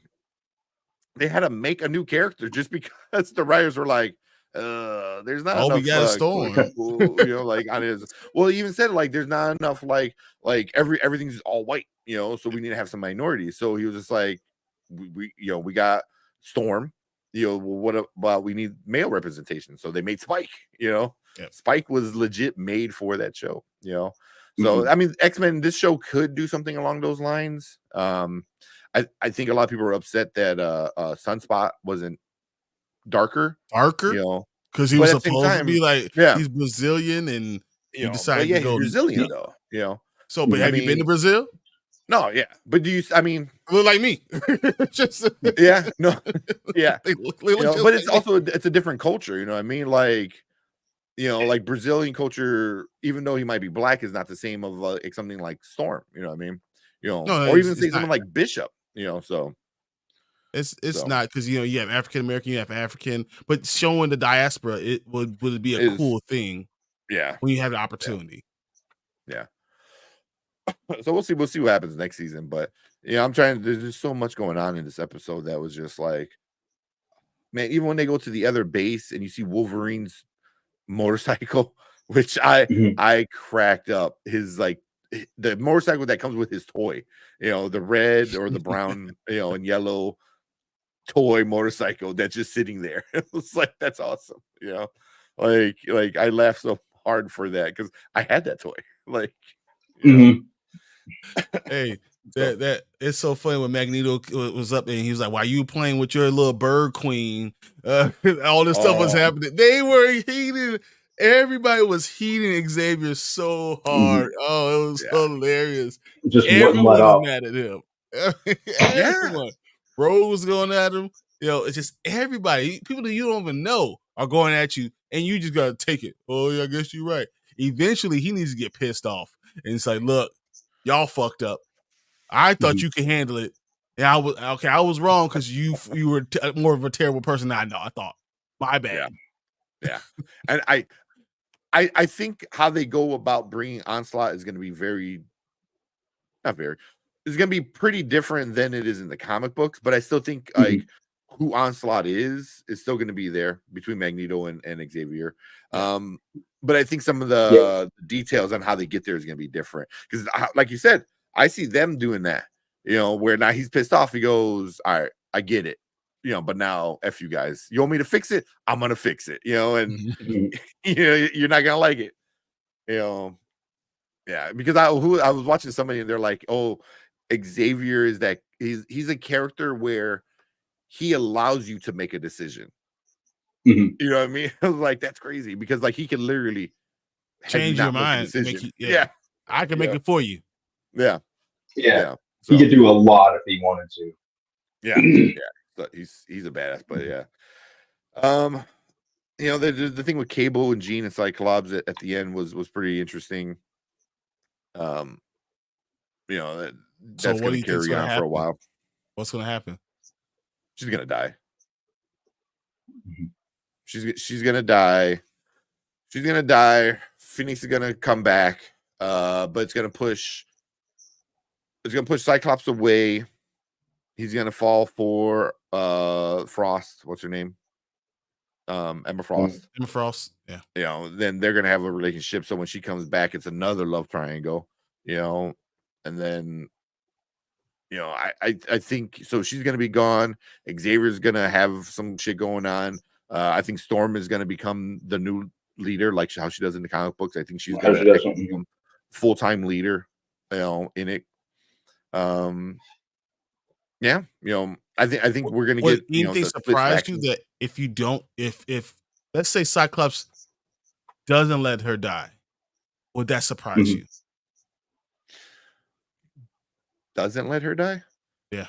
Speaker 3: they had to make a new character just because the writers were like, there's not enough,
Speaker 1: we got a Storm.
Speaker 3: You know, like on his, well, he even said like there's not enough like everything's all white, you know, so we need to have some minorities. So he was just like, we you know, we got Storm, you know, well, what about we need male representation? So they made Spike, you know. Spike was legit made for that show, you know. So I mean, X-Men, this show could do something along those lines. I think a lot of people are upset that Sunspot wasn't darker, you know,
Speaker 1: because he was supposed to be like, he's Brazilian, and
Speaker 3: you
Speaker 1: decided to go
Speaker 3: Brazilian though, you know.
Speaker 1: So, but have you been to Brazil?
Speaker 3: No, but do you? I mean,
Speaker 1: look like me. Just
Speaker 3: no, they look you know, but it's also it's a different culture, you know what I mean? Like, you know, like Brazilian culture, even though he might be black, is not the same of like something like Storm, you know what I mean? You know, or even say someone like Bishop, you know. So
Speaker 1: it's not, because, you know, you have African American, you have African, but showing the diaspora, it would be a cool thing. When you have the opportunity.
Speaker 3: So we'll see what happens next season. But yeah, there's just so much going on in this episode that was just like, man, even when they go to the other base and you see Wolverine's motorcycle, which I cracked up, his like the motorcycle that comes with his toy, you know, the red or the brown, you know, and yellow toy motorcycle that's just sitting there. It was like, that's awesome. You know, like I laughed so hard for that because I had that toy. Like, you know.
Speaker 1: Hey, that it's so funny when Magneto was up there and he was like, "Why you playing with your little bird queen?" All this stuff was happening. They were heating. Everybody was heating Xavier so hard. Oh, it was hilarious.
Speaker 2: Just
Speaker 1: Everyone
Speaker 2: wouldn't let
Speaker 1: was
Speaker 2: up.
Speaker 1: mad at him. Everyone. Rose was going at him. You know, it's just everybody. People that you don't even know are going at you, and you just gotta take it. Oh, yeah, I guess you're right. Eventually, he needs to get pissed off, and it's like, look, y'all fucked up. I thought you could handle it. And I was okay. I was wrong because you were more of a terrible person than I thought. My bad.
Speaker 3: Yeah. And I think how they go about bringing Onslaught is going to be it's going to be pretty different than it is in the comic books. But I still think like who Onslaught is still going to be there between Magneto and Xavier. But I think some of the details on how they get there is going to be different because, like you said, I see them doing that. You know, where now he's pissed off. He goes, "All right, I get it. You know, but now F you guys. You want me to fix it? I'm gonna fix it. You know, and you know, you're not gonna like it. You know, yeah. Because I was watching somebody and they're like, "Oh, Xavier is that he's a character where he allows you to make a decision." You know what I mean? I was like, that's crazy because like he can literally
Speaker 1: change your mind. I can make it for you.
Speaker 2: Yeah. So, he could do a lot if he wanted to.
Speaker 3: Yeah. But he's a badass, but yeah. You know, the thing with Cable and Jean and Cyclops at the end was pretty interesting. You know, that's going to carry on for a while.
Speaker 1: What's going to happen?
Speaker 3: She's going to die. She's going to die. She's going to die. Phoenix is going to come back. But it's going to push Cyclops away. He's going to fall for Frost. What's her name? Emma Frost.
Speaker 1: Emma Frost. Yeah.
Speaker 3: You know, then they're gonna have a relationship. So when she comes back, it's another love triangle. You know, and then, you know, I think so. She's gonna be gone. Xavier's gonna have some shit going on. I think Storm is gonna become the new leader, like how she does in the comic books. I think she's gonna become full-time leader. You know, in it. Yeah, you know, I think we're gonna get.
Speaker 1: Anything surprise you that if you don't, if let's say Cyclops doesn't let her die, would that surprise you?
Speaker 3: Doesn't let her die?
Speaker 1: Yeah,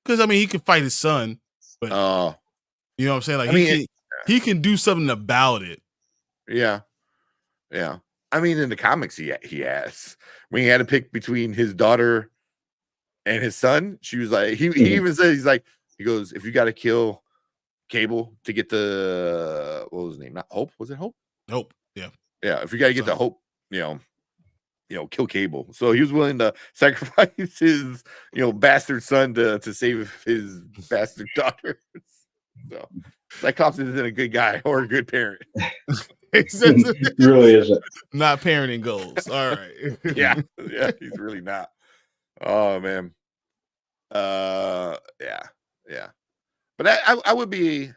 Speaker 1: because I mean he can fight his son, but you know what I'm saying? Like he can do something about it.
Speaker 3: Yeah. I mean, in the comics, he has. When he had to pick between his daughter and his son, she was like, he even said, he goes, if you got to kill Cable to get the, what was his name? Not Hope. Was it Hope?
Speaker 1: Hope. Yeah.
Speaker 3: Yeah. If you got to get the Hope, you know, kill Cable. So he was willing to sacrifice his, you know, bastard son to save his bastard daughter. So Cyclops isn't a good guy or a good parent.
Speaker 2: He really isn't.
Speaker 1: Not parenting goals. All right.
Speaker 3: yeah, he's really not. Oh man. Yeah. But I would be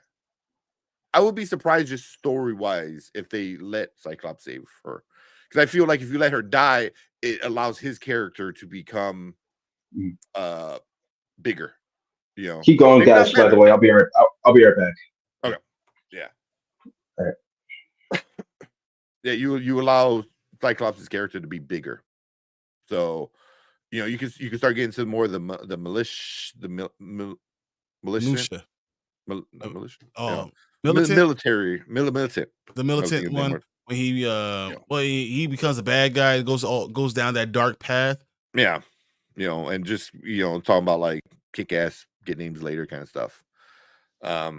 Speaker 3: surprised just story wise if they let Cyclops save her, because I feel like if you let her die, it allows his character to become bigger. You know.
Speaker 2: Keep going, guys. By the way, I'll be right back.
Speaker 3: Okay. Yeah.
Speaker 2: All right.
Speaker 3: Yeah, you allow Cyclops' character to be bigger, so you know you can start getting to more of the militia.
Speaker 1: Militant. The militant one when he becomes a bad guy, goes down that dark path.
Speaker 3: Yeah, you know, and just talking about like kick ass, get names later kind of stuff.
Speaker 1: I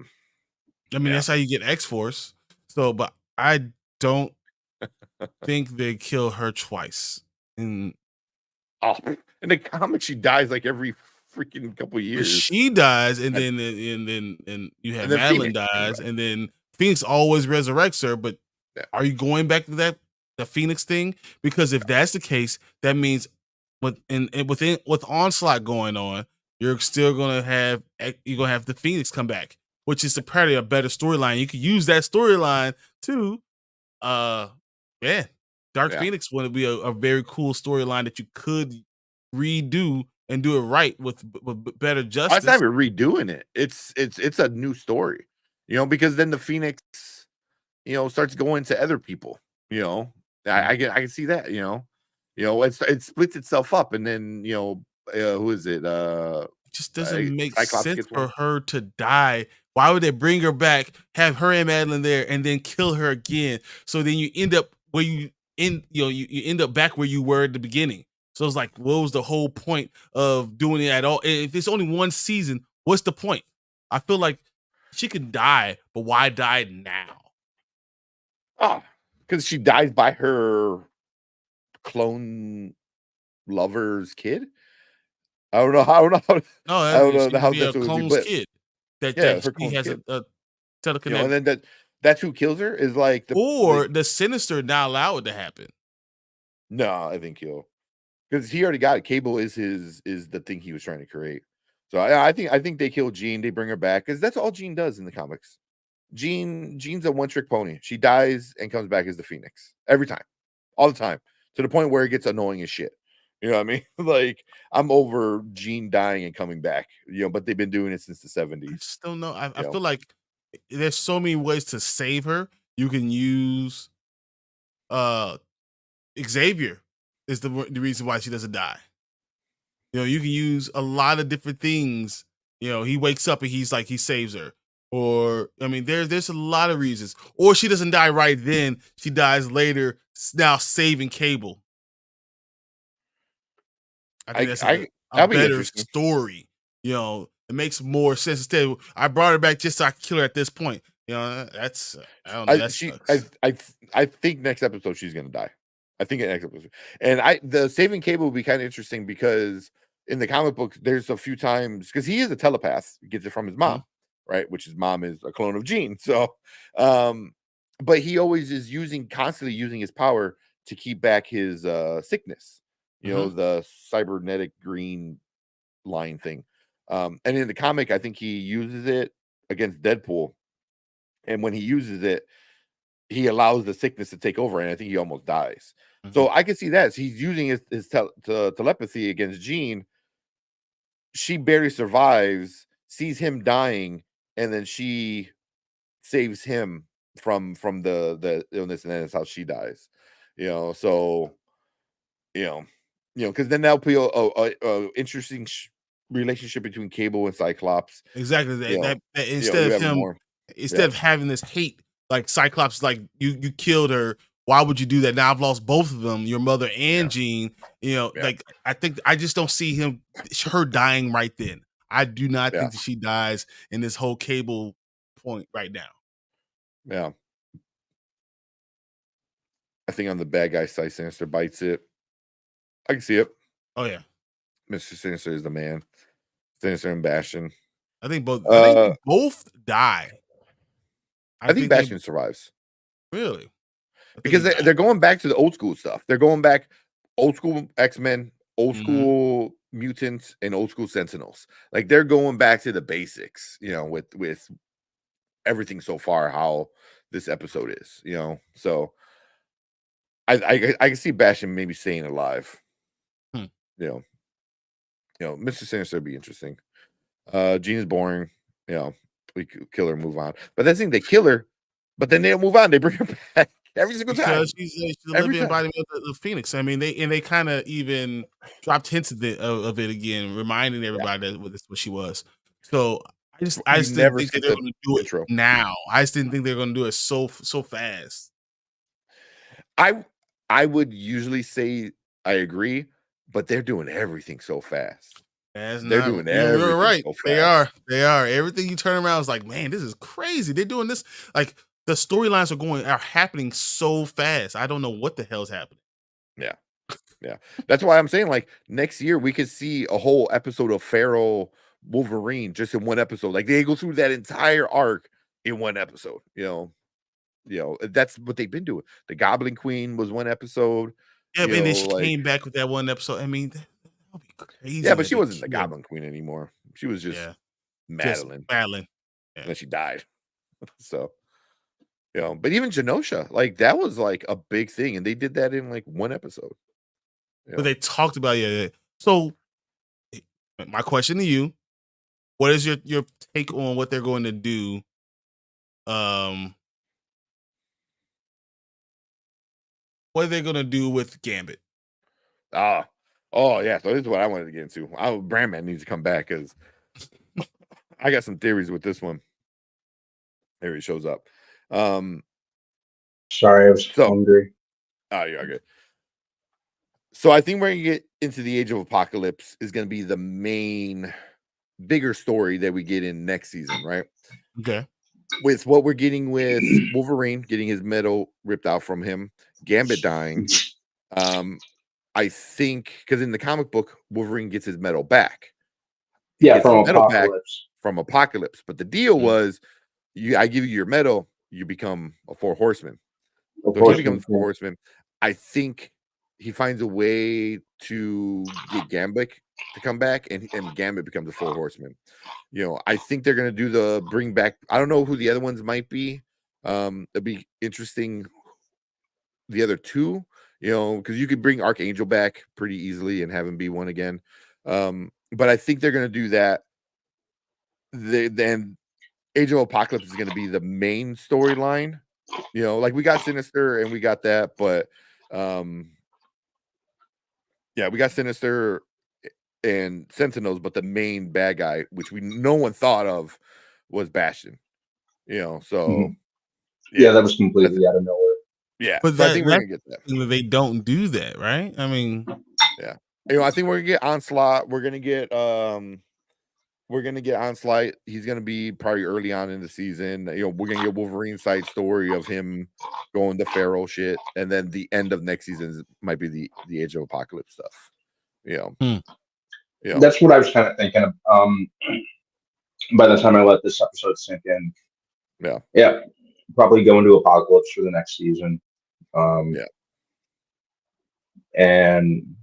Speaker 1: mean that's how you get X-Force. So, but I don't think they kill her twice.
Speaker 3: In the comics, she dies like every freaking couple of years.
Speaker 1: She dies, and then you have Madeline dies, and then Phoenix always resurrects her. But are you going back to the Phoenix thing? Because if that's the case, that means with Onslaught going on, you're still gonna have the Phoenix come back, which is probably a better storyline. You could use that storyline to, Dark Phoenix would be a very cool storyline that you could redo and do it right with better justice.
Speaker 3: It's not even redoing it. It's a new story, because then the Phoenix, starts going to other people. I can see that. It splits itself up, and then who is it?
Speaker 1: It just doesn't make
Speaker 3: Cyclops
Speaker 1: sense for her to die. Why would they bring her back, have her and Madeline there, and then kill her again? So then you end up where you end up back where you were at the beginning. So it's like, what was the whole point of doing it at all? If it's only one season, what's the point? I feel like she could die, but why die now?
Speaker 3: Oh, because she dies by her clone lover's kid. I don't know. I don't know.
Speaker 1: No,
Speaker 3: I don't know how
Speaker 1: that's a clone's kid. That he has
Speaker 3: kid.
Speaker 1: a telekinetic.
Speaker 3: And then that's who kills her is like
Speaker 1: the Sinister not allow it to happen.
Speaker 3: No, I think because he already got it. Cable is the thing he was trying to create. So I think they kill Jean. They bring her back because that's all Jean does in the comics. Jean's a one-trick pony. She dies and comes back as the Phoenix every time, all the time, to the point where it gets annoying as shit. You know what I mean? Like, I'm over Jean dying and coming back. But they've been doing it since the 70s.
Speaker 1: I just don't know. I feel like there's so many ways to save her. You can use Xavier is the reason why she doesn't die. You can use a lot of different things. He wakes up and he saves her. Or, there's a lot of reasons. Or she doesn't die right then. She dies later, now saving Cable. I think that's a better story. It makes more sense. Instead, I brought her back just so I could kill her at this point. That's I don't know.
Speaker 3: I think next episode she's gonna die. I think next episode, and the saving Cable will be kind of interesting because in the comic book, there's a few times because he is a telepath, he gets it from his mom, right? Which his mom is a clone of Jean. So, but he always is constantly using his power to keep back his sickness. The cybernetic green line thing. And in the comic, I think he uses it against Deadpool. And when he uses it, he allows the sickness to take over. And I think he almost dies. So I can see that. So he's using his telepathy against Jean. She barely survives, sees him dying, and then she saves him from the illness. And then that's how she dies. So, because then that'll be a interesting relationship between Cable and Cyclops.
Speaker 1: Exactly. That instead of him, instead of having this hate, like Cyclops, like you killed her. Why would you do that? Now I've lost both of them, your mother and Jean. Like I just don't see her dying right then. I do not think that she dies in this whole Cable point right now.
Speaker 3: Yeah. I think on the bad guy side, Sinister bites it. I can see it.
Speaker 1: Oh yeah,
Speaker 3: Mr. Sinister is the man. Sinister and Bastion.
Speaker 1: I think both. I think both die.
Speaker 3: I think Bastion survives.
Speaker 1: Really?
Speaker 3: Because they're going back to the old school stuff. They're going back old school X-Men, old school mutants, and old school Sentinels. Like they're going back to the basics. With everything so far, how this episode is. So I can see Bastion maybe staying alive. Mr. Sinister would be interesting. Jean is boring. We could kill her, move on. But that's the thing, they kill her, but then they don't move on. They bring her back every single time.
Speaker 1: Because she's the living embodiment of the Phoenix. They kind of even dropped hints of it again, reminding everybody that that's what she was. So I just didn't think that they're going to do it now. I just didn't think they were going to do it so fast.
Speaker 3: I would usually say I agree, but they're doing everything so fast. Doing everything.
Speaker 1: You're right.
Speaker 3: So fast.
Speaker 1: They are. Everything you turn around is like, man, this is crazy. They're doing this. Like the storylines are happening so fast. I don't know what the hell's happening.
Speaker 3: Yeah. That's why I'm saying like next year we could see a whole episode of Feral Wolverine just in one episode. Like they go through that entire arc in one episode. That's what they've been doing. The Goblin Queen was one episode.
Speaker 1: Yeah, and then she came back with that one episode. would be crazy.
Speaker 3: Yeah, but she wasn't the Goblin Queen anymore. She was just Madeline.
Speaker 1: Madeline.
Speaker 3: And then she died. So, but even Genosha, like that was like a big thing, and they did that in like one episode.
Speaker 1: But they talked about So, my question to you: what is your take on what they're going to do? What are they going to do with Gambit?
Speaker 3: Oh yeah. So this is what I wanted to get into. Brandman needs to come back because I got some theories with this one. There he shows up.
Speaker 2: Sorry, I was hungry.
Speaker 3: Oh, you're good. So I think we're gonna get into the Age of Apocalypse is gonna be the main bigger story that we get in next season, right?
Speaker 1: Okay.
Speaker 3: With what we're getting with Wolverine getting his medal ripped out from him, Gambit dying. I think because in the comic book, Wolverine gets his medal back.
Speaker 2: From Apocalypse.
Speaker 3: From Apocalypse. But the deal was I give you your medal, you become a Four Horseman. So he becomes Four Horseman. I think he finds a way to get Gambit to come back, and Gambit becomes a Four Horseman. I think they're gonna do the bring back. I don't know who the other ones might be. It'd be interesting. The other two, because you could bring Archangel back pretty easily and have him be one again. But I think they're gonna do that. Then Age of Apocalypse is gonna be the main storyline. Like we got Sinister and we got that, but we got Sinister and Sentinels, but the main bad guy, which no one thought of, was Bastion. So
Speaker 2: that was completely out of nowhere.
Speaker 3: Yeah,
Speaker 1: but
Speaker 3: so I think we're gonna get that.
Speaker 1: They don't do that, right? I mean,
Speaker 3: I think we're gonna get Onslaught. We're gonna get Onslaught. He's gonna be probably early on in the season. We're gonna get Wolverine side story of him going to Pharaoh shit, and then the end of next season might be the Age of Apocalypse stuff.
Speaker 2: That's what I was kind of thinking of. By the time I let this episode sink in, probably go into Apocalypse for the next season. And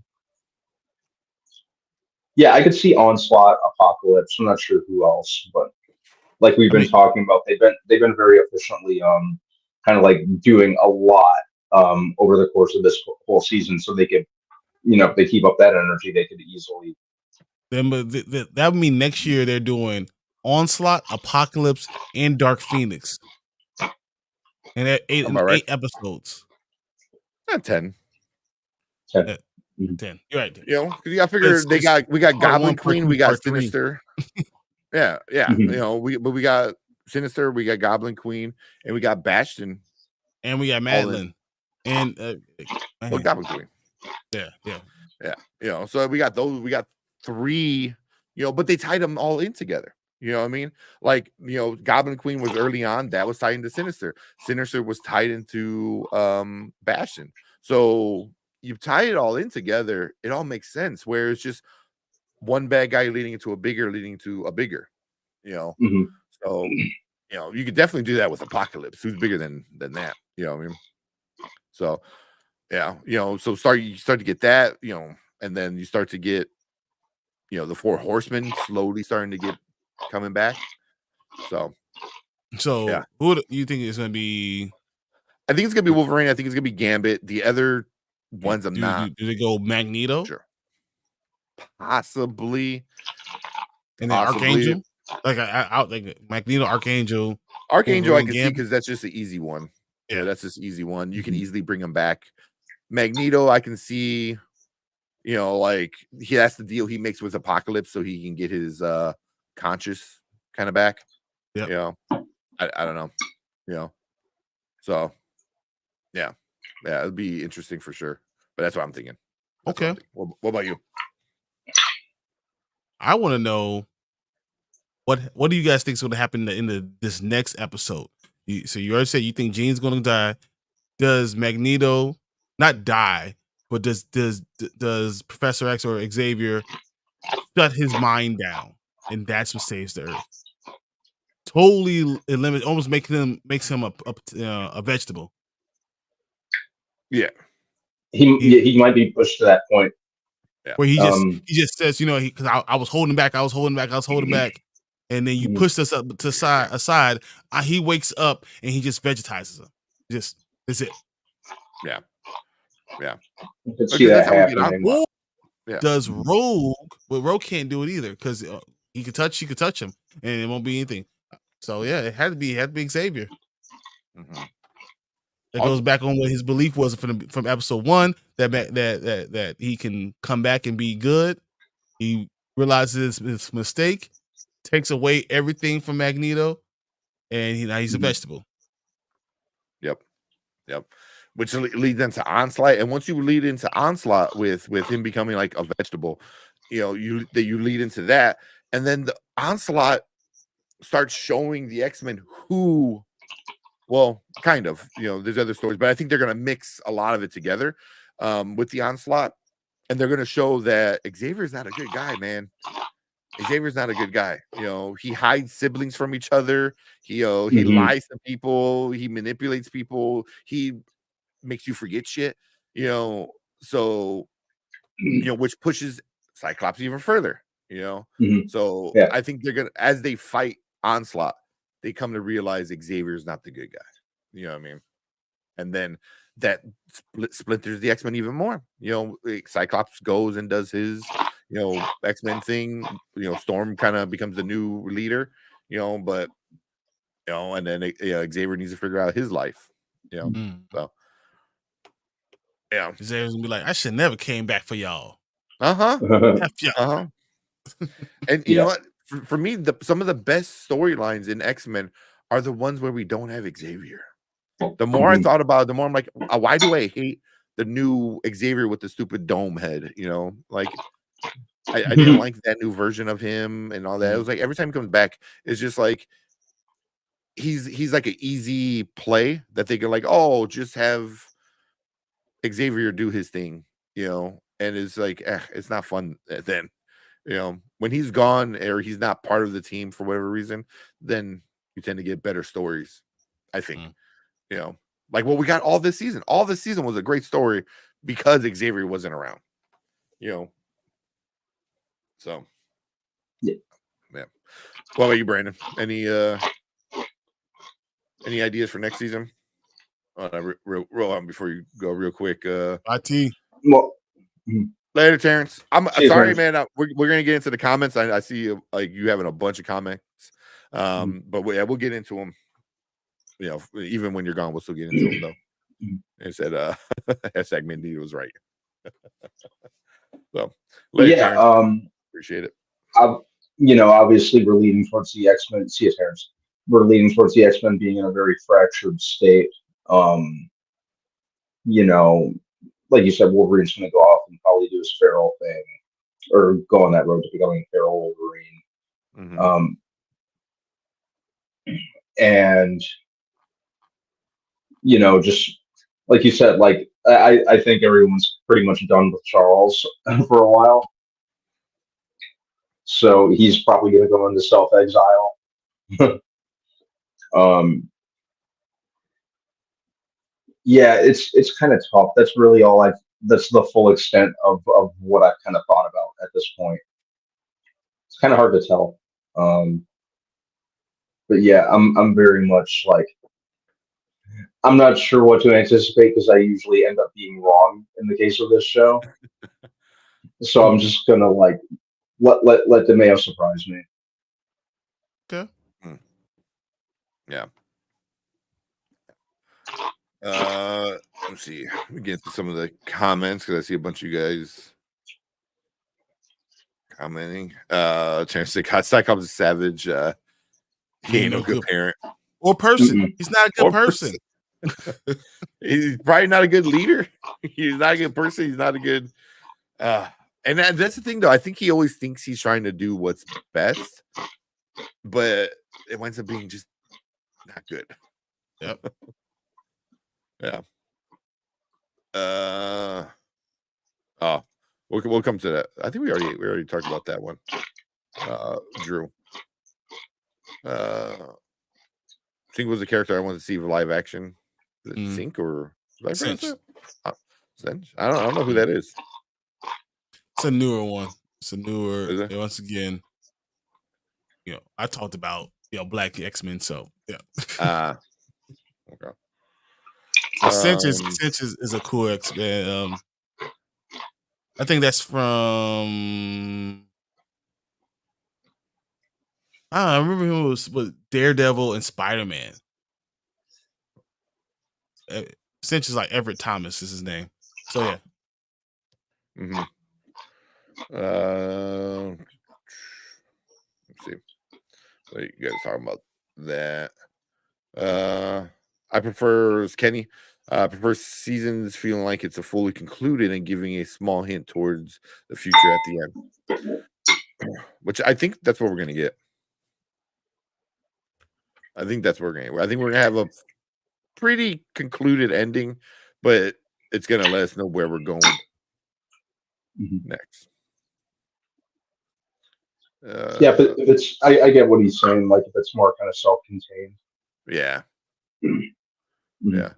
Speaker 2: I could see Onslaught, Apocalypse. I'm not sure who else, but like we've been talking about, they've been very efficiently kind of like doing a lot over the course of this whole season, so they could, if they keep up that energy, they could easily.
Speaker 1: That would mean next year they're doing Onslaught, Apocalypse, and Dark Phoenix, and they're 8 episodes.
Speaker 3: 10.
Speaker 1: 10. You're right.
Speaker 3: Because you got to figure we got Goblin Queen, we got Sinister. We got Sinister, we got Goblin Queen, and we got Bastion,
Speaker 1: and we got Madeline, and
Speaker 3: Goblin Queen. So we got those. We got 3. But they tied them all in together. You know what I mean? Like, Goblin Queen was early on. That was tied into Sinister. Sinister was tied into Bastion. So you tie it all in together. It all makes sense. Where it's just one bad guy leading to a bigger. So you could definitely do that with Apocalypse. Who's bigger than that? You know what I mean? So so you start to get that. And then you start to get the Four Horsemen slowly starting to get coming back. So
Speaker 1: who do you think is going to be?
Speaker 3: I think it's going to be Wolverine. I think it's going to be Gambit. The other ones I'm not.
Speaker 1: Do they go Magneto?
Speaker 3: Sure. Possibly.
Speaker 1: And then Archangel? Like I think Magneto, Archangel.
Speaker 3: Archangel I can see because that's just an easy one. Yeah, that's just an easy one. You can easily bring him back. Magneto, I can see, that's the deal he makes with Apocalypse so he can get his conscious kind of back. I don't know. So it'd be interesting for sure. But that's what I'm thinking.
Speaker 1: Okay.
Speaker 3: What about you?
Speaker 1: I want to know what do you guys think is going to happen in this next episode? So you already said you think Jean's going to die. Does Magneto not die, but does Professor X or Xavier shut his mind down, and that's what saves the Earth? Totally eliminate, almost makes him a vegetable.
Speaker 2: Yeah, he might be pushed to that point.
Speaker 1: Where he just says, because I was holding back, and then you pushed us up to aside. He wakes up and he just vegetizes him. That's it.
Speaker 3: Yeah.
Speaker 2: See that happening.
Speaker 1: Or does Rogue? Well, Rogue can't do it either because she could touch him, and it won't be anything. So yeah, it had to be Xavier.
Speaker 3: Mm-hmm.
Speaker 1: That goes back on what his belief was from episode 1 that he can come back and be good. He realizes his mistake, takes away everything from Magneto, and now he's a vegetable.
Speaker 3: Yep. Which leads into Onslaught, and once you lead into Onslaught with him becoming like a vegetable, you lead into that, and then the Onslaught starts showing the X-Men who. Well, kind of, there's other stories, but I think they're going to mix a lot of it together with the Onslaught, and they're going to show that Xavier's not a good guy, man. Xavier's not a good guy. He hides siblings from each other. He lies to people. He manipulates people. He makes you forget shit, so, which pushes Cyclops even further, So I think they're going to, as they fight Onslaught, they come to realize Xavier's not the good guy. You know what I mean? And then that splinters the X-Men even more. Cyclops goes and does his, X-Men thing. Storm kind of becomes the new leader, but, and then Xavier needs to figure out his life, So, yeah.
Speaker 1: Xavier's gonna be like, I should never came back for y'all.
Speaker 3: And you know what? For me, some of the best storylines in X-Men are the ones where we don't have Xavier. The more I thought about it, the more I'm like, why do I hate the new Xavier with the stupid dome head? Like I didn't like that new version of him and all that. It was like every time he comes back, it's just like he's like an easy play that they can like, just have Xavier do his thing, and it's like it's not fun then. When he's gone or he's not part of the team for whatever reason, then you tend to get better stories, I think. Like what we got all this season. All this season was a great story because Xavier wasn't around. So yeah. What about you, Brandon? Any ideas for next season? Roll on before you go real quick.
Speaker 1: IT.
Speaker 2: Well,
Speaker 3: later, Terrence. I'm sorry, man. We're gonna get into the comments. I see you having a bunch of comments. But we'll get into them. Even when you're gone, we'll still get into them though. It said hashtag Mindy was right. So later, Terrence. Appreciate it.
Speaker 2: Obviously we're leading towards the X-Men. See you, Terrence. We're leading towards the X-Men being in a very fractured state. Like you said, Wolverine's going to go off and probably do his feral thing, or go on that road to becoming feral Wolverine. And just like you said, like I think everyone's pretty much done with Charles for a while, so he's probably going to go into self-exile. Yeah, it's kind of tough. That's really all that's the full extent of what I've kind of thought about at this point. It's kind of hard to tell. But yeah, I'm very much like, I'm not sure what to anticipate because I usually end up being wrong in the case of this show. So I'm just gonna like let DeMeo surprise me.
Speaker 1: Okay.
Speaker 3: Yeah. Let's see. We get to some of the comments because I see a bunch of you guys commenting. Terrence said, Cyclops is savage. He ain't no good parent
Speaker 1: or person. He's not a good person.
Speaker 3: He's probably not a good leader. He's not a good person. He's not a good. And that's the thing, though. I think he always thinks he's trying to do what's best, but it winds up being just not good.
Speaker 1: Yep.
Speaker 3: Yeah. We'll come to that. I think we already talked about that one. Drew. Sink was a character I wanted to see for live action. Is it Sink or
Speaker 1: Cinch?
Speaker 3: Cinch? I don't know who that is.
Speaker 1: It's a newer one. It's a newer. Once again, I talked about Black X-Men, so yeah.
Speaker 3: Okay.
Speaker 1: Cinch is a cool X-Men. I think that's from. I remember him was Daredevil and Spider-Man. Cinch is like Everett Thomas is his name. So yeah.
Speaker 3: Mm-hmm. Let's see. What you guys talking about that? I prefer Kenny. I prefer seasons feeling like it's a fully concluded and giving a small hint towards the future at the end. Which I think that's what we're gonna get. I think that's what we're gonna get. I think we're gonna have a pretty concluded ending, but it's gonna let us know where we're going next.
Speaker 2: Yeah, but if it's I get what he's saying. Like if it's more kind of self-contained.
Speaker 3: Yeah. Yeah.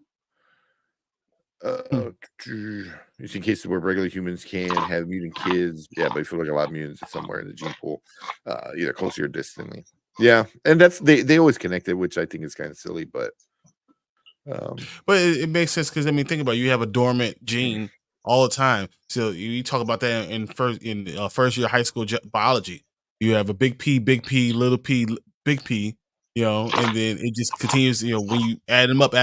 Speaker 3: You see cases where regular humans can have mutant kids. Yeah, but you feel like a lot of mutants are somewhere in the gene pool, either closely or distantly. Yeah, and that's they always connected, which I think is kind of silly, but
Speaker 1: it makes sense because think about it, you have a dormant gene all the time. So you talk about that in first year high school biology. You have a big P, little p, big P. And then it just continues. When you add them up,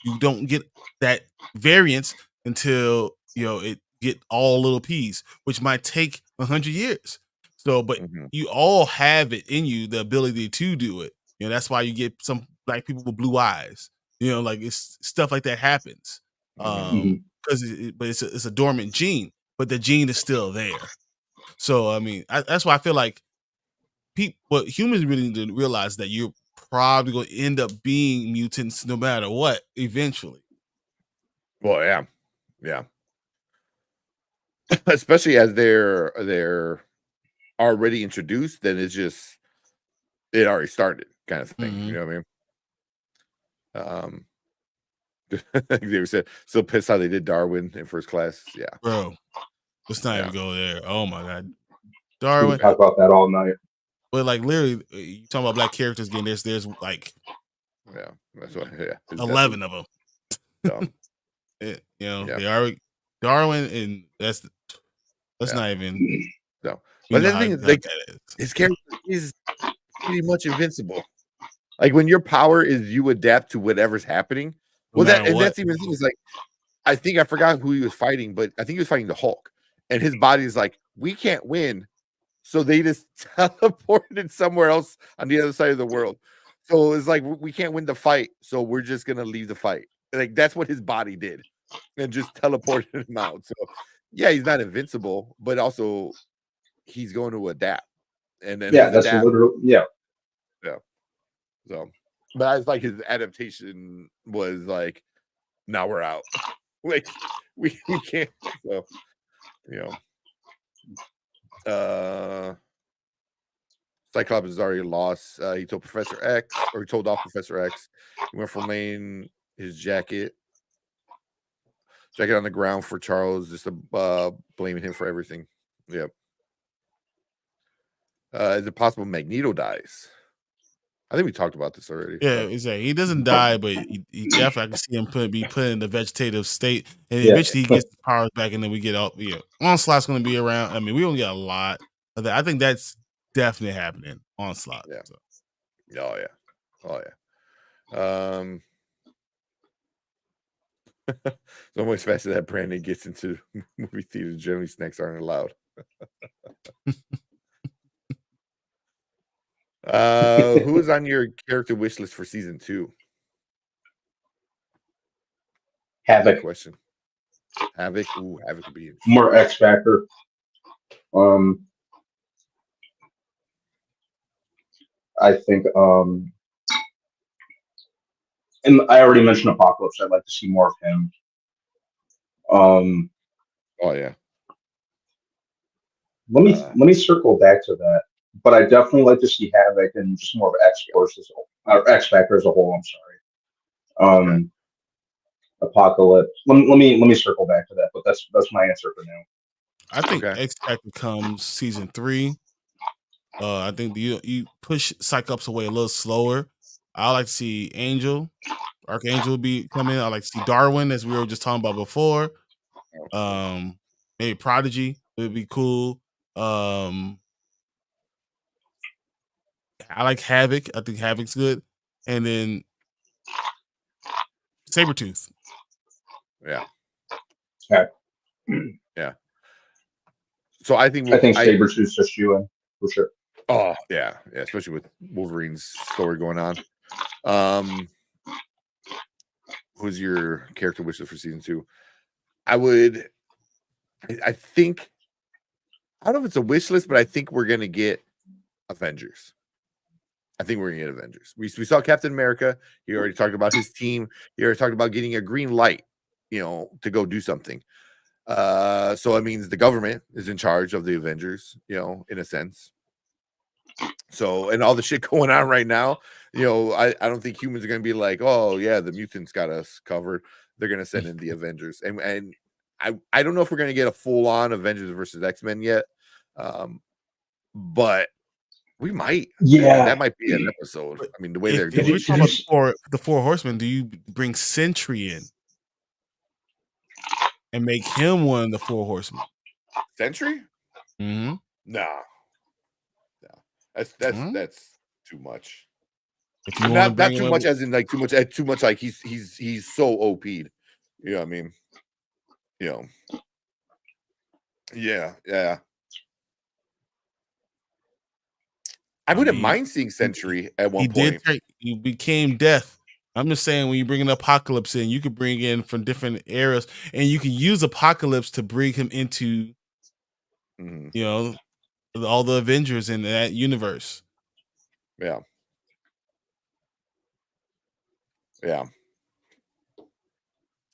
Speaker 1: you don't get that variance until it get all little P's, which might take 100 years. So, but you all have it in you, the ability to do it. That's why you get some Black people with blue eyes. Like it's stuff like that happens. Because it's a dormant gene, but the gene is still there. So that's why I feel like humans really need to realize that you're probably going to end up being mutants no matter what eventually.
Speaker 3: Well, yeah. Especially as they're already introduced, then it's just it already started kind of thing. You know what I mean? They said so pissed how they did Darwin in first class. Yeah,
Speaker 1: bro. Let's not even go there. Oh my god, Darwin.
Speaker 2: We can talk about that all night.
Speaker 1: But like literally, you talking about Black characters getting this. There's like,
Speaker 3: that's what. Yeah,
Speaker 1: 11 of them.
Speaker 3: Dumb.
Speaker 1: They already Darwin, and that's not even.
Speaker 3: No, but the thing is, like, his character is pretty much invincible. Like when your power is you adapt to whatever's happening. Well, that's even the thing is like, I think I forgot who he was fighting, but I think he was fighting the Hulk, and his body's like, we can't win, so they just teleported somewhere else on the other side of the world. So it's like we can't win the fight, so we're just gonna leave the fight. Like that's what his body did, and just teleported him out. So yeah, he's not invincible, but also he's going to adapt. And then
Speaker 2: that's literally
Speaker 3: yeah. So, but I was like, his adaptation was like, now we're out. Like we can't. So, Cyclops is already lost. He told Professor X, or he told off Professor X. He went from laying his jacket on the ground for Charles, just blaming him for everything. Yep. Is it possible Magneto dies? I think we talked about this already.
Speaker 1: Yeah, exactly. He doesn't die, but he definitely I can see him be put in the vegetative state, and eventually he gets the powers back, and then we get out. Onslaught's going to be around. We don't get a lot of that. I think that's definitely happening. Onslaught.
Speaker 3: Yeah. So. Oh yeah. So much faster that Brandon gets into movie theaters. Generally, snacks aren't allowed. Who is on your character wish list for season 2?
Speaker 2: Havoc.
Speaker 3: Good question. Havoc. Ooh, Havoc would be
Speaker 2: more X Factor. I think. And I already mentioned Apocalypse. I'd like to see more of him.
Speaker 3: Oh yeah.
Speaker 2: Let me circle back to that. But I definitely like to see Havoc and just more of X Factor as a whole. I'm sorry.
Speaker 3: Okay.
Speaker 2: Apocalypse. Let me circle back to that. But that's my answer for now.
Speaker 1: I think X Factor comes season 3. I think you push Cyclops away a little slower. I like to see Archangel be coming. I like to see Darwin, as we were just talking about before. Maybe Prodigy would be cool. I like Havoc. I think Havoc's good. And then Sabretooth.
Speaker 3: Yeah.
Speaker 2: Okay.
Speaker 3: Yeah. So I think
Speaker 2: Sabretooth's just you in for sure.
Speaker 3: Oh, yeah, especially with Wolverine's story going on. Who's your character wishes for season 2? I think, I don't know if it's a wish list, but I think we're gonna get Avengers. We saw Captain America. He already talked about his team. He already talked about getting a green light, to go do something. So it means the government is in charge of the Avengers, in a sense. So, and all the shit going on right now, I don't think humans are going to be like, oh yeah, the mutants got us covered. They're going to send in the Avengers, and I don't know if we're going to get a full on Avengers versus X-Men yet, but we might.
Speaker 2: Yeah,
Speaker 3: I mean, that might be an episode. I mean, the way they're doing.
Speaker 1: If we're talking about the four horsemen, do you bring Sentry in and make him one of the four horsemen?
Speaker 3: Sentry?
Speaker 1: Mm-hmm.
Speaker 3: Nah. That's too much.
Speaker 1: If you
Speaker 3: not too much, as in like too much. Like he's so OP'd. You know what I mean? Yeah. I wouldn't mind seeing Sentry at one point.
Speaker 1: He became Death. I'm just saying, when you bring an Apocalypse in, you could bring in from different eras, and you can use Apocalypse to bring him into, all the Avengers in that universe.
Speaker 3: Yeah.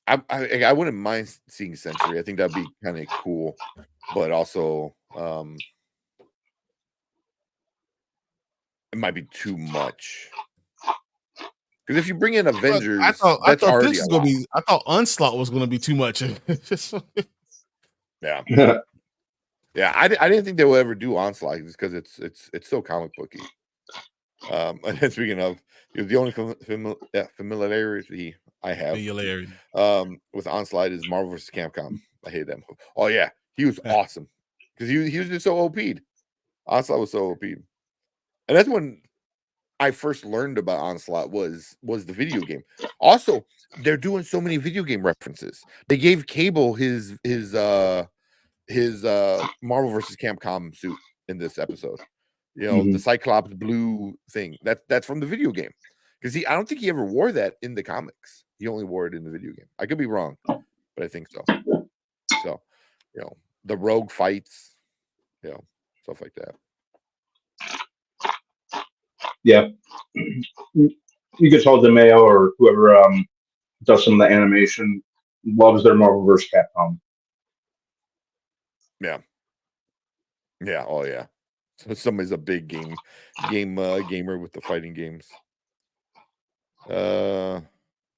Speaker 3: I wouldn't mind seeing Sentry. I think that'd be kind of cool, but also it might be too much. Because if you bring in Avengers,
Speaker 1: I thought Onslaught was going to be too much.
Speaker 3: Yeah. Yeah, I didn't think they would ever do Onslaught just because it's so comic booky. And then speaking of, the only familiarity I have with Onslaught is Marvel vs. Capcom. I hate them. Oh yeah, he was awesome because he was just so OP'd. Onslaught was so OP'd, and that's when I first learned about Onslaught was the video game. Also, they're doing so many video game references. They gave Cable his Marvel vs. Capcom suit in this episode. The Cyclops blue thing. That's from the video game. Because I don't think he ever wore that in the comics. He only wore it in the video game. I could be wrong, but I think so. So, the rogue fights, stuff like that.
Speaker 2: Yeah. You could tell DeMeo or whoever does some of the animation loves their Marvel vs. Capcom.
Speaker 3: Yeah. Yeah. Oh yeah. So somebody's a big gamer with the fighting games.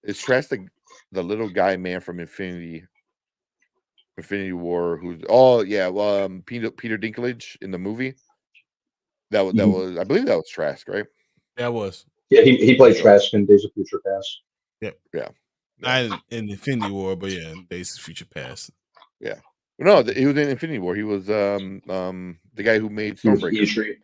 Speaker 3: Is Trask the little guy man from Infinity War? Who's Peter Dinklage in the movie? That was I believe that was Trask, right?
Speaker 1: That was.
Speaker 2: Yeah, he played Trask in Days of Future Past.
Speaker 1: Yep.
Speaker 3: Yeah.
Speaker 1: Not in Infinity War, but yeah, in Days of Future Past.
Speaker 3: Yeah. No, he was in Infinity War. He was the guy who made Stormbreaker.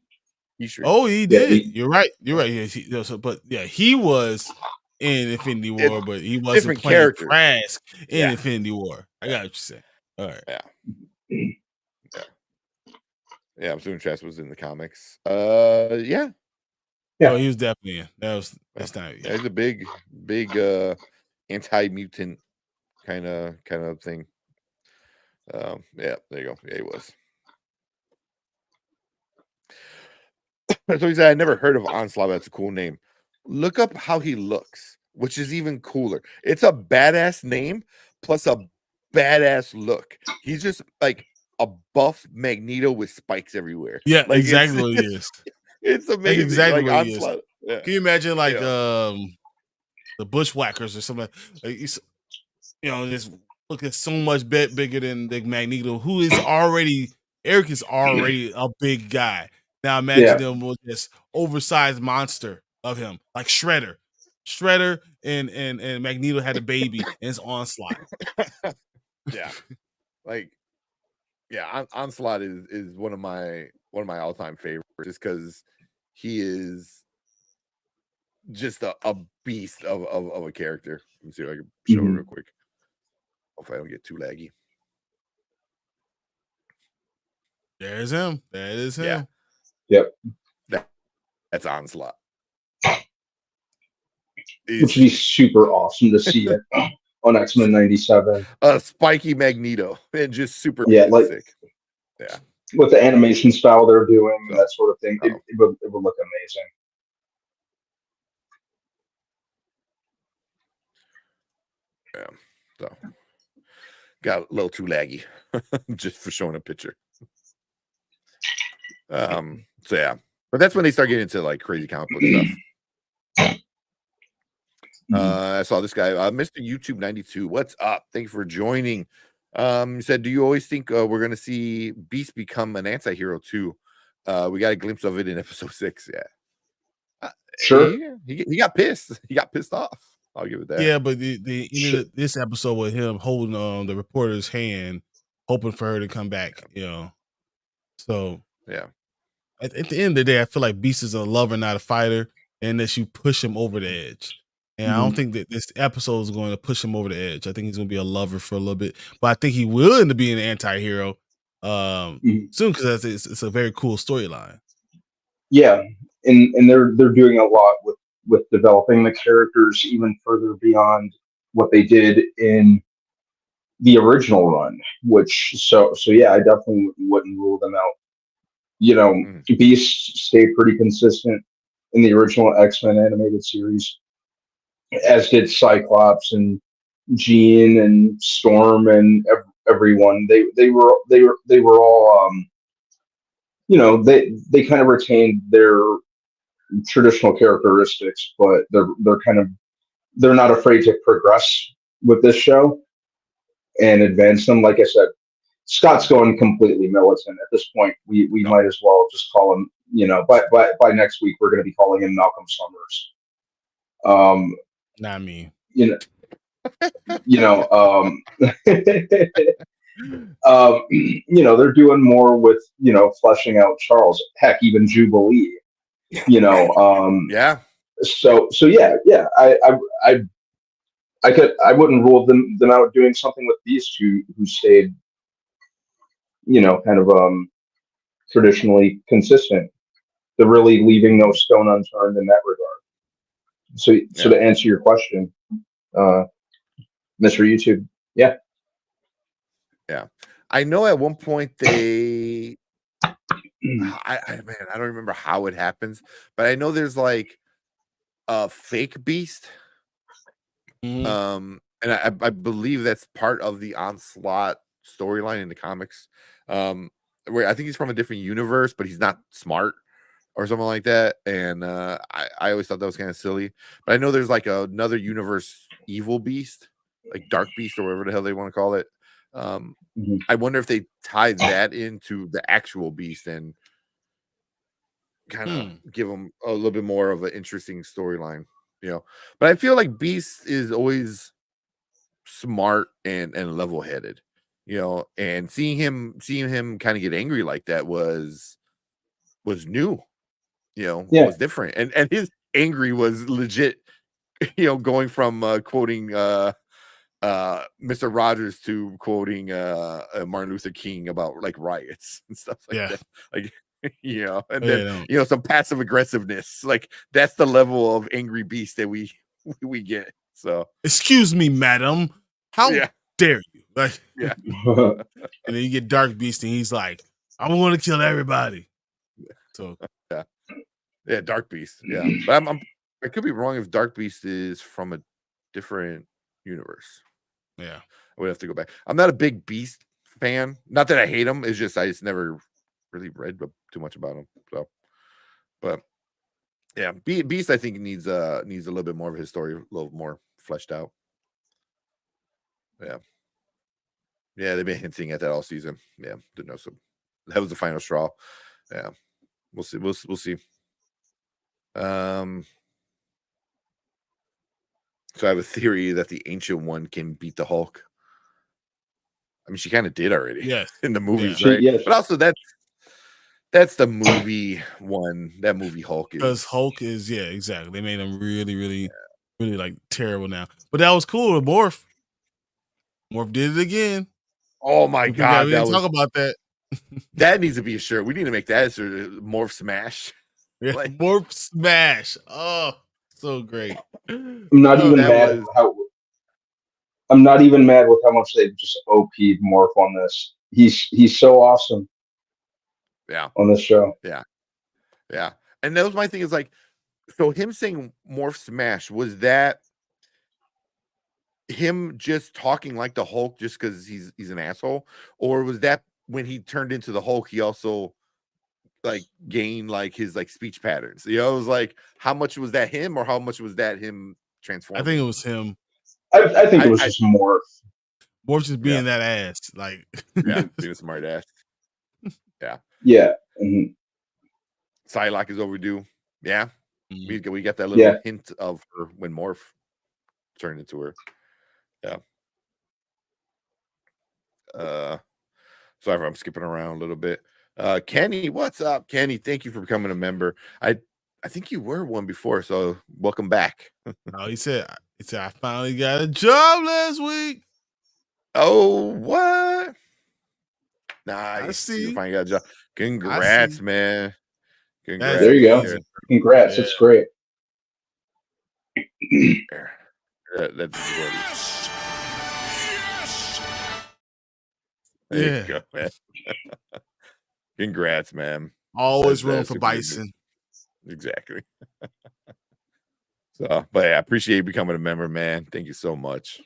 Speaker 1: Oh, he did. You're right. Yeah, he was in Infinity War, but he wasn't playing Trask in Infinity War. I got what you're saying. All right.
Speaker 3: Yeah, I'm assuming Trask was in the comics. Yeah.
Speaker 1: Oh, he was definitely in. That's not.
Speaker 3: Yeah, he's a big anti-mutant kind of thing. Yeah, there you go. Yeah, he was. So he said, I never heard of Onslaught. That's a cool name. Look up how he looks, which is even cooler. It's a badass name plus a badass look. He's just like a buff Magneto with spikes everywhere.
Speaker 1: Yeah, like, exactly what he is.
Speaker 3: It's amazing.
Speaker 1: That's exactly
Speaker 3: like
Speaker 1: what he is. Yeah. Can you imagine like the Bushwhackers or something? Like, this look, it's so much bigger than the Magneto, who is already Eric is already a big guy. Now imagine them with this oversized monster of him, like Shredder. Shredder and Magneto had a baby, and it's Onslaught.
Speaker 3: Yeah, like Onslaught is one of my all-time favorites, just because he is just a beast of a character. Let me see if I can show it real quick. Hopefully I don't get too laggy.
Speaker 1: There's him. That is him.
Speaker 2: Yeah. Yep.
Speaker 3: That's Onslaught.
Speaker 2: Which would be super awesome to see it on X-Men 97.
Speaker 3: Spiky Magneto, and just super sick. Yeah.
Speaker 2: With the animation style they're doing, that sort of thing, it would look amazing.
Speaker 3: Yeah. So got a little too laggy just for showing a picture. So yeah, but that's when they start getting into like crazy comic book stuff. I saw this guy, Mr. YouTube 92. What's up? Thank you for joining. He said, do you always think we're gonna see Beast become an anti-hero too? We got a glimpse of it in episode 6. Yeah.
Speaker 2: Sure.
Speaker 3: He got pissed. He got pissed off. I'll give it that.
Speaker 1: Yeah, but this episode with him holding the reporter's hand, hoping for her to come back, So
Speaker 3: yeah.
Speaker 1: At the end of the day, I feel like Beast is a lover, not a fighter, and that you push him over the edge. And I don't think that this episode is going to push him over the edge. I think he's going to be a lover for a little bit, but I think he will end up being an anti-hero soon, because it's a very cool storyline.
Speaker 2: Yeah, and they're doing a lot with developing the characters even further beyond what they did in the original run. Which so yeah, I definitely wouldn't rule them out. Beast stayed pretty consistent in the original X-Men animated series, as did Cyclops and Jean and Storm and everyone. They were all they kind of retained their traditional characteristics, but they're not afraid to progress with this show and advance them. Like I said, Scott's going completely militant at this point. We might as well just call him. By next week we're going to be calling him Malcolm Summers.
Speaker 1: Not me.
Speaker 2: They're doing more with fleshing out Charles. Heck, even Jubilee.
Speaker 3: Yeah.
Speaker 2: So yeah. I wouldn't rule them out doing something with these two who stayed, kind of traditionally consistent. They're really leaving no stone unturned in that regard. So to answer your question, Mr. YouTube, yeah.
Speaker 3: I know at one point they, I don't remember how it happens, but I know there's like a fake Beast. And I believe that's part of the Onslaught storyline in the comics, where I think he's from a different universe, but he's not smart or something like that. And I always thought that was kind of silly, but I know there's like another universe evil Beast, like Dark Beast or whatever the hell they want to call it. I wonder if they tie that into the actual Beast and kind of give them a little bit more of an interesting storyline. But I feel like Beast is always smart and level-headed, and seeing him kind of get angry like that was new, was different, and his angry was legit, going from quoting Mr. Rogers to quoting Martin Luther King about like riots and stuff like that, like. And then some passive aggressiveness, like that's the level of angry Beast that we get. So
Speaker 1: excuse me, madam, how dare you? Like, and then you get Dark Beast, and he's like, "I'm going to kill everybody." So
Speaker 3: yeah, Dark Beast, yeah. But I could be wrong if Dark Beast is from a different universe.
Speaker 1: Yeah,
Speaker 3: I would have to go back. I'm not a big Beast fan. Not that I hate him. It's just I just never really read too much about him. So, but yeah, Beast I think needs a little bit more of his story, a little more fleshed out. Yeah. Yeah, they've been hinting at that all season. Yeah, didn't know. So that was the final straw. Yeah, we'll see. We'll see. So I have a theory that the Ancient One can beat the Hulk. I mean, she kind of did already.
Speaker 1: Yes.
Speaker 3: In the movies, right?
Speaker 2: Yes.
Speaker 3: But also that's the movie one. That movie Hulk is
Speaker 1: because Hulk is exactly. They made him really like terrible now. But that was cool. Morph did it again.
Speaker 3: Oh my God,
Speaker 1: we didn't talk about that.
Speaker 3: That needs to be a shirt. We need to make that a Morph Smash.
Speaker 1: Yeah, like, Morph Smash. Oh, so great.
Speaker 2: I'm not even mad with how much they've just OP'd Morph on this. He's so awesome.
Speaker 3: Yeah.
Speaker 2: On this show.
Speaker 3: Yeah. Yeah. And that was my thing is like, so him saying Morph Smash, was that him just talking like the Hulk just because he's an asshole? Or was that when he turned into the Hulk, he also like gained like his like speech patterns? You know, it was like, how much was that him or how much was that him transforming?
Speaker 1: I think it was him.
Speaker 2: I think it was just Morph.
Speaker 1: Morph just being that ass. Like
Speaker 3: being a smart ass. Yeah.
Speaker 2: Yeah. Mm-hmm.
Speaker 3: Psylocke is overdue. Yeah. Mm-hmm. We got that little hint of her when Morph turned into her. Yeah. Sorry if I'm skipping around a little bit. Kenny, what's up? Kenny, thank you for becoming a member. I think you were one before, so welcome back.
Speaker 1: Oh, he said I finally got a job last week.
Speaker 3: Oh, what? Nice.
Speaker 1: I see.
Speaker 3: You finally got a job. Congrats, man. Congrats.
Speaker 2: There you go. Congrats. Yeah. It's great.
Speaker 3: That's yes. There you go, man. Congrats, man.
Speaker 1: Always room for Bison.
Speaker 3: Exactly. So, but yeah, I appreciate you becoming a member, man. Thank you so much.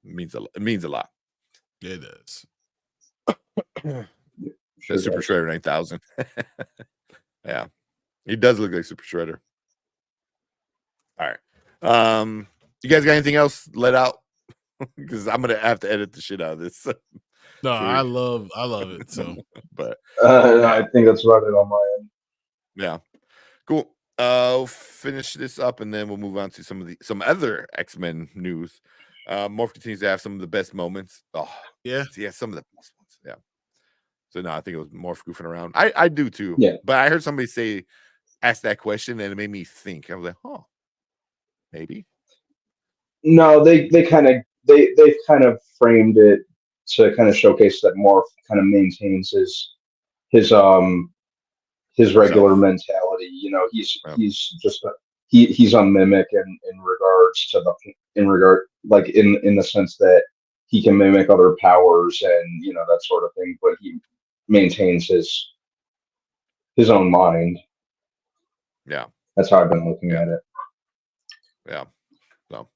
Speaker 3: It means a lot. It means a lot.
Speaker 1: It does.
Speaker 3: That's Super Shredder 9000. Yeah, he does look like Super Shredder. All right. You guys got anything else let out? Because I'm gonna have to edit the shit out of this.
Speaker 1: No, I love it. So,
Speaker 3: but
Speaker 2: I think that's about it on my end.
Speaker 3: Yeah, cool. I'll finish this up and then we'll move on to some other X-Men news. Morph continues to have some of the best moments. Oh, yeah, some of the best ones. Yeah. So no, I think it was Morph goofing around. I do too.
Speaker 2: Yeah.
Speaker 3: But I heard somebody ask that question and it made me think. I was like, oh, maybe.
Speaker 2: No, they've kind of framed it to kind of showcase that Morph kind of maintains his regular mentality. You know, he's just he's on mimic in regards to in the sense that he can mimic other powers and that sort of thing, but he maintains his own mind.
Speaker 3: Yeah,
Speaker 2: that's how I've been looking at it.
Speaker 3: Yeah, so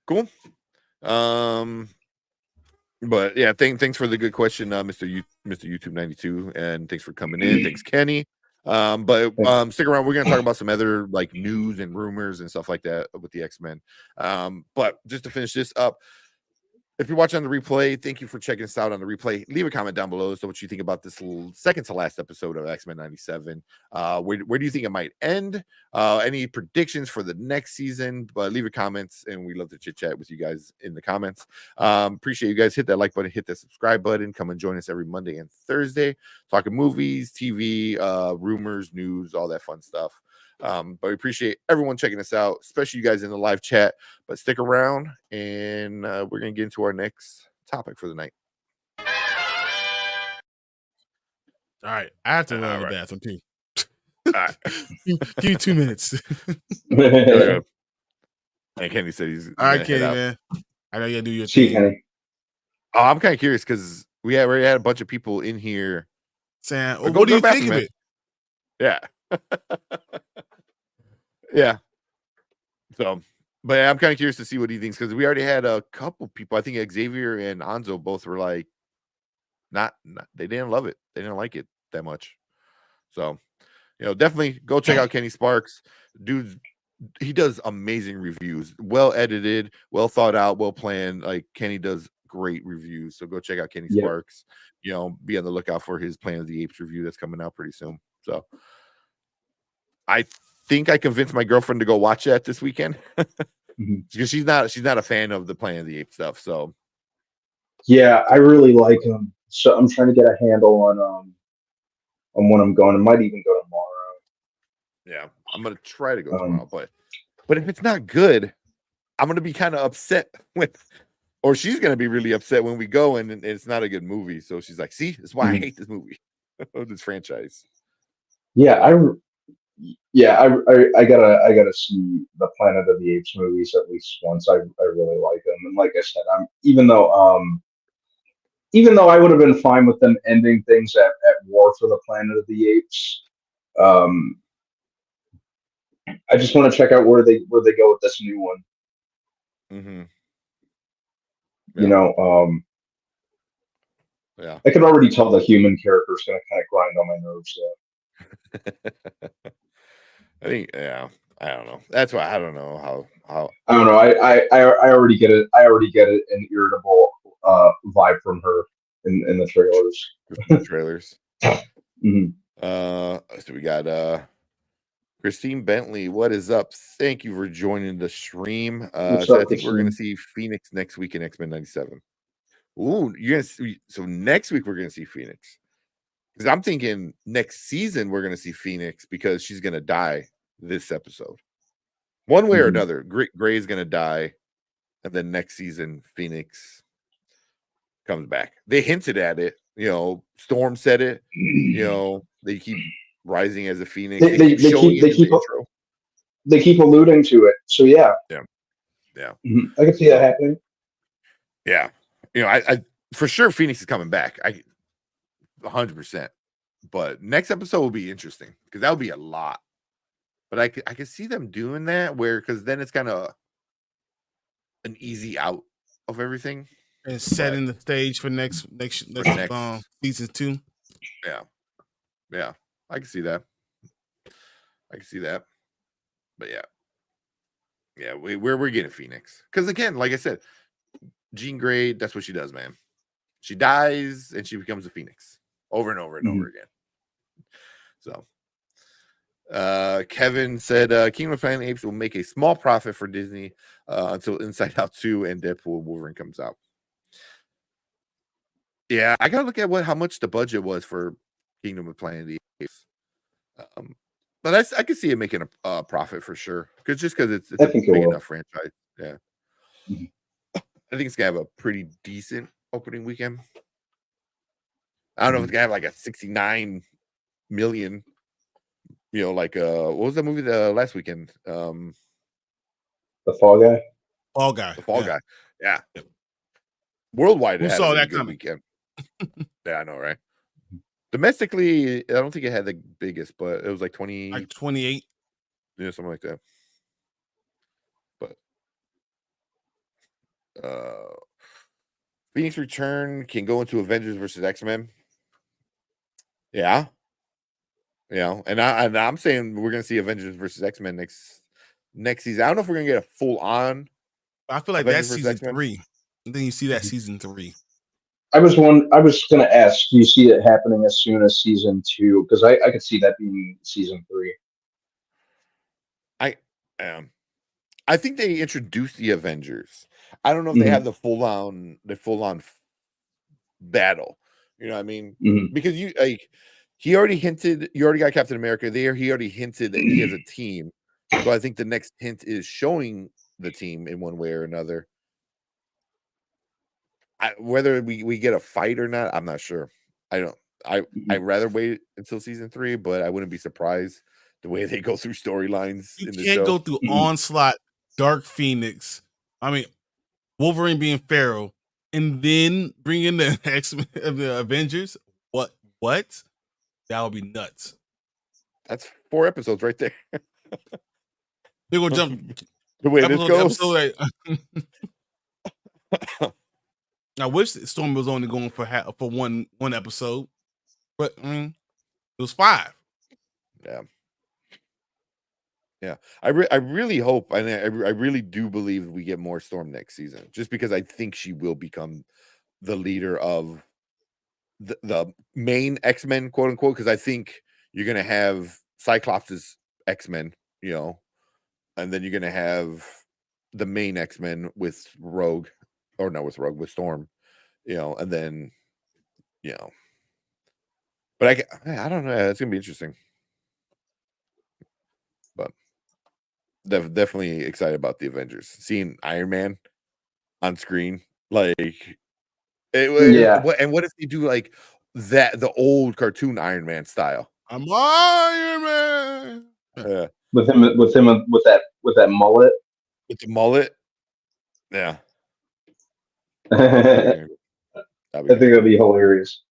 Speaker 3: cool. But yeah, thanks for the good question, Mr. YouTube 92, and thanks for coming in. Thanks, Kenny. But stick around. We're gonna talk about some other like news and rumors and stuff like that with the X-Men. But just to finish this up, if you're watching on the replay, thank you for checking us out on the replay. Leave a comment down below. So what you think about this second to last episode of X-Men 97. Where do you think it might end? Any predictions for the next season? But leave your comments, and we love to chit chat with you guys in the comments. Appreciate you guys. Hit that like button, hit that subscribe button. Come and join us every Monday and Thursday, talking movies, TV, rumors, news, all that fun stuff. But we appreciate everyone checking us out, especially you guys in the live chat. But stick around, and we're going to get into our next topic for the night.
Speaker 1: All right. I have to run to the bathroom, too. All right. Give me 2 minutes.
Speaker 3: And Kenny said he's
Speaker 1: all right, Kenny, man. I know you got to do your
Speaker 2: thing. Kenny.
Speaker 3: Oh, I'm kind of curious because we already had a bunch of people in here
Speaker 1: saying, well, what do you think of it?
Speaker 3: Yeah. Yeah. So, but yeah, I'm kind of curious to see what he thinks because we already had a couple people. I think Xavier and Anzo both were like, not they didn't love it. They didn't like it that much. So, definitely go check out Kenny Sparks. Dude, he does amazing reviews, well edited, well thought out, well planned. Like Kenny does great reviews. So go check out Kenny Sparks. You know, be on the lookout for his Planet of the Apes review that's coming out pretty soon. So I think I convinced my girlfriend to go watch that this weekend because she's not a fan of the Planet of the Apes stuff. So
Speaker 2: yeah, I really like him. So I'm trying to get a handle on when I'm going. I might even go tomorrow.
Speaker 3: Yeah, I'm gonna try to go tomorrow, but if it's not good, I'm gonna be kind of upset or she's gonna be really upset when we go and it's not a good movie. So she's like, "See, that's why I hate this movie, this franchise."
Speaker 2: Yeah, I gotta see the Planet of the Apes movies at least once. I really like them, and like I said, even though I would have been fine with them ending things at War for the Planet of the Apes. I just want to check out where they go with this new one.
Speaker 3: Mm-hmm.
Speaker 2: Yeah. You know, I could already tell the human character is going to kind of grind on my nerves.
Speaker 3: I think, I don't know. That's why I don't know how.
Speaker 2: I don't know. I already get it. I already get it. An irritable vibe from her in the trailers.
Speaker 3: Mm-hmm. So we got Christine Bentley. What is up? Thank you for joining the stream. So I think we're gonna see Phoenix next week in X-Men 97. Ooh, you're gonna see, so next week we're gonna see Phoenix. Because I'm thinking next season we're gonna see Phoenix because she's gonna die this episode. One way or another, Gray is gonna die, and then next season Phoenix comes back. They hinted at it, you know. Storm said it, you know. They keep rising as a Phoenix. They
Speaker 2: keep alluding to it. So yeah. I can see that happening.
Speaker 3: Yeah, you know, I for sure Phoenix is coming back. 100%. But next episode will be interesting because that will be a lot. But I could see them doing that because then it's kind of an easy out of everything
Speaker 1: and setting the stage for next season 2.
Speaker 3: Yeah, I can see that. But yeah, we're getting Phoenix because again, like I said, Jean Grey, that's what she does, man. She dies and she becomes a Phoenix over and over and over again. So Kevin said Kingdom of Planet of the Apes will make a small profit for Disney until Inside Out 2 and Deadpool Wolverine comes out. Yeah, I gotta look at how much the budget was for Kingdom of Planet of the Apes. But I could see it making a profit for sure, because it's a big enough franchise. Yeah, I think it's gonna have a pretty decent opening weekend. I don't know if it's gonna have like a 69 million. You know, like what was that movie last weekend?
Speaker 2: The Fall Guy.
Speaker 1: The
Speaker 3: Fall Guy. Yeah. Worldwide, it had
Speaker 1: saw
Speaker 3: a really
Speaker 1: that
Speaker 3: good weekend. Yeah, I know, right? Domestically, I don't think it had the biggest, but it was like
Speaker 1: 28.
Speaker 3: Yeah, something like that. But Phoenix Return can go into Avengers versus X-Men. Yeah. Yeah, and I'm saying we're gonna see Avengers versus X-Men next season. I don't know if we're gonna get a full on.
Speaker 1: I feel like Avengers that's season X-Men. 3. And then you see that season 3.
Speaker 2: I was going to ask, do you see it happening as soon as season 2? Because I could see that being season 3.
Speaker 3: I think they introduced the Avengers. I don't know if they have the full on battle. You know what I mean? Because you already got Captain America there. He already hinted that he has a team. So I think the next hint is showing the team in one way or another. Whether we get a fight or not, I'm not sure. I'd rather wait until season 3, but I wouldn't be surprised the way they go through storylines in the show.
Speaker 1: You can't go through Onslaught, Dark Phoenix, Wolverine being Pharaoh, and then bring in the X-Men, the Avengers. What? That would be nuts.
Speaker 3: That's 4 episodes right there.
Speaker 1: They're gonna jump
Speaker 3: the way this goes.
Speaker 1: I wish Storm was only going for one episode, but it was 5.
Speaker 3: Yeah. Yeah, I really hope, and I really do believe we get more Storm next season, just because I think she will become the leader of the main X-Men, quote unquote. Because I think you're gonna have Cyclops' X-Men, and then you're gonna have the main X-Men with Rogue, or not with Rogue, with Storm, and then but I don't know. It's gonna be interesting, but. Definitely excited about the Avengers. Seeing Iron Man on screen, like, and what if they do like that, the old cartoon Iron Man style?
Speaker 1: I'm Iron Man.
Speaker 3: Yeah,
Speaker 2: with that mullet.
Speaker 3: With the mullet. Yeah,
Speaker 2: I think that'd be hilarious.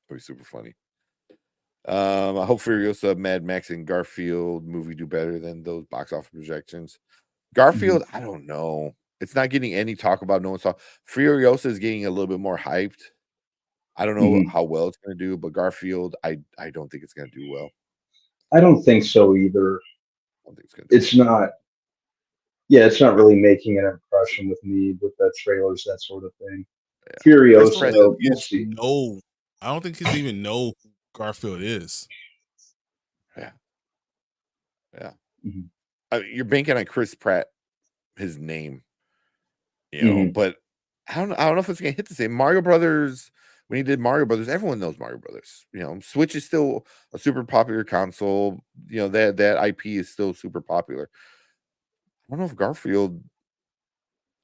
Speaker 3: That'd be super funny. I hope Furiosa, Mad Max, and Garfield movie do better than those box office projections. Garfield, I don't know. It's not getting any talk about. No one saw. Furiosa is getting a little bit more hyped. I don't know how well it's going to do, but Garfield, I don't think it's going to do well.
Speaker 2: I don't think so either.
Speaker 3: I don't think it's going
Speaker 2: to. It's not. Yeah, it's not really making an impression with me with the trailers, that sort of thing. Yeah. Furiosa, we'll see.
Speaker 1: No, I don't think he's even know who Garfield is.
Speaker 3: Yeah. I mean, you're banking on Chris Pratt, his name, but I don't know if it's gonna hit the same. Mario Brothers, when he did Mario Brothers, everyone knows Mario Brothers. Switch is still a super popular console. That IP is still super popular. I don't know if Garfield.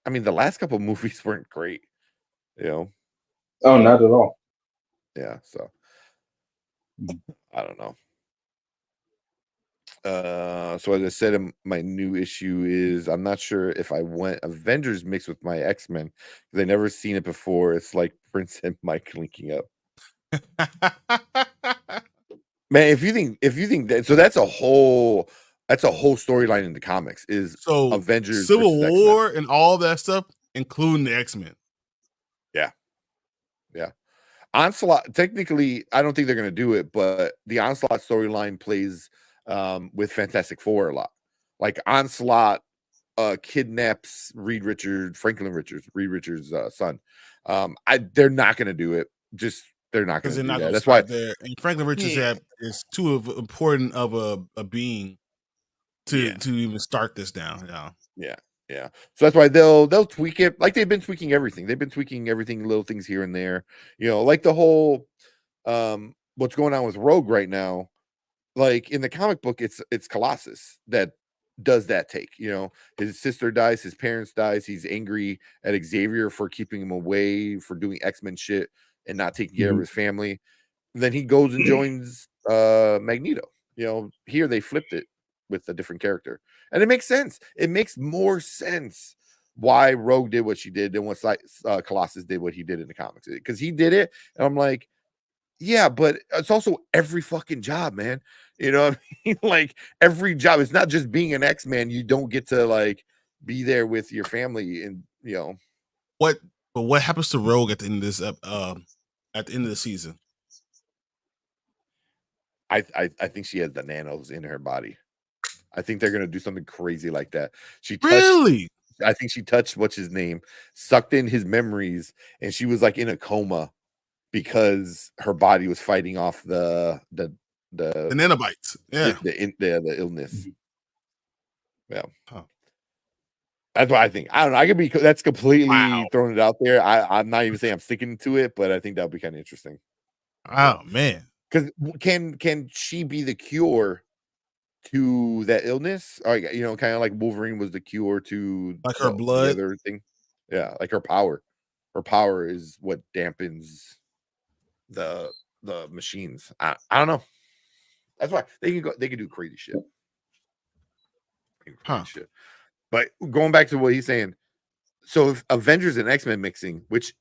Speaker 3: I mean, the last couple of movies weren't great.
Speaker 2: Oh, not at all.
Speaker 3: Yeah, so I don't know. So as I said, my new issue is I'm not sure if I went Avengers mixed with my X-Men because I never seen it before. It's like Prince and Mike linking up. Man, if you think that, so that's a whole storyline in the comics is Avengers,
Speaker 1: Civil War, and all that stuff, including the X-Men.
Speaker 3: Yeah. Onslaught, technically, I don't think they're going to do it, but the Onslaught storyline plays with Fantastic Four a lot. Like Onslaught kidnaps Reed Richards' son. They're not going to do it. They're not going to do that. That's why
Speaker 1: there. And Franklin Richards is too important of a being to even start this down.
Speaker 3: Yeah. So that's why they'll tweak it, like they've been tweaking everything. They've been tweaking everything, little things here and there. Like the whole what's going on with Rogue right now. Like in the comic book, it's Colossus that does that take. His sister dies, his parents dies. He's angry at Xavier for keeping him away, for doing X-Men shit and not taking care of his family. And then he goes and joins Magneto. Here they flipped it with a different character, and it makes sense. It makes more sense why Rogue did what she did than what Colossus did what he did in the comics, because he did it, and I'm like, yeah, but it's also every fucking job, man. What I mean? Like every job. It's not just being an X-Man. You don't get to like be there with your family, and
Speaker 1: What happens to Rogue at the end of this at the end of the season?
Speaker 3: I think she has the nanos in her body. I think they're gonna do something crazy like that.
Speaker 1: Really?
Speaker 3: I think she touched what's his name, sucked in his memories, and she was like in a coma because her body was fighting off the
Speaker 1: nanobites. Yeah,
Speaker 3: the illness. Yeah, that's what I think. I don't know. I could be. That's completely throwing it out there. I'm not even saying I'm sticking to it, but I think that would be kind of interesting.
Speaker 1: Oh man,
Speaker 3: because can she be the cure to that illness? Or, kind of like Wolverine was the cure to
Speaker 1: like her blood.
Speaker 3: The other thing. Yeah, like her power. Her power is what dampens the machines. I don't know. That's why they can do crazy shit. Shit. But going back to what he's saying, so if Avengers and X-Men mixing, which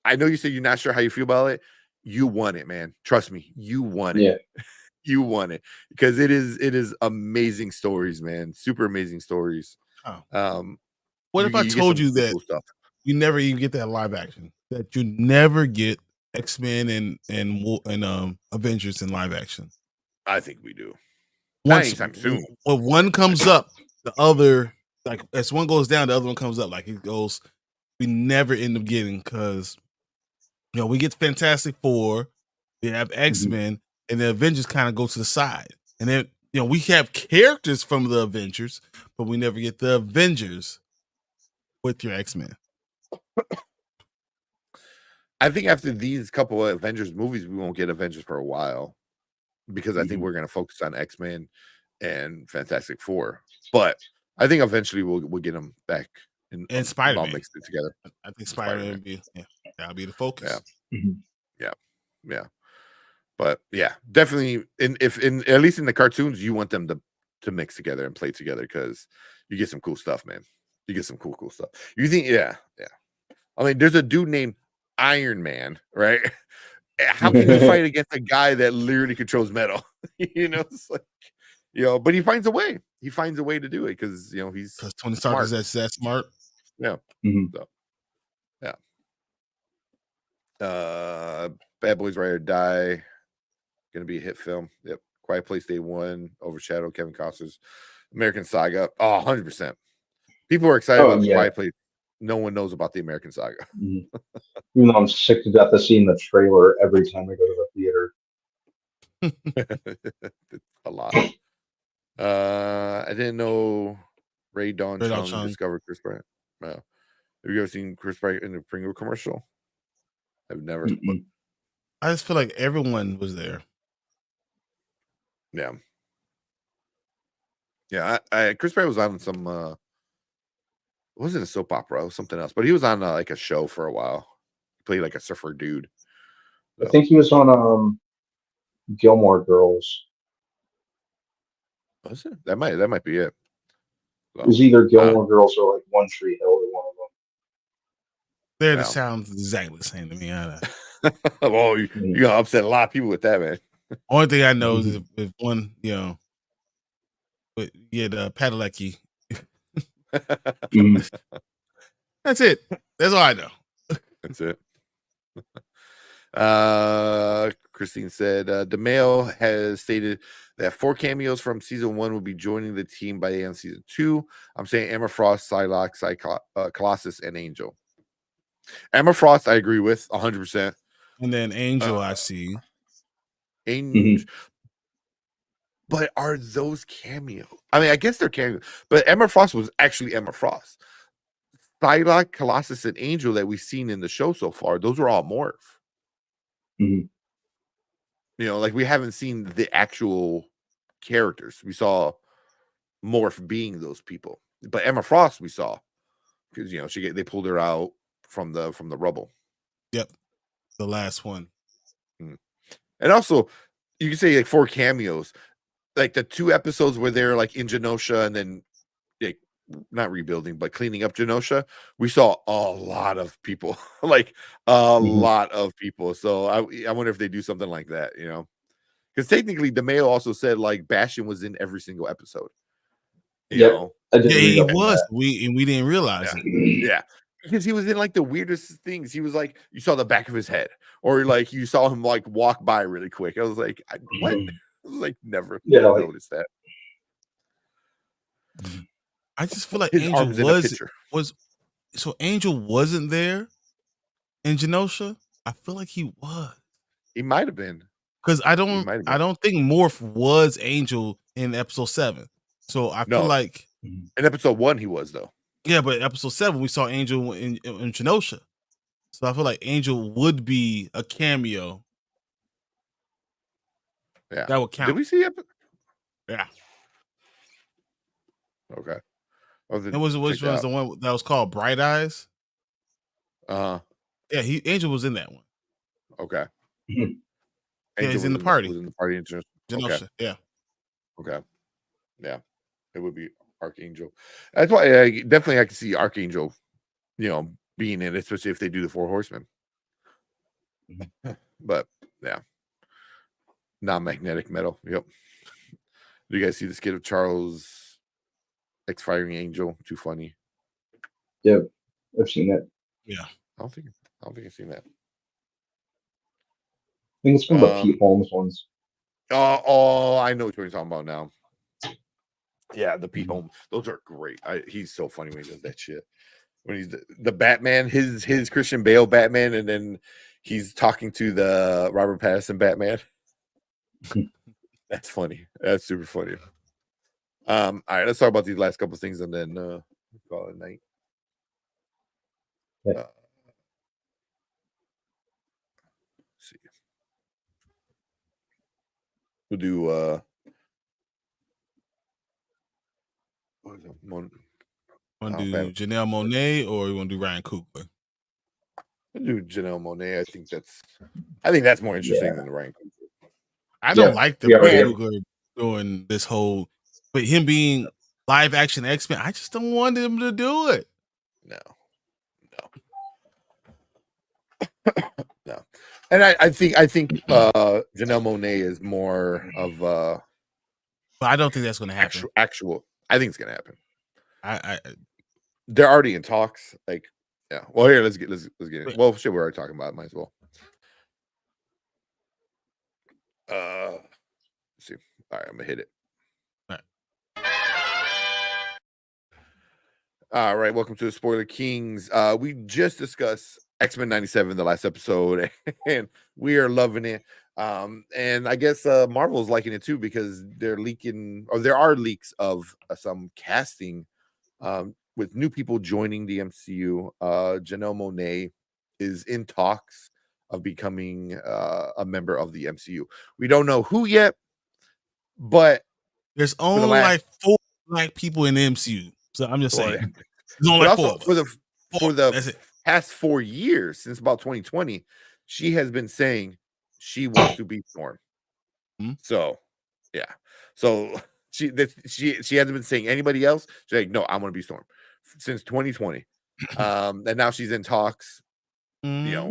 Speaker 3: I know you said you're not sure how you feel about it, you won it, man. Trust me, you won it.
Speaker 2: Yeah.
Speaker 3: You won it because it is amazing stories, man. Super amazing stories.
Speaker 1: What if I told you that
Speaker 3: stuff.
Speaker 1: You never even get that live action? That you never get X-Men and Avengers in live action?
Speaker 3: I think we do. anytime soon.
Speaker 1: When one comes up, the other, like as one goes down, the other one comes up. Like it goes, we never end up getting, because we get Fantastic Four, we have X-Men, and the Avengers kind of go to the side. And then we have characters from the Avengers, but we never get the Avengers with your X-Men.
Speaker 3: I think after these couple of Avengers movies, we won't get Avengers for a while, because I think we're going to focus on X-Men and Fantastic Four. But I think eventually we'll get them back
Speaker 1: and Spider-Man
Speaker 3: mixed it together.
Speaker 1: I think Spider-Man would be that'll be the focus.
Speaker 3: Yeah. But yeah, definitely. At least in the cartoons, you want them to mix together and play together, because you get some cool stuff, man. You get some cool stuff. You think, yeah. I mean, there's a dude named Iron Man, right? How can you fight against a guy that literally controls metal? It's like, but he finds a way. He finds a way to do it, because
Speaker 1: because Tony Stark is that smart.
Speaker 3: Yeah. So, yeah. Bad Boys Ride or Die, gonna be a hit film. Yep. Quiet Place Day 1 overshadowed Kevin Costner's American Saga. 100%. People are excited about the Quiet Place. No one knows about the American Saga.
Speaker 2: Even though I'm sick to death of seeing the trailer every time I go to the theater.
Speaker 3: It's a lot. I didn't know Ray Don Chung discovered Chris Pratt. No. Have you ever seen Chris Pratt in the Pringle commercial? I've never.
Speaker 1: I just feel like everyone was there.
Speaker 3: Yeah. Chris Pratt was on some. It wasn't a soap opera, it was something else, but he was on like a show for a while. He played like a surfer dude.
Speaker 2: So. I think he was on Gilmore Girls.
Speaker 3: Was it? That might be it.
Speaker 2: So, it was either Gilmore Girls or like One Tree Hill or one of them.
Speaker 1: That sounds exactly the same to me.
Speaker 3: Well, you're gonna upset a lot of people with that, man.
Speaker 1: Only thing I know is if one, but Padalecki. That's it. That's all I know.
Speaker 3: That's it. Christine said DeMeo has stated that 4 cameos from season 1 will be joining the team by the end of season 2. I'm saying Emma Frost, Psylocke, Colossus, and Angel. Emma Frost, I agree with 100%.
Speaker 1: And then Angel, I see.
Speaker 3: Angel. But are those cameos? I mean, I guess they're cameos. But Emma Frost was actually Emma Frost. Psylocke, Colossus, and Angel that we've seen in the show so far, those were all Morph. Like we haven't seen the actual characters. We saw Morph being those people. But Emma Frost we saw, because they pulled her out from the rubble.
Speaker 1: Yep. The last one.
Speaker 3: And also, you can say like 4 cameos. Like the 2 episodes where they're like in Genosha and then not rebuilding, but cleaning up Genosha, we saw a lot of people, like a lot of people. So I wonder if they do something like that, because technically DeMeo also said like Bastion was in every single episode. You know?
Speaker 1: He was. We didn't realize it.
Speaker 3: Yeah. Because he was in like the weirdest things. He was like, you saw the back of his head, or like you saw him like walk by really quick. I was like, what? I was like, never noticed that.
Speaker 1: I just feel like Angel was so Angel wasn't there in Genosha. I feel like he was.
Speaker 3: He might have been,
Speaker 1: because I don't think Morph was Angel in episode 7. So I feel like
Speaker 3: in episode 1 he was though.
Speaker 1: Yeah, but episode 7 we saw Angel in Genosha. So I feel like Angel would be a cameo.
Speaker 3: Yeah,
Speaker 1: that would count.
Speaker 3: Did we see it?
Speaker 1: Yeah.
Speaker 3: Okay.
Speaker 1: It was which one was the one that was called Bright Eyes?
Speaker 3: Yeah,
Speaker 1: Angel was in that one.
Speaker 3: Okay.
Speaker 1: Yeah, he's in the party.
Speaker 3: Was in the party in Genosha.
Speaker 1: Okay. Yeah.
Speaker 3: Okay. Yeah, it would be Archangel. That's why I can see Archangel, being in it, especially if they do the 4 Horsemen. But yeah, non-magnetic metal. Yep. Do you guys see the skit of Charles X-Firing Angel? Too funny.
Speaker 2: Yeah, I've seen that.
Speaker 1: Yeah,
Speaker 3: I don't think I've seen that.
Speaker 2: I think it's one of the Pete Holmes ones.
Speaker 3: Oh, I know what you're talking about now. Yeah, the Pete Holmes. Those are great. He's so funny when he does that shit. When he's the Batman, his Christian Bale Batman, and then he's talking to the Robert Pattinson Batman. That's funny. That's super funny. All right, let's talk about these last couple of things and then call it night.
Speaker 2: Yeah.
Speaker 3: See. We'll do what is it?
Speaker 1: Want to do Janelle Monáe or you want to do Ryan Coogler?
Speaker 3: We'll do Janelle Monáe. I think that's more interesting than Ryan Coogler.
Speaker 1: I don't like the Ryan Coogler doing this whole, but him being live action X-Men, I just don't want him to do it.
Speaker 3: No. And I think Janelle Monáe is more of
Speaker 1: but I don't think that's going to happen.
Speaker 3: Actual, I think it's going to happen.
Speaker 1: I
Speaker 3: they're already in talks. Like, yeah. Well, here let's get it. Well, shit, we're already talking about it. Might as well. Let's see. All right, I'm gonna hit it. All right, welcome to the Spoiler Kings. We just discussed X-Men 97 the last episode, and we are loving it. And I guess Marvel's liking it too because they're leaking, or there are leaks of some casting with new people joining the MCU. Janelle Monáe is in talks of becoming a member of the MCU. We don't know who yet, but
Speaker 1: there's only like 4 black people in the MCU. So I'm just saying.
Speaker 3: But also for the past 4 years, since about 2020, she has been saying she wants to be Storm. So, yeah. So she hasn't been saying anybody else. She's like, no, I want to be Storm since 2020. And now she's in talks. You know,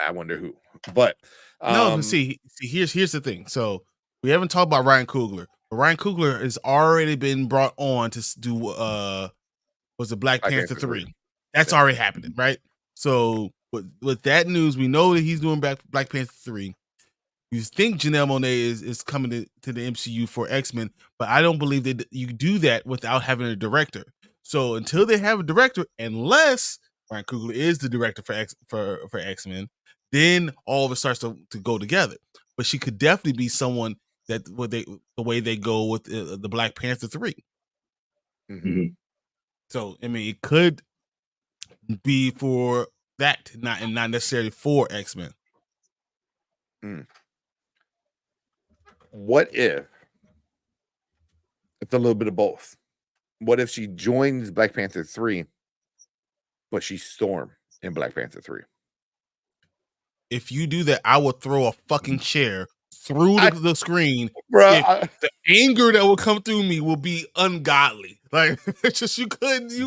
Speaker 3: I wonder who. But
Speaker 1: no, but see, here's the thing. So we haven't talked about Ryan Coogler. But Ryan Coogler has already been brought on to do was it Black Panther 3. That's already happening, right? So with that news, we know that he's doing Black Panther 3. You think Janelle Monáe is coming to the MCU for X-Men, but I don't believe that you do that without having a director. So until they have a director, unless Ryan Coogler is the director for X-Men, then all of it starts to go together. But she could definitely be someone that the way they go with the Black Panther 3. So I mean, it could be for that, not necessarily for X-Men.
Speaker 3: What if it's a little bit of both? What if she joins Black Panther 3, but she's Storm in Black Panther 3?
Speaker 1: If you do that, I will throw a fucking chair through the screen.
Speaker 3: Bro,
Speaker 1: the anger that will come through me will be ungodly. Like it's just you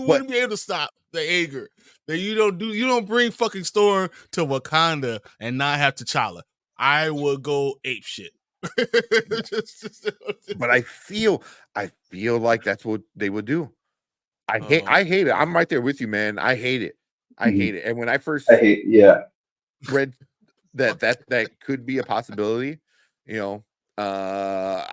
Speaker 1: wouldn't be able to stop the anger. That you don't bring fucking Storm to Wakanda and not have T'Challa. I will go ape shit.
Speaker 3: But I feel like that's what they would do. I hate it. I'm right there with you, man. I hate it. I hate it. And when I first read that could be a possibility, you know, so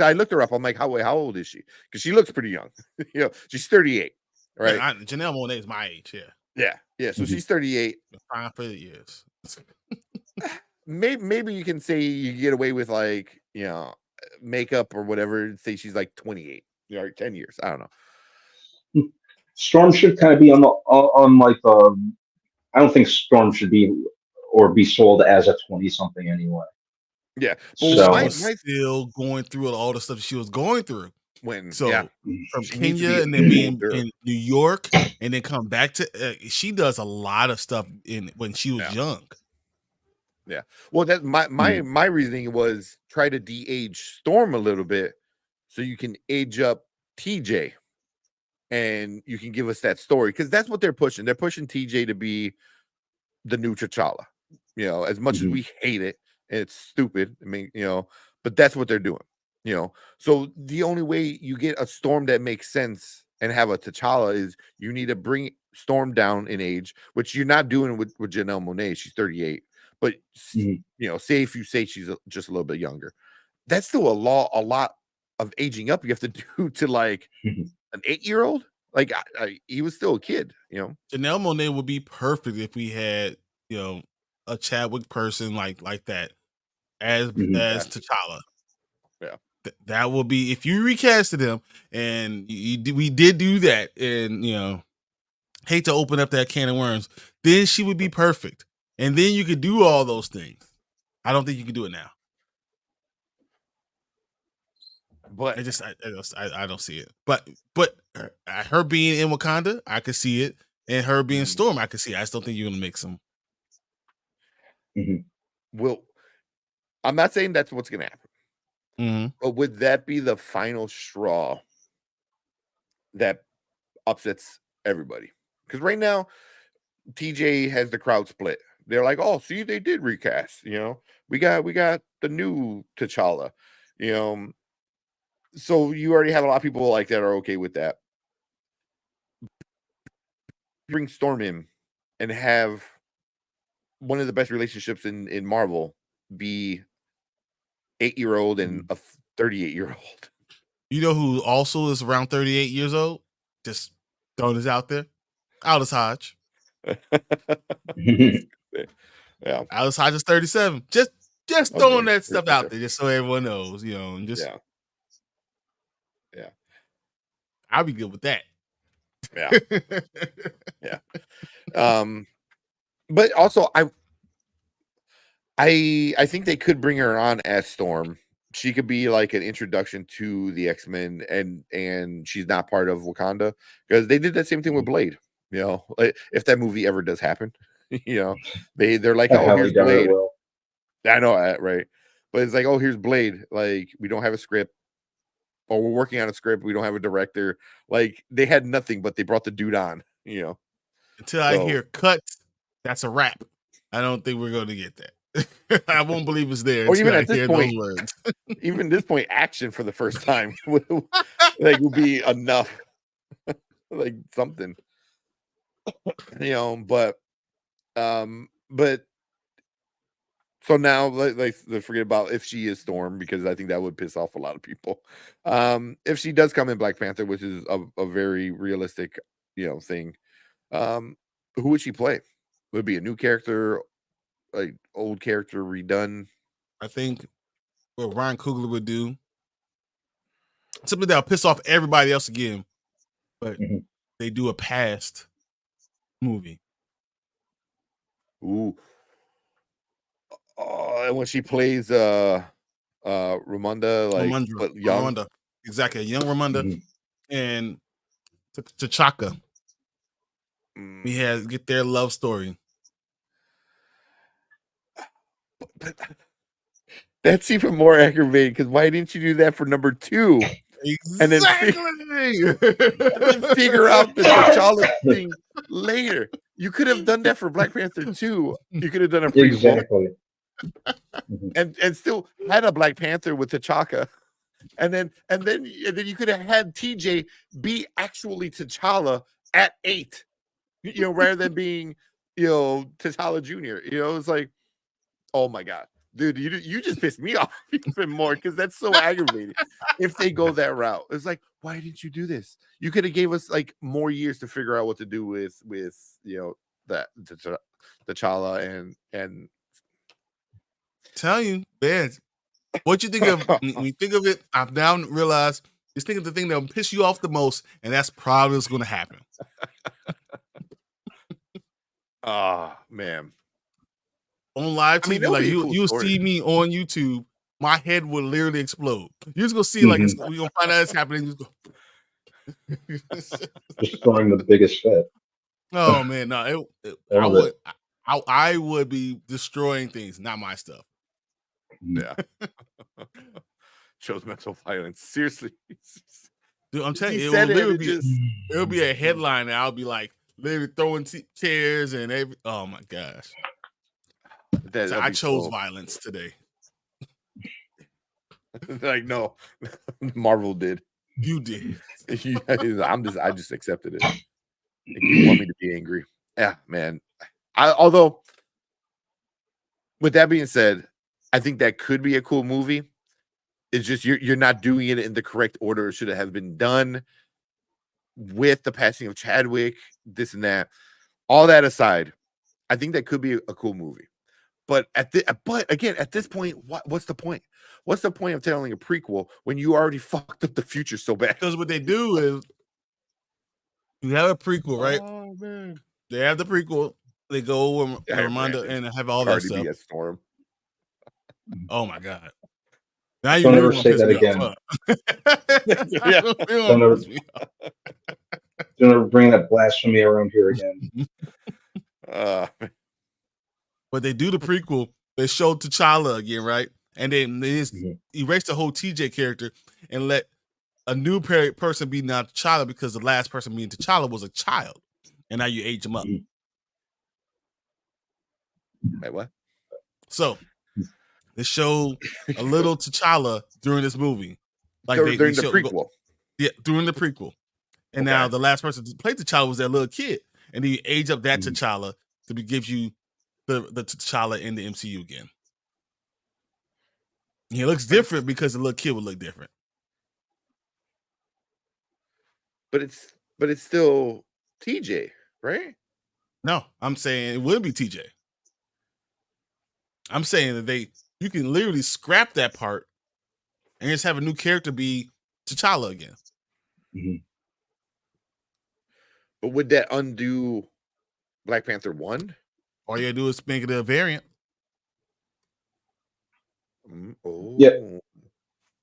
Speaker 3: I looked her up. I'm like, how old is she? Because she looks pretty young. You know, she's 38, right?
Speaker 1: Janelle Monáe is my age.
Speaker 3: Yeah. So she's 38.
Speaker 1: Fine for the years.
Speaker 3: Maybe you can say you get away with like, you know, makeup or whatever. Say she's like 28, you know, 10 years. I don't know.
Speaker 2: Storm should kind of be on like I don't think Storm should be sold as a 20-something anyway.
Speaker 3: Yeah,
Speaker 1: so I was still going through all the stuff she was going through. From Kenya and then being in New York and then come back to she does a lot of stuff when she was young.
Speaker 3: Yeah. Well, that my reasoning was try to de-age Storm a little bit so you can age up TJ and you can give us that story because that's what they're pushing. They're pushing TJ to be the new T'Challa. You know, as much as we hate it and it's stupid. I mean, you know, but that's what they're doing. You know, so the only way you get a Storm that makes sense and have a T'Challa is you need to bring Storm down in age, which you're not doing with Janelle Monáe. She's 38. But you know, say if you say she's just a little bit younger, that's still a lot of aging up you have to do to like an 8-year-old. Like he was still a kid, you know.
Speaker 1: Janelle Monáe would be perfect if we had, you know, a Chadwick person like that as T'Challa.
Speaker 3: Yeah,
Speaker 1: that will be if you recasted him, and we did do that, and you know, hate to open up that can of worms. Then she would be perfect, and then you could do all those things. I don't think you can do it now.
Speaker 3: But
Speaker 1: I don't see it. But her being in Wakanda, I could see it, and her being Storm, I could see it. I just don't think you're gonna mix them.
Speaker 3: Well, I'm not saying that's what's gonna happen, but would that be the final straw that upsets everybody? Because right now, TJ has the crowd split. They're like, "Oh, see, they did recast. You know, we got the new T'Challa. You know." So you already have a lot of people like that are okay with that. Bring Storm in and have one of the best relationships in Marvel be 8-year-old and a 38-year-old.
Speaker 1: You know who also is around 38 years old? Just throwing this out there. Aldous Hodge.
Speaker 3: Yeah.
Speaker 1: Aldous Hodge is 37. Just throwing that stuff out there just so everyone knows, you know, and just
Speaker 3: yeah.
Speaker 1: I'll be good with that.
Speaker 3: Yeah. Yeah. But also I think they could bring her on as Storm. She could be like an introduction to the X-Men, and she's not part of Wakanda, because they did that same thing with Blade. You know, like, if that movie ever does happen, you know, they're like, oh, here's Blade. I know that, right? But it's like, oh, here's Blade. Like, we don't have a script, or we're working on a script. We don't have a director. Like, they had nothing, but they brought the dude on. You know,
Speaker 1: until I hear cuts, that's a wrap. I don't think we're going to get that. I won't believe it's there.
Speaker 3: Or even at this point, even this point, action for the first time would be enough, like something, you know. But so now let's forget about if she is Storm, because I think that would piss off a lot of people. If she does come in Black Panther, which is a very realistic, you know, thing, who would she play? Would it be a new character? Like old character redone?
Speaker 1: I think what Ryan Coogler would do, something that'll piss off everybody else again, but they do a past movie.
Speaker 3: Ooh. And when she plays Ramonda, like but young.
Speaker 1: Ramonda. Exactly, a young Ramonda and T'Chaka. We had get their love story.
Speaker 3: But that's even more aggravating, because why didn't you do that for number 2?
Speaker 1: Exactly.
Speaker 3: And then figure out the T'Challa thing later. You could have done that for Black Panther 2. You could have done a prequel.
Speaker 2: Exactly.
Speaker 3: And still had a Black Panther with T'Chaka. And then you could have had TJ be actually T'Challa at 8. You know, rather than being, you know, T'Challa Jr. You know, it's like, oh my God, dude, you just pissed me off even more, because that's so aggravating. If they go that route, it's like, why didn't you do this? You could have gave us like more years to figure out what to do with you know, that T'Challa and
Speaker 1: tell you, man, what you think of when you think of it, I've now realized just think of the thing that will piss you off the most, and that's probably what's going to happen.
Speaker 3: Man.
Speaker 1: On live TV, like you'll see me on YouTube, my head will literally explode. You're just gonna see like we're gonna find out it's happening.
Speaker 2: Just throwing the biggest fit.
Speaker 1: Oh man, no, I would be destroying things, not my stuff.
Speaker 3: Yeah. Shows mental violence. Seriously.
Speaker 1: Dude, I'm telling you, it'll be a headline, and I'll be like literally throwing chairs and every. Oh my gosh. So I chose violence today.
Speaker 3: Like, no, Marvel did.
Speaker 1: You did.
Speaker 3: I just accepted it. You want me to be angry? Yeah, man. Although, with that being said, I think that could be a cool movie. It's just you're not doing it in the correct order. It should have been done with the passing of Chadwick, this and that. All that aside, I think that could be a cool movie. But again, at this point, what's the point? What's the point of telling a prequel when you already fucked up the future so bad?
Speaker 1: Because what they do is you have a prequel, right?
Speaker 3: Oh man,
Speaker 1: they have the prequel. They go over Ramonda and have all that stuff.
Speaker 3: Storm.
Speaker 1: Oh my god! Now you
Speaker 2: Don't
Speaker 1: really
Speaker 2: ever say that again. Don't ever bring that blasphemy around here again.
Speaker 1: But they do the prequel. They show T'Challa again, right? And then they just erase the whole TJ character and let a new person be now T'Challa because the last person being T'Challa was a child, and now you age him up.
Speaker 3: Wait, what?
Speaker 1: So they show a little T'Challa during this movie,
Speaker 3: like during the prequel.
Speaker 1: During the prequel. And now the last person to play T'Challa was that little kid, and then you age up that T'Challa to give you the T'Challa in the MCU again. He looks different because the little kid would look different.
Speaker 3: But it's still TJ, right?
Speaker 1: No, I'm saying it would be TJ. I'm saying that you can literally scrap that part and just have a new character be T'Challa again.
Speaker 3: But would that undo Black Panther 1?
Speaker 1: All you gotta do is make it a variant.
Speaker 2: Yeah.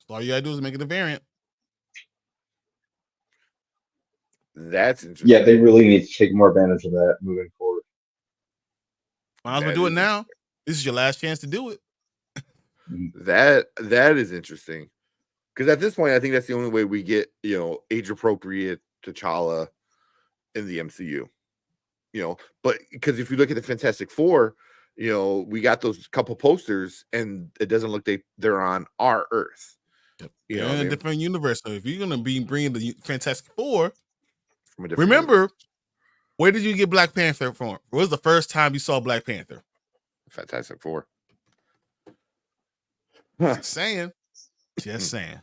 Speaker 1: All you gotta do is make it a variant.
Speaker 3: That's interesting.
Speaker 2: Yeah, they really need to take more advantage of that moving forward.
Speaker 1: Might as well do it now. This is your last chance to do it.
Speaker 3: That is interesting. Because at this point, I think that's the only way we get, age appropriate T'Challa in the MCU. But because if you look at the Fantastic Four, we got those couple posters and it doesn't look they're on our Earth.
Speaker 1: In a different universe. So if you're gonna be bringing the Fantastic Four,
Speaker 3: from a different
Speaker 1: universe. Where did you get Black Panther from? What was the first time you saw Black Panther?
Speaker 3: Fantastic Four.
Speaker 1: Just saying. Just saying.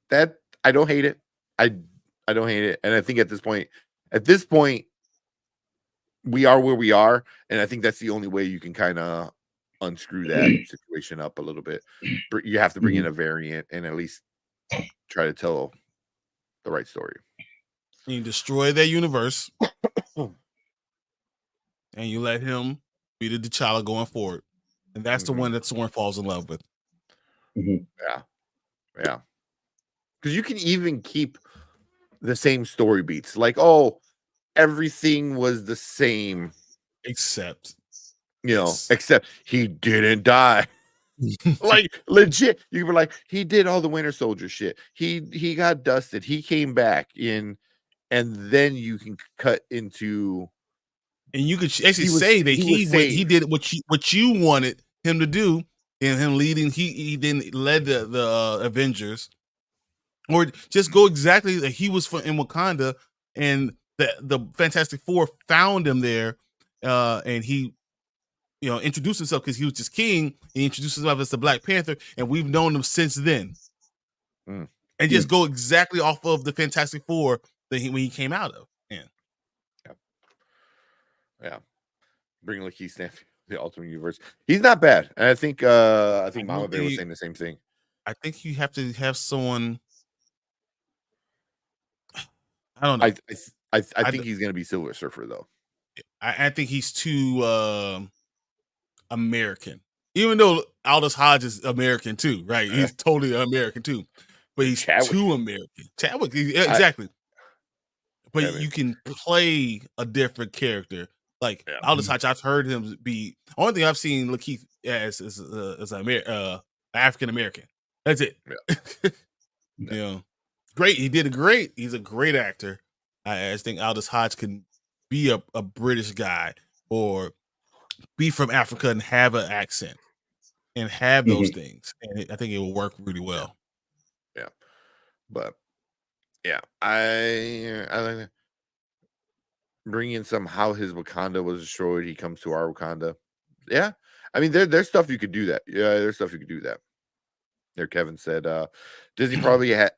Speaker 3: That I don't hate it. I don't hate it. And I think at this point, we are where we are. And I think that's the only way you can kind of unscrew that situation up a little bit. You have to bring in a variant and at least try to tell the right story.
Speaker 1: You destroy their universe. And you let him be the T'Challa going forward. And that's the one that Soren falls in love with.
Speaker 3: Yeah. Because you can even keep the same story beats. Like, everything was the same.
Speaker 1: Except
Speaker 3: he didn't die. Like, legit. You were like, he did all the Winter Soldier shit. He got dusted. He came back in. And then you can cut into...
Speaker 1: And you could actually say that he did what you wanted him to do, and him leading. He then led the Avengers, or just go exactly that he was in Wakanda, and the Fantastic Four found him there, and he, introduced himself because he was just king. He introduced himself as the Black Panther, and we've known him since then. And just go exactly off of the Fantastic Four that when he came out of.
Speaker 3: Yeah. Bring Lakeith Stanfield, the Ultimate Universe. He's not bad. And I think Mama Bear was saying the same thing.
Speaker 1: I think you have to have someone. I don't know.
Speaker 3: I think he's gonna be Silver Surfer though.
Speaker 1: I think he's too American. Even though Aldous Hodge is American too, right? He's totally American too. But he's too American. Chadwick, exactly. But you can play a different character. Like Aldous Hodge, I've heard him be. Only thing I've seen Lakeith as is African American. That's it. Great. He did great. He's a great actor. I just think Aldous Hodge can be a British guy or be from Africa and have an accent and have those things. And I think it will work really well.
Speaker 3: Yeah. But I like that. Bring in how his Wakanda was destroyed. He comes to our Wakanda. Yeah. I mean, there's stuff you could do that. Yeah, there's stuff you could do that. There, Kevin said, Disney probably at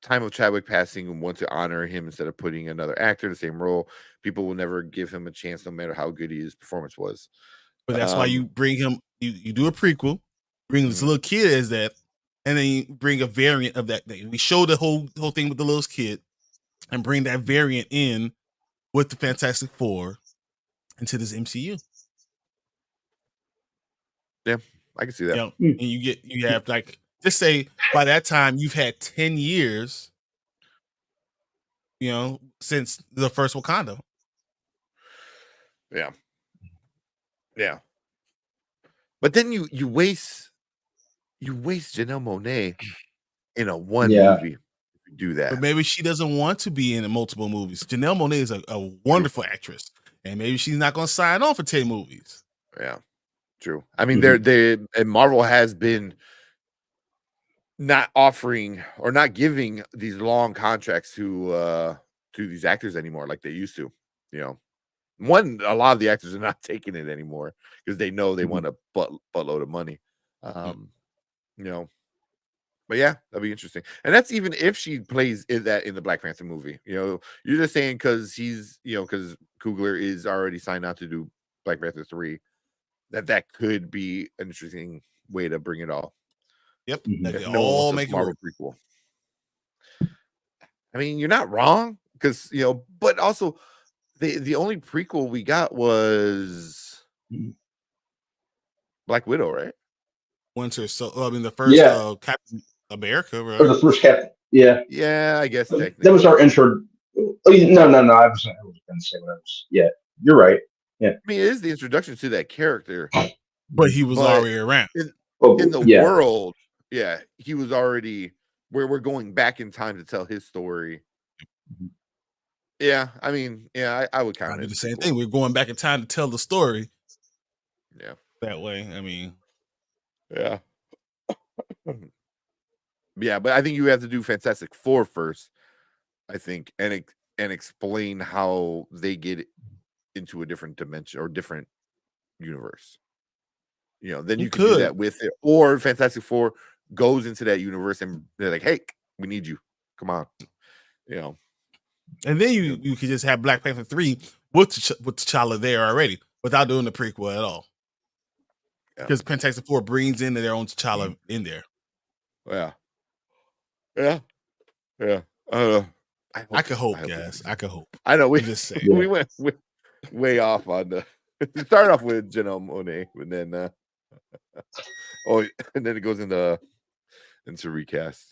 Speaker 3: time of Chadwick passing want to honor him instead of putting another actor in the same role. People will never give him a chance, no matter how good his performance was.
Speaker 1: But that's why you bring him. You do a prequel, bring this little kid as that, and then you bring a variant of that thing. We show the whole thing with the little kid, and bring that variant in with the Fantastic Four into this MCU.
Speaker 3: Yeah, I can see that.
Speaker 1: And you have like, just say by that time you've had 10 years, since the first Wakanda.
Speaker 3: Yeah. Yeah. But then you waste Janelle Monáe in a one movie. Do that.
Speaker 1: But maybe she doesn't want to be in multiple movies. Janelle Monáe is a wonderful actress, and maybe she's not going to sign on for 10 movies.
Speaker 3: Yeah, true. I mean, and Marvel has been not offering or not giving these long contracts to these actors anymore like they used to. A lot of the actors are not taking it anymore because they know they want a buttload of money. But yeah, that'd be interesting. And that's even if she plays in the Black Panther movie. You're just saying because because Coogler is already signed out to do Black Panther 3, that could be an interesting way to bring it all.
Speaker 1: Yep. All make Marvel
Speaker 3: prequel. I mean, you're not wrong because but also the only prequel we got was Black Widow, right?
Speaker 1: Winter. So I mean, the first Captain America, right?
Speaker 2: Or the first Captain. Yeah.
Speaker 3: Yeah, I guess technically.
Speaker 2: That was our intro. No. I was going to say what I was. Yeah, you're right. Yeah.
Speaker 3: I mean, it is the introduction to that character,
Speaker 1: but he was already around
Speaker 3: in the world. Yeah, he was already where we're going back in time to tell his story. Yeah, I mean, I would kind of do
Speaker 1: the same thing. We're going back in time to tell the story.
Speaker 3: Yeah,
Speaker 1: that way. I mean,
Speaker 3: yeah. Yeah, but I think you have to do Fantastic Four first, I think, and explain how they get into a different dimension or different universe. Then you could do that with it. Or Fantastic Four goes into that universe and they're like, hey, we need you. Come on.
Speaker 1: And then you could just have Black Panther 3 with T'Challa there already without doing the prequel at all. Because Fantastic Four brings in their own T'Challa in there.
Speaker 3: Yeah. Yeah.
Speaker 1: I could hope, guys. I could hope.
Speaker 3: I know. We
Speaker 1: just say
Speaker 3: we went way off on the. We started off with Janelle Monáe, and then and then it goes into recast.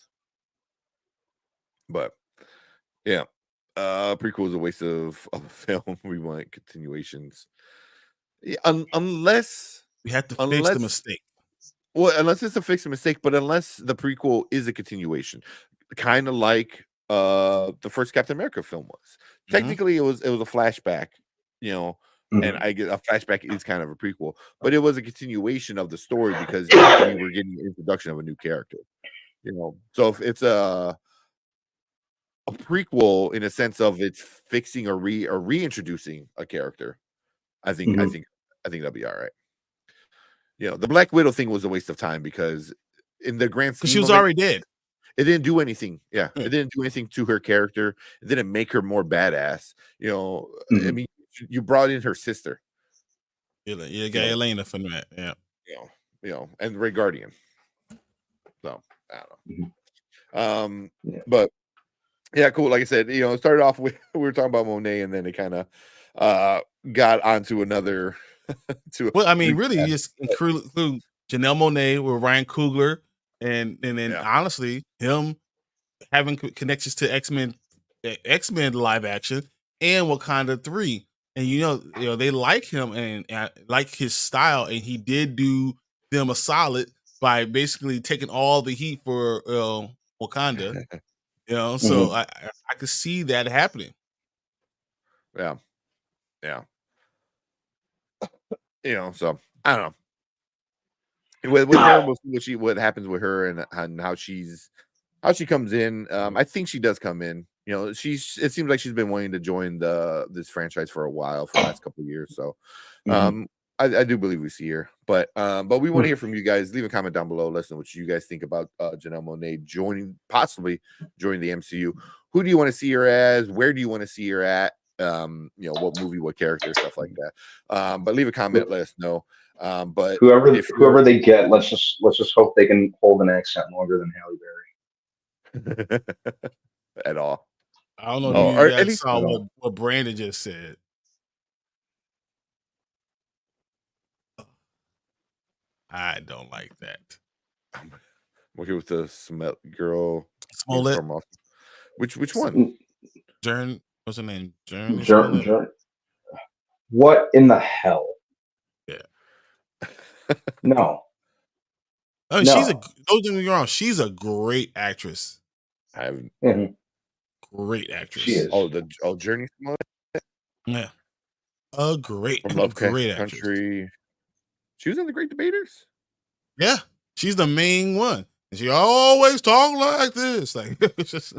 Speaker 3: But yeah, prequel is a waste of a film. We want continuations, unless
Speaker 1: we have to fix the mistake.
Speaker 3: Well, unless it's a fix a mistake, but unless the prequel is a continuation, kind of like the first Captain America film was. Technically, it was a flashback, and I get a flashback is kind of a prequel, but it was a continuation of the story because we were getting the introduction of a new character. So if it's a prequel in a sense of it's fixing or reintroducing a character, I think that'll be all right. The Black Widow thing was a waste of time because in the grand scheme,
Speaker 1: she was already dead.
Speaker 3: It didn't do anything. Yeah, it didn't do anything to her character. It didn't make her more badass. I mean, you brought in her sister.
Speaker 1: You got Elena from that. Yeah.
Speaker 3: And Red Guardian. So I don't know. But yeah, cool. Like I said, it started off with we were talking about Monáe, and then it kind of got onto another.
Speaker 1: Really, you just include Janelle Monáe with Ryan Coogler, and then honestly, him having connections to X-Men live action and Wakanda 3, and they like him and like his style, and he did do them a solid by basically taking all the heat for Wakanda. So I could see that happening.
Speaker 3: Yeah. So I don't know. With her, we'll see what happens with her and how she comes in. I think she does come in. It seems like she's been wanting to join this franchise for a while, for the last couple of years. So I do believe we see her, but we want to hear from you guys. Leave a comment down below. Let us know what you guys think about Janelle Monáe possibly joining the MCU. Who do you want to see her as? Where do you want to see her at? What movie, what character, stuff like that. But leave a comment, let us know. But
Speaker 2: whoever they get, let's just hope they can hold an accent longer than Halle
Speaker 3: Berry. At all.
Speaker 1: I don't know if you guys saw what Brandon just said. I don't like that.
Speaker 3: I'm working with the girl.
Speaker 1: Smollett.
Speaker 3: Which one?
Speaker 1: Journey. What's her name? Journey.
Speaker 2: What in the hell?
Speaker 1: Yeah.
Speaker 2: No.
Speaker 1: I mean, don't get me wrong. She's a great actress.
Speaker 3: I haven't.
Speaker 1: Great actress.
Speaker 2: She is.
Speaker 3: Journey Smollett.
Speaker 1: Yeah. A great,
Speaker 3: great Country. Actress. She was in The Great Debaters.
Speaker 1: Yeah, she's the main one. And she always talk like this, like it's just.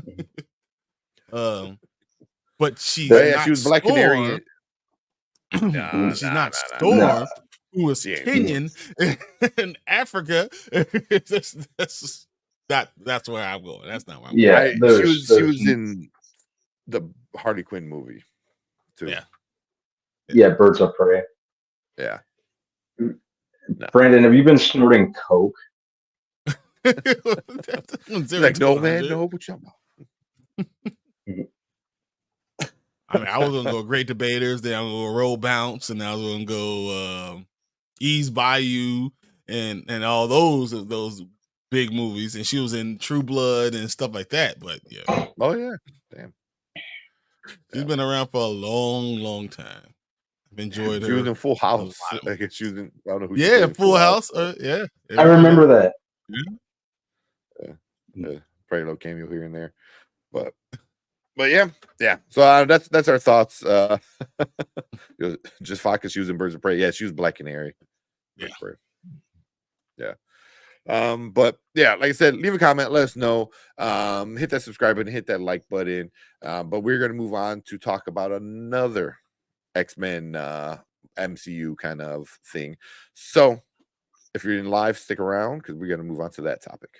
Speaker 1: But she's not
Speaker 3: she was Black Canary.
Speaker 1: She's not Storm, who was Kenyan in Africa. That's where I'm going. That's not where I'm
Speaker 3: going. She was in the Harley Quinn movie too.
Speaker 2: Yeah, Birds of Prey.
Speaker 3: Yeah.
Speaker 2: No. Brandon, have you been snorting coke?
Speaker 3: Like, no, man, no. What you
Speaker 1: I mean, I was gonna go Great Debaters, then I was gonna go Roll Bounce, and I was gonna go Ease Bayou, and all those big movies. And she was in True Blood and stuff like that. But yeah,
Speaker 3: oh yeah, damn,
Speaker 1: she's been around for a long time. I've enjoyed her.
Speaker 3: She was in Full House. Like she was in. I don't know who.
Speaker 1: Yeah, Full House. Yeah,
Speaker 2: I remember that.
Speaker 3: Yeah. Probably a little cameo here and there, but yeah. So that's our thoughts. Just Fox, she was in Birds of Prey. Yeah, she was Black Canary. Yeah. But yeah, like I said, leave a comment, let us know. Hit that subscribe button, hit that like button. But we're gonna move on to talk about another X-Men MCU kind of thing. So if you're in live, stick around because we're gonna move on to that topic.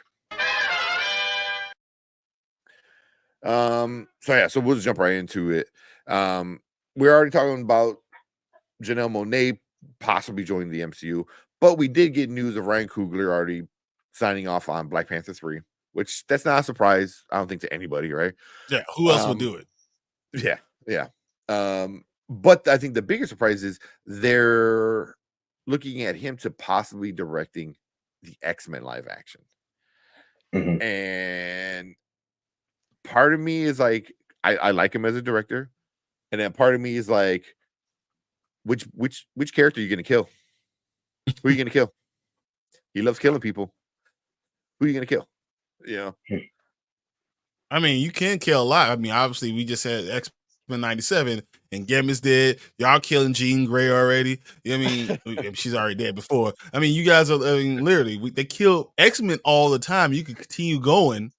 Speaker 3: So we'll just jump right into it. We're already talking about Janelle Monáe possibly joining the MCU, but we did get news of Ryan Coogler already signing off on Black Panther 3, which that's not a surprise, I don't think, to anybody, right?
Speaker 1: Yeah, who else would do it?
Speaker 3: Yeah. But I think the bigger surprise is they're looking at him to possibly directing the X-Men live action.
Speaker 2: Mm-hmm.
Speaker 3: And part of me is like, I like him as a director, and then part of me is like, which character are you gonna kill? Who are you gonna kill? He loves killing people. Who are you gonna kill? Yeah.
Speaker 1: I mean, you can kill a lot. I mean, obviously, we just had X-Men 97, and Gambit's dead. Y'all killing Jean Grey already. I mean, she's already dead before. I mean, you guys are literally they kill X-Men all the time. You can continue going,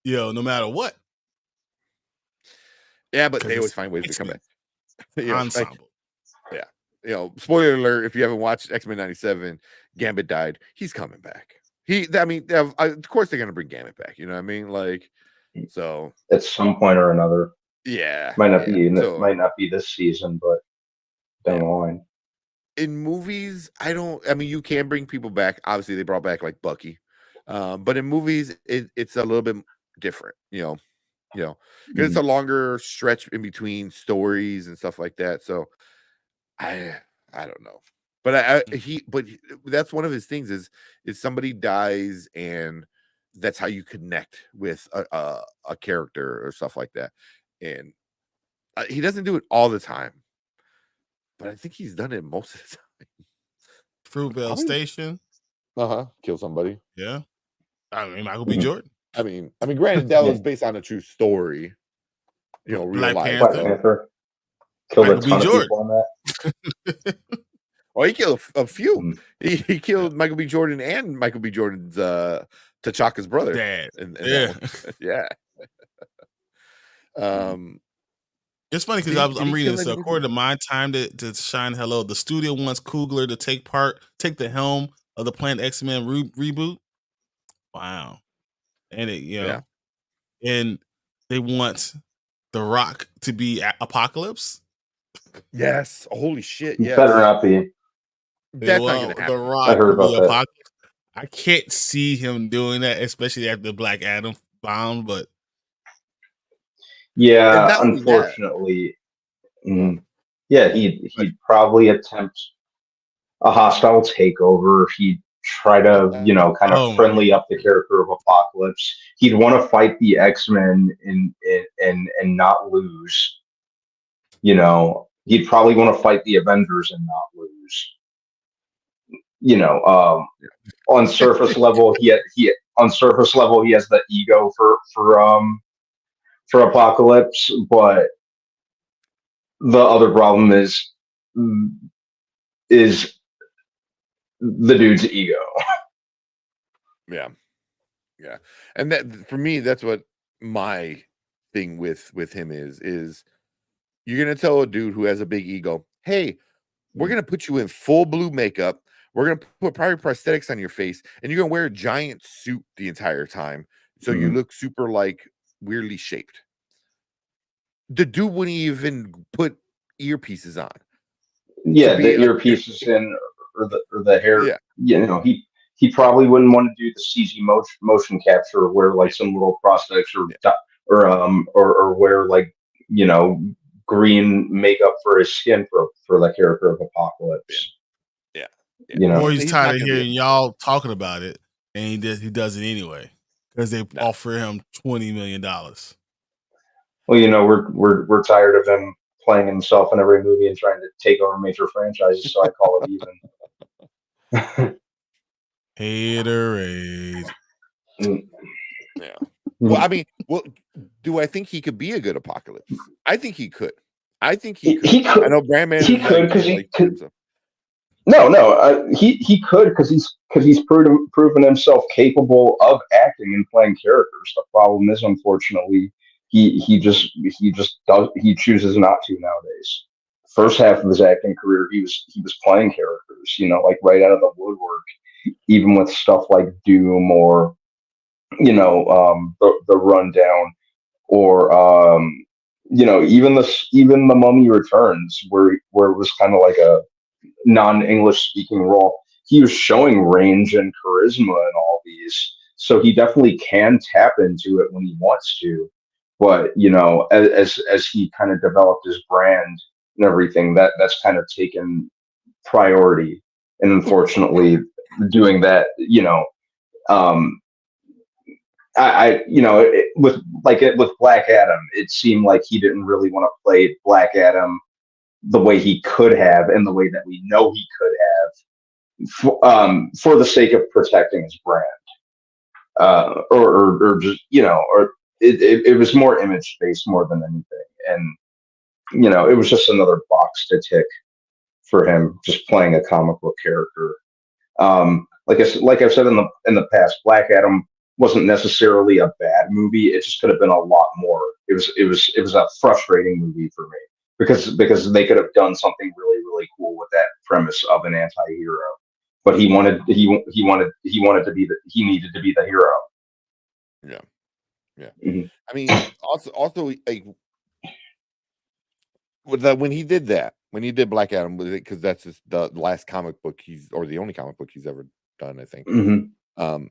Speaker 1: no matter what.
Speaker 3: Yeah, but they always find ways to come back.
Speaker 1: Ensemble.
Speaker 3: Spoiler alert, if you haven't watched X-Men 97, Gambit died. He's coming back. Of course they're gonna bring Gambit back. You know what I mean? Like, so
Speaker 2: at some point or another.
Speaker 3: Yeah.
Speaker 2: Might not be this season, but down the line.
Speaker 3: In movies, you can bring people back. Obviously, they brought back like Bucky. But in movies, it's a little bit different, because it's a longer stretch in between stories and stuff like that. So I don't know, but but that's one of his things is somebody dies and that's how you connect with a character or stuff like that. And he doesn't do it all the time, but I think he's done it most of the time.
Speaker 1: Fruitvale Station.
Speaker 3: Kill somebody.
Speaker 1: Yeah. I mean, Michael B. Jordan.
Speaker 3: I mean, granted, that was based on a true story. Real
Speaker 1: Black
Speaker 3: life.
Speaker 2: Panther. Killed a ton of people on that.
Speaker 3: Well, he killed a few. He killed Michael B. Jordan and Michael B. Jordan's T'Chaka's brother.
Speaker 1: Dad.
Speaker 3: Yeah.
Speaker 1: It's funny because I'm reading this. So according to My Time to Shine Hello, the studio wants Coogler to take the helm of the planned X-Men reboot. Wow. And it, and they want The Rock to be Apocalypse.
Speaker 3: Yes. Holy shit. Yes.
Speaker 2: Better not be.
Speaker 3: That's not gonna happen.
Speaker 1: The Rock to be Apocalypse. I can't see him doing that, especially after Black Adam bombed, but
Speaker 2: yeah, unfortunately. Yeah, he'd probably attempt a hostile takeover. He'd try to, kind of friendly up the character of Apocalypse. He'd want to fight the X-Men and not lose. He'd probably want to fight the Avengers and not lose. On surface level, he has the ego for Apocalypse, but the other problem is the dude's ego.
Speaker 3: Yeah. And that, for me, that's what my thing with him is you're gonna tell a dude who has a big ego, hey, we're gonna put you in full blue makeup, we're gonna put probably prosthetics on your face, and you're gonna wear a giant suit the entire time, so you look super like weirdly shaped. The dude wouldn't even put earpieces on.
Speaker 2: Yeah, the earpieces in or the hair. Yeah. He probably wouldn't want to do the CG motion capture, or wear like some little prosthetics, or wear like green makeup for his skin for the character of Apocalypse.
Speaker 3: Yeah.
Speaker 1: Or he's tired of hearing y'all talking about it, and he does it anyway because they offer him $20 million.
Speaker 2: Well, we're tired of him playing himself in every movie and trying to take over major franchises, so I call it even.
Speaker 1: Haterade.
Speaker 3: Yeah. Well, I mean, do I think he could be a good Apocalypse? I think he could. I know Brandman.
Speaker 2: He could because he could. No. He could because he's proven himself capable of acting and playing characters. The problem is, unfortunately, he chooses not to nowadays. First half of his acting career, he was playing characters, like right out of the woodwork, even with stuff like Doom or the Rundown, or even the Mummy Returns, where it was kind of like a non-English speaking role. He was showing range and charisma in all these, so he definitely can tap into it when he wants to. But as he kind of developed his brand and everything, that's kind of taken priority. And unfortunately, doing that, with Black Adam, it seemed like he didn't really want to play Black Adam the way he could have, and the way that we know he could have, for the sake of protecting his brand, or just it was more image based more than anything, and it was just another box to tick for him, just playing a comic book character. Like I've said in the past, Black Adam wasn't necessarily a bad movie. It just could have been a lot more. It was a frustrating movie for me because they could have done something really, really cool with that premise of an anti-hero, but he needed to be the hero.
Speaker 3: Yeah.
Speaker 2: Mm-hmm.
Speaker 3: I mean, also like when he did Black Adam, because that's just the last comic book or the only comic book he's ever done, I think.
Speaker 2: Mm-hmm.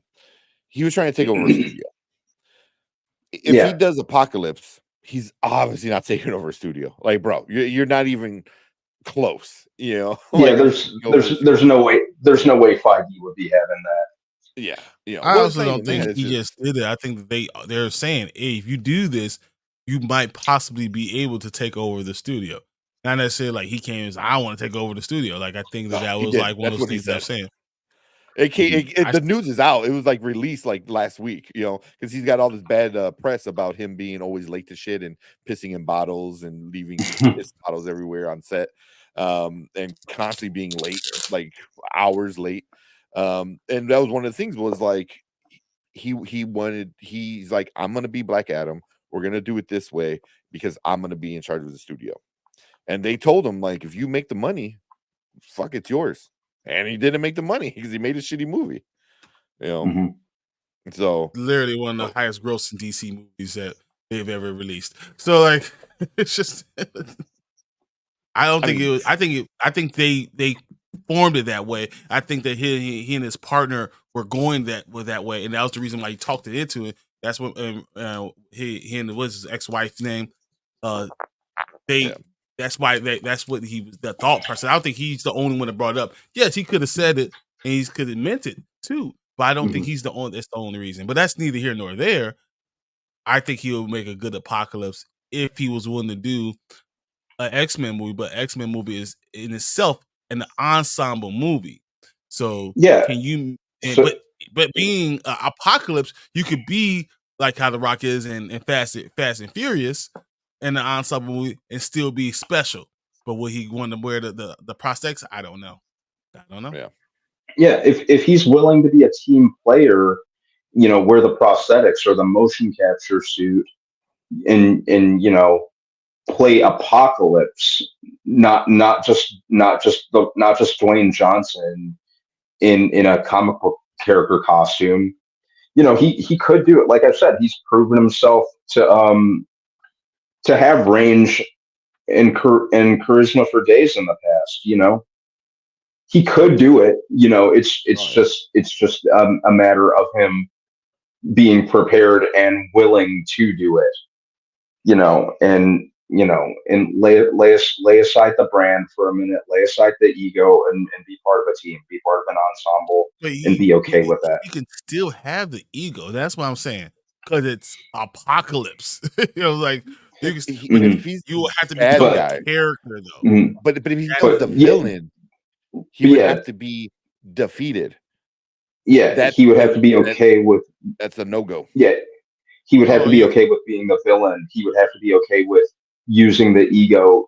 Speaker 3: He was trying to take over a studio. If he does Apocalypse, he's obviously not taking over a studio. Like, bro, you're not even close.
Speaker 2: Yeah, there's no way Feige would be having that.
Speaker 3: Yeah,
Speaker 1: I also don't think he just did it. I think they're saying, hey, if you do this, you might possibly be able to take over the studio. Not necessarily like he came and said, I want to take over the studio. Like, I think that was like one of those things they're saying.
Speaker 3: The news is out. It was like released like last week, because he's got all this bad press about him being always late to shit and pissing in bottles and leaving piss bottles everywhere on set, and constantly being late, like hours late. And that was one of the things was like he's like, I'm gonna be Black Adam. we're gonna do it this way because I'm gonna be in charge of the studio. And they told him, like, if you make the money, fuck, it's yours. And he didn't make the money because he made a shitty movie. You know, so
Speaker 1: literally one of the highest grossing DC movies that they've ever released. So like, it's just, I think they formed it that way. I think that he and his partner were going that way, and that was the reason why he talked it into it. That's what he and what's his ex-wife's name. That's why that's what he was, the thought process. I don't think he's the only one that brought it up. Yes, he could have said it and he could have meant it too, but I don't think he's the only. That's the only reason. But that's neither here nor there. I think he would make a good Apocalypse if he was willing to do an X-Men movie. But X-Men movie is in itself an ensemble movie. So can you? But being Apocalypse, you could be like how The Rock is in Fast and Furious. In the ensemble movie and still be special, but will he want to wear the prosthetics? I don't know.
Speaker 2: Yeah. If he's willing to be a team player, wear the prosthetics or the motion capture suit, and play Apocalypse, not just Dwayne Johnson in a comic book character costume. He could do it. Like I said, he's proven himself to have range and charisma for days in the past. He could do it. It's just a matter of him being prepared and willing to do it. And lay aside the brand for a minute, lay aside the ego, and be part of a team, be part of an ensemble, and be okay with that.
Speaker 1: You can still have the ego. That's what I'm saying, because it's Apocalypse. Like. You will have to be the character though.
Speaker 3: But if he was the villain, he would have to be defeated.
Speaker 2: Yeah, he would have to be okay with.
Speaker 3: That's a no-go.
Speaker 2: Yeah, he would have to be okay with being the villain. He would have to be okay with using the ego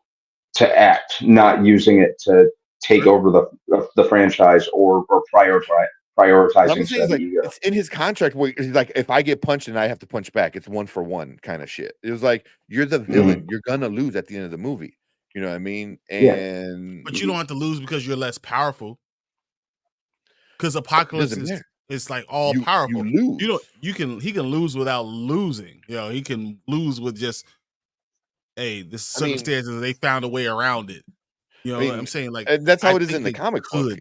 Speaker 2: to act, not using it to take over the franchise or prioritizing said ego.
Speaker 3: It's in his contract where he's like, if I get punched and I have to punch back, it's 1-for-1 kind of shit. It was like, you're the villain, you're gonna lose at the end of the movie. You know what I mean?
Speaker 1: But you don't have to lose because you're less powerful. Because Apocalypse is like all powerful. He can lose without losing. He can lose with just, hey, this circumstances, they found a way around it. What I'm saying? Like,
Speaker 3: and that's how it is in the comic book.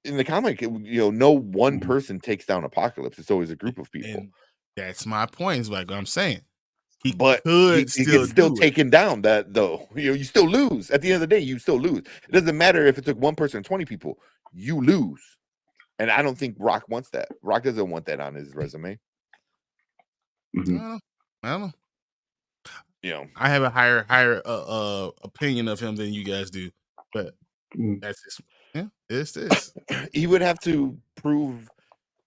Speaker 3: In the comic, no one person takes down Apocalypse. It's always a group of people.
Speaker 1: And that's my point. Is like I'm saying,
Speaker 3: he gets still taken down. That though, you still lose. At the end of the day, you still lose. It doesn't matter if it took one person, 20 people. You lose, and I don't think Rock wants that. Rock doesn't want that on his resume.
Speaker 1: I don't know. I have a higher opinion of him than you guys do, but that's just. Yeah, it's this.
Speaker 3: He would have to prove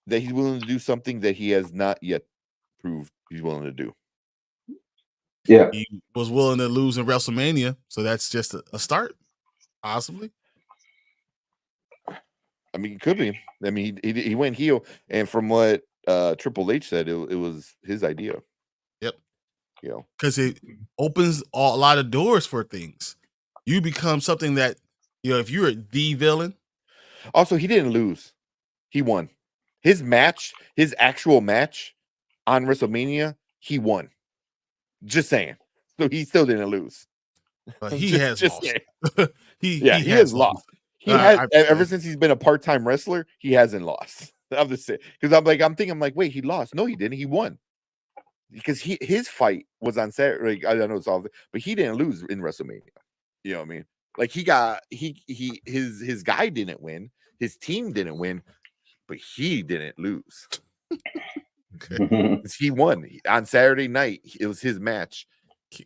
Speaker 3: that he's willing to do something that he has not yet proved he's willing to do.
Speaker 2: Yeah,
Speaker 1: he was willing to lose in WrestleMania, so that's just a start, possibly.
Speaker 3: I mean, it could be. I mean, he went heel, and from what Triple H said, it was his idea.
Speaker 1: Yep. Because it opens a lot of doors for things. You become something that. If you're the villain.
Speaker 3: Also, he didn't lose. He won. His actual match on WrestleMania, he won. Just saying. So he still didn't lose.
Speaker 1: But he has lost.
Speaker 3: he has lost. He has ever since he's been a part-time wrestler, he hasn't lost. I'm just saying. Because I'm thinking, wait, he lost. No, he didn't. He won. Because his fight was on Saturday. I don't know it's all, but he didn't lose in WrestleMania. You know what I mean? Like his guy didn't win, his team didn't win, but he didn't lose. He won on Saturday night. It was his match.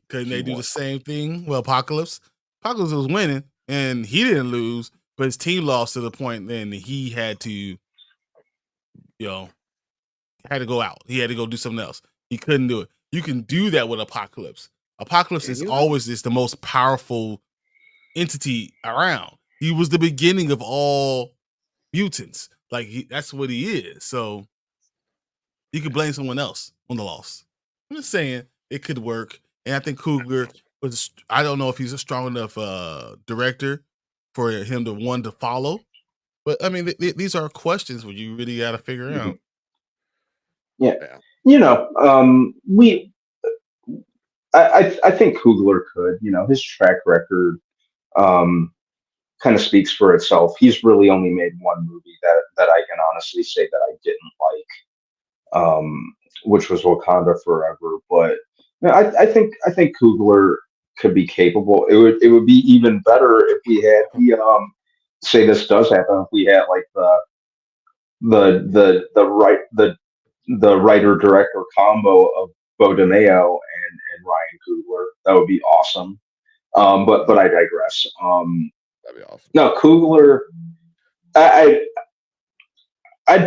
Speaker 1: Couldn't they do the same thing? Well, Apocalypse was winning and he didn't lose, but his team lost to the point then he had to, had to go out. He had to go do something else. He couldn't do it. You can do that with Apocalypse. Apocalypse is always the most powerful entity around. He was the beginning of all mutants. Like that's what he is. So you could blame someone else on the loss. I'm just saying it could work. And I think Coogler was. I don't know if he's a strong enough director for him to follow. But I mean, these are questions where you really got to figure out.
Speaker 2: Yeah. I think Coogler could. His track record kind of speaks for itself. He's really only made one movie that I can honestly say that I didn't like, which was Wakanda Forever. But I think Coogler could be capable. It would be even better if we had the say this does happen, if we had like the writer director combo of Bo DeMeo and Ryan Coogler. That would be awesome. But I digress.
Speaker 3: That'd be awesome.
Speaker 2: No, Coogler, I'd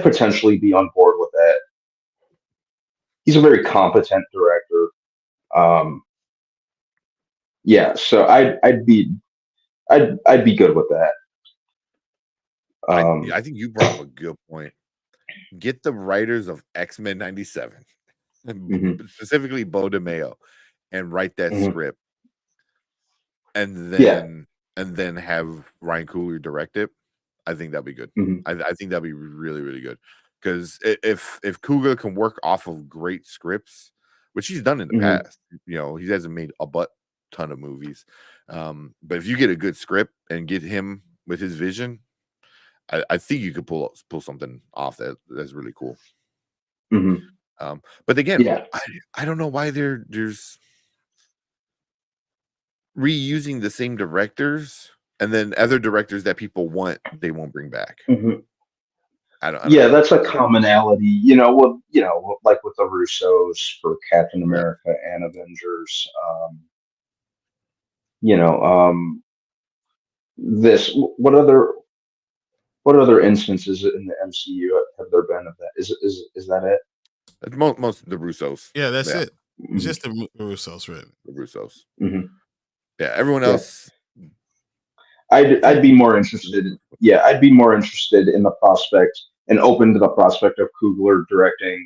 Speaker 2: potentially be on board with that. He's a very competent director. Yeah, so I'd be good with that.
Speaker 3: I think you brought up a good point. Get the writers of X-Men 97, specifically Bo DeMeo, and write that script, and then have Ryan Coogler direct it. I think that'd be good. I think that'd be really, really good. Because if Coogler can work off of great scripts, which he's done in the past, he hasn't made a ton of movies. But if you get a good script and get him with his vision, I think you could pull something off that's really cool. But again, I don't know why there's reusing the same directors, and then other directors that people want, they won't bring back. I don't know.
Speaker 2: That's a commonality, like with the Russos for Captain America and Avengers. What other instances in the MCU have there been of that? Is that it?
Speaker 3: Most of the Russos.
Speaker 1: Yeah, that's it. It's just the Russos, right?
Speaker 3: The Russos. Yeah, everyone else.
Speaker 2: I'd be more interested. I'd be more interested in the prospect and open to the prospect of Coogler directing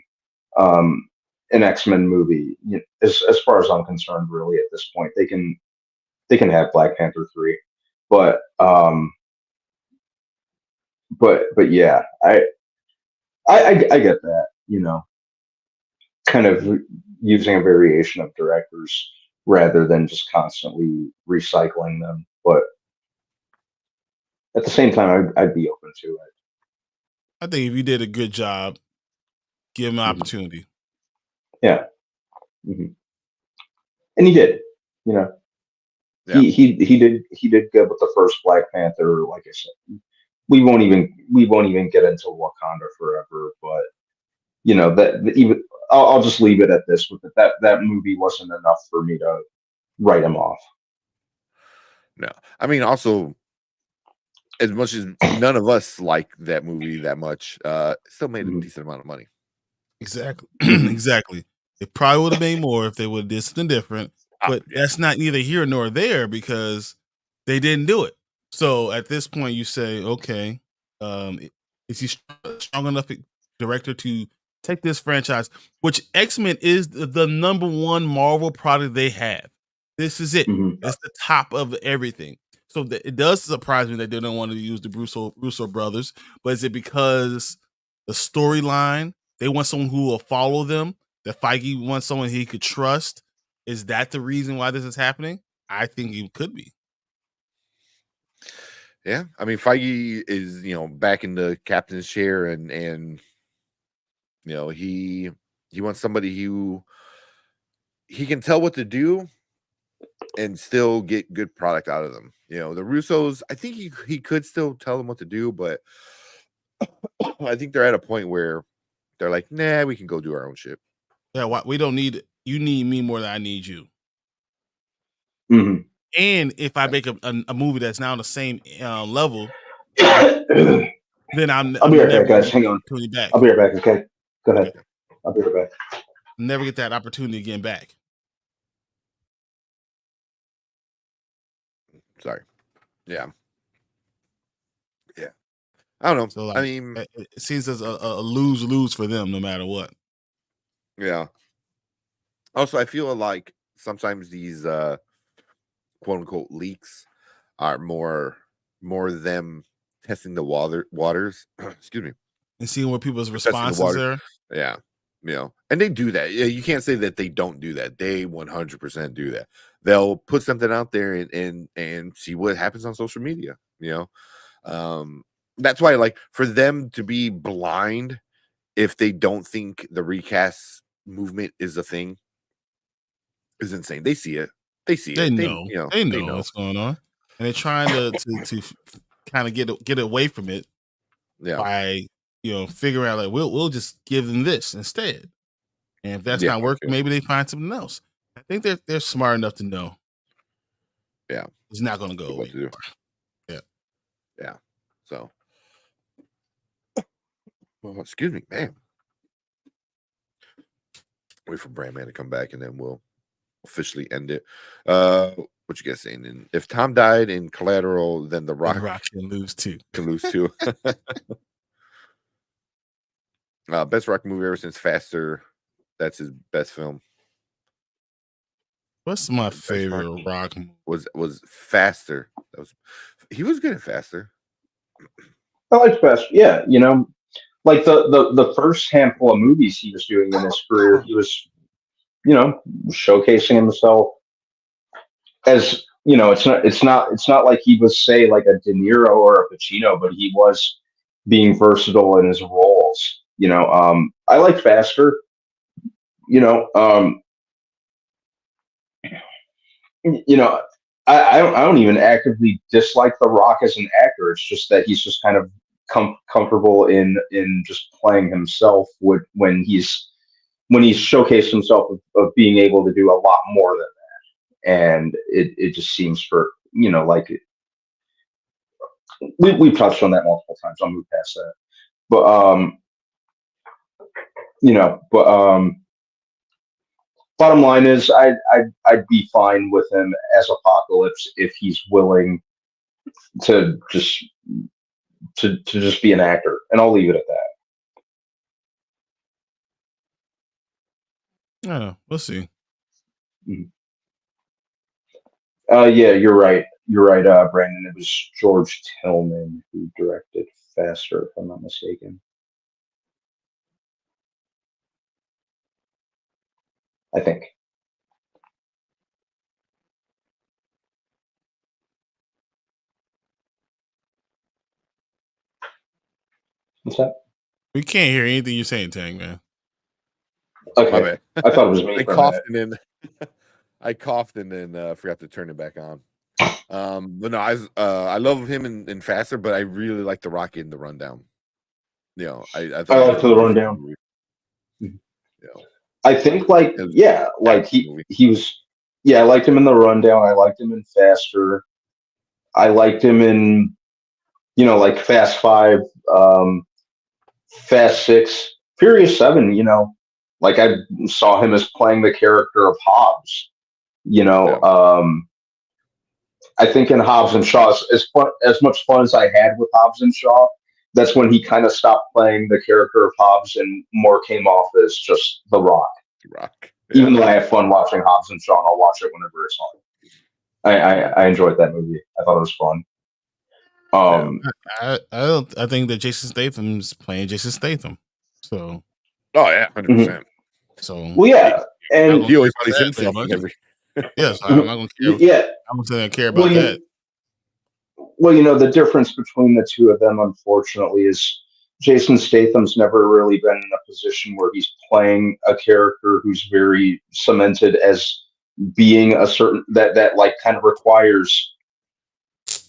Speaker 2: an X-Men movie. As far as I'm concerned, really at this point, they can have Black Panther 3, but yeah, I get that. Kind of using a variation of directors rather than just constantly recycling them, but at the same time, I'd be open to it.
Speaker 1: I think if you did a good job, give him an opportunity.
Speaker 2: Yeah. And he did, he did good with the first Black Panther. Like I said, we won't even get into Wakanda Forever, but I'll just leave it at this with that movie wasn't enough for me to write him off.
Speaker 3: No, I mean, also, as much as none of us like that movie that much, it still made a decent amount of money.
Speaker 1: Exactly. Exactly. It probably would have made more if they would have did something different, but that's not neither here nor there because they didn't do it. So at this point, you say, okay, is he strong enough director to take this franchise, which X-Men is the number one Marvel product they have. This is it. It's the top of everything. So it does surprise me that they don't want to use the Russo brothers, but is it because the storyline, they want someone who will follow them, that Feige wants someone he could trust? Is that the reason why this is happening? I think it could be.
Speaker 3: Yeah, I mean, Feige is, back in the captain's chair, and he wants somebody who he can tell what to do and still get good product out of them. The Russos, I think he could still tell them what to do, but I think they're at a point where they're like, nah, we can go do our own shit.
Speaker 1: Yeah, we don't need you. Need me more than I need you. And if I make a movie that's now on the same level, then
Speaker 2: I'll be right back, guys. Hang on. I'll be right back. Okay, go ahead. Okay. I'll be right back.
Speaker 1: Never get that opportunity again back.
Speaker 3: Sorry. Yeah. I don't know.
Speaker 1: So,
Speaker 3: I mean,
Speaker 1: it seems as a lose-lose for them, no matter what.
Speaker 3: Yeah. Also, I feel like sometimes these quote unquote leaks are more them testing the waters. Excuse me.
Speaker 1: And seeing what people's responses are.
Speaker 3: Yeah. And they do that. Yeah, you can't say that they don't do that. They 100% do that. They'll put something out there and see what happens on social media. That's why, like, for them to be blind if they don't think the recast movement is a thing is insane. They see it. They see
Speaker 1: they
Speaker 3: it.
Speaker 1: Know. They know what's going on, and they're trying to kind of get away from it.
Speaker 3: Yeah.
Speaker 1: By figuring out like we'll just give them this instead, and if that's not working, maybe they find something else. I think they're smart enough to know.
Speaker 3: Yeah,
Speaker 1: it's not going to go away.
Speaker 3: Yeah. So, excuse me, man. Wait for Brandman to come back, and then we'll officially end it. What you guys saying? And if Tom died in Collateral, then The Rock
Speaker 1: can lose too.
Speaker 3: Best Rock movie ever since Faster. That's his best film.
Speaker 1: What's my favorite Rock movie?
Speaker 3: Was Faster. He was good at Faster.
Speaker 2: I liked Faster. Yeah, like the first handful of movies he was doing in his career, he was, showcasing himself as, it's not like he was, say, like a De Niro or a Pacino, but he was being versatile in his roles. I like Faster. I don't even actively dislike The Rock as an actor. It's just that he's just kind of comfortable in just playing himself when he's showcased himself of being able to do a lot more than that. And it just seems like we've touched on that multiple times. I'll move past that. But bottom line is I'd be fine with him as Apocalypse if he's willing to just be an actor, and I'll leave it at that.
Speaker 1: Oh, we'll see.
Speaker 2: Mm-hmm. Yeah, you're right. Brandon. It was George Tillman who directed Faster, if I'm not mistaken. I think. What's that?
Speaker 1: We can't hear anything you're saying, Tang, man.
Speaker 2: Okay. I thought it was me.
Speaker 3: I coughed and then forgot to turn it back on. But no, I love him in Faster, but I really like The Rock in The Rundown. I
Speaker 2: like The Rundown. I think he was. Yeah, I liked him in The Rundown. I liked him in Faster. I liked him in, like Fast 5, Fast 6, Furious 7. Like I saw him as playing the character of Hobbs. I think in Hobbs and Shaw, as much fun as I had with Hobbs and Shaw, that's when he kind of stopped playing the character of Hobbs and more came off as just The Rock.
Speaker 3: Yeah.
Speaker 2: Even though I have fun watching Hobbs and Shaw, I'll watch it whenever it's on. I enjoyed that movie. I thought it was fun.
Speaker 1: I think that Jason Statham's playing Jason Statham. So.
Speaker 3: Oh yeah, 100%.
Speaker 2: Mm-hmm.
Speaker 1: So.
Speaker 2: Well, yeah, and
Speaker 3: he always plays himself.
Speaker 1: Yes, I'm not going to care.
Speaker 2: Yeah,
Speaker 1: I'm going to care about that.
Speaker 2: Well, the difference between the two of them, unfortunately, is Jason Statham's never really been in a position where he's playing a character who's very cemented as being a certain that like kind of requires,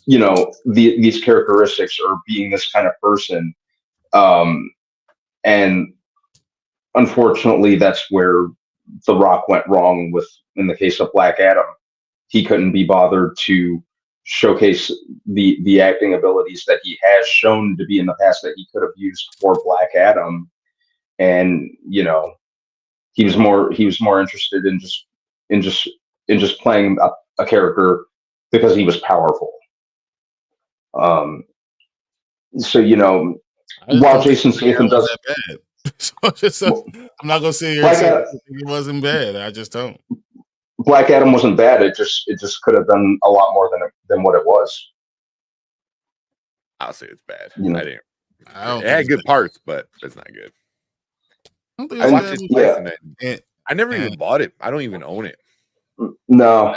Speaker 2: these characteristics or being this kind of person. And unfortunately, that's where The Rock went wrong in the case of Black Adam. He couldn't be bothered to showcase the acting abilities that he has shown to be in the past that he could have used for Black Adam. And, he was more interested in just playing a character because he was powerful. So, while Jason Statham does,
Speaker 1: I'm not gonna sit here and say it wasn't bad. I just don't.
Speaker 2: Black Adam wasn't bad. It just could have been a lot more than what it was.
Speaker 3: I'll say it's bad.
Speaker 2: You know?
Speaker 3: I don't. It had good parts, but it's not good.
Speaker 1: I
Speaker 3: watched it twice, I never even bought it. I don't even own it.
Speaker 2: No,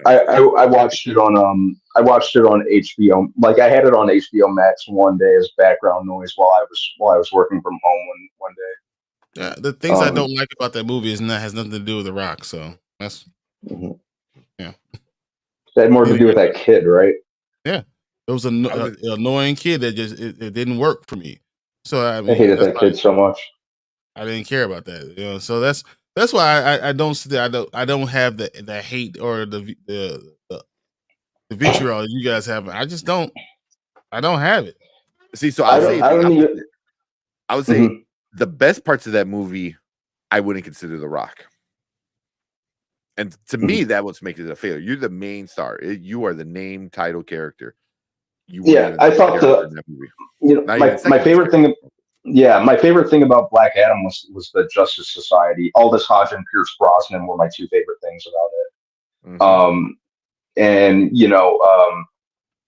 Speaker 2: I watched it on HBO. Like I had it on HBO Max one day as background noise while I was working from home one day.
Speaker 1: Yeah, the things I don't like about that movie has nothing to do with The Rock. So that's yeah.
Speaker 2: It had more to do with that kid, right?
Speaker 1: Yeah, it was an annoying kid that just it didn't work for me. So I
Speaker 2: hated that kid so much.
Speaker 1: I didn't care about that, you know. So that's why I don't have the hate or the vitriol you guys have. I just don't. I don't have it.
Speaker 3: See, so I would say the best parts of that movie, I wouldn't consider The Rock. And to me, that what makes it a failure. You're the main star. You are the name title character.
Speaker 2: I thought my favorite thing. Yeah, my favorite thing about Black Adam was the Justice Society. Aldous Hodge and Pierce Brosnan were my two favorite things about it. And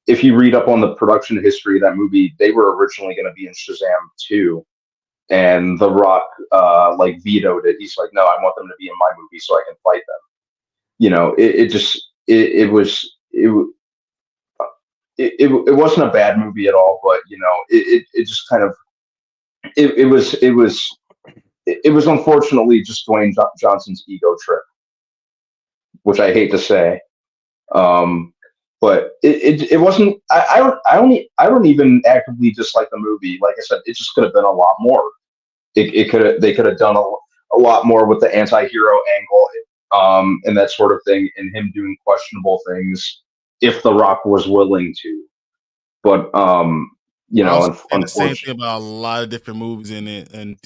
Speaker 2: if you read up on the production history of that movie, they were originally going to be in Shazam 2, and The Rock vetoed it. He's like, no, I want them to be in my movie so I can fight them. It wasn't a bad movie at all, but it just kind of it was unfortunately just Dwayne Johnson's ego trip, which I hate to say. But it wasn't. I don't even actively dislike the movie. Like I said, it just could have been a lot more. They could have done a lot more with the anti-hero angle, and that sort of thing, and him doing questionable things if The Rock was willing to. But
Speaker 1: the same thing about a lot of different movies in it and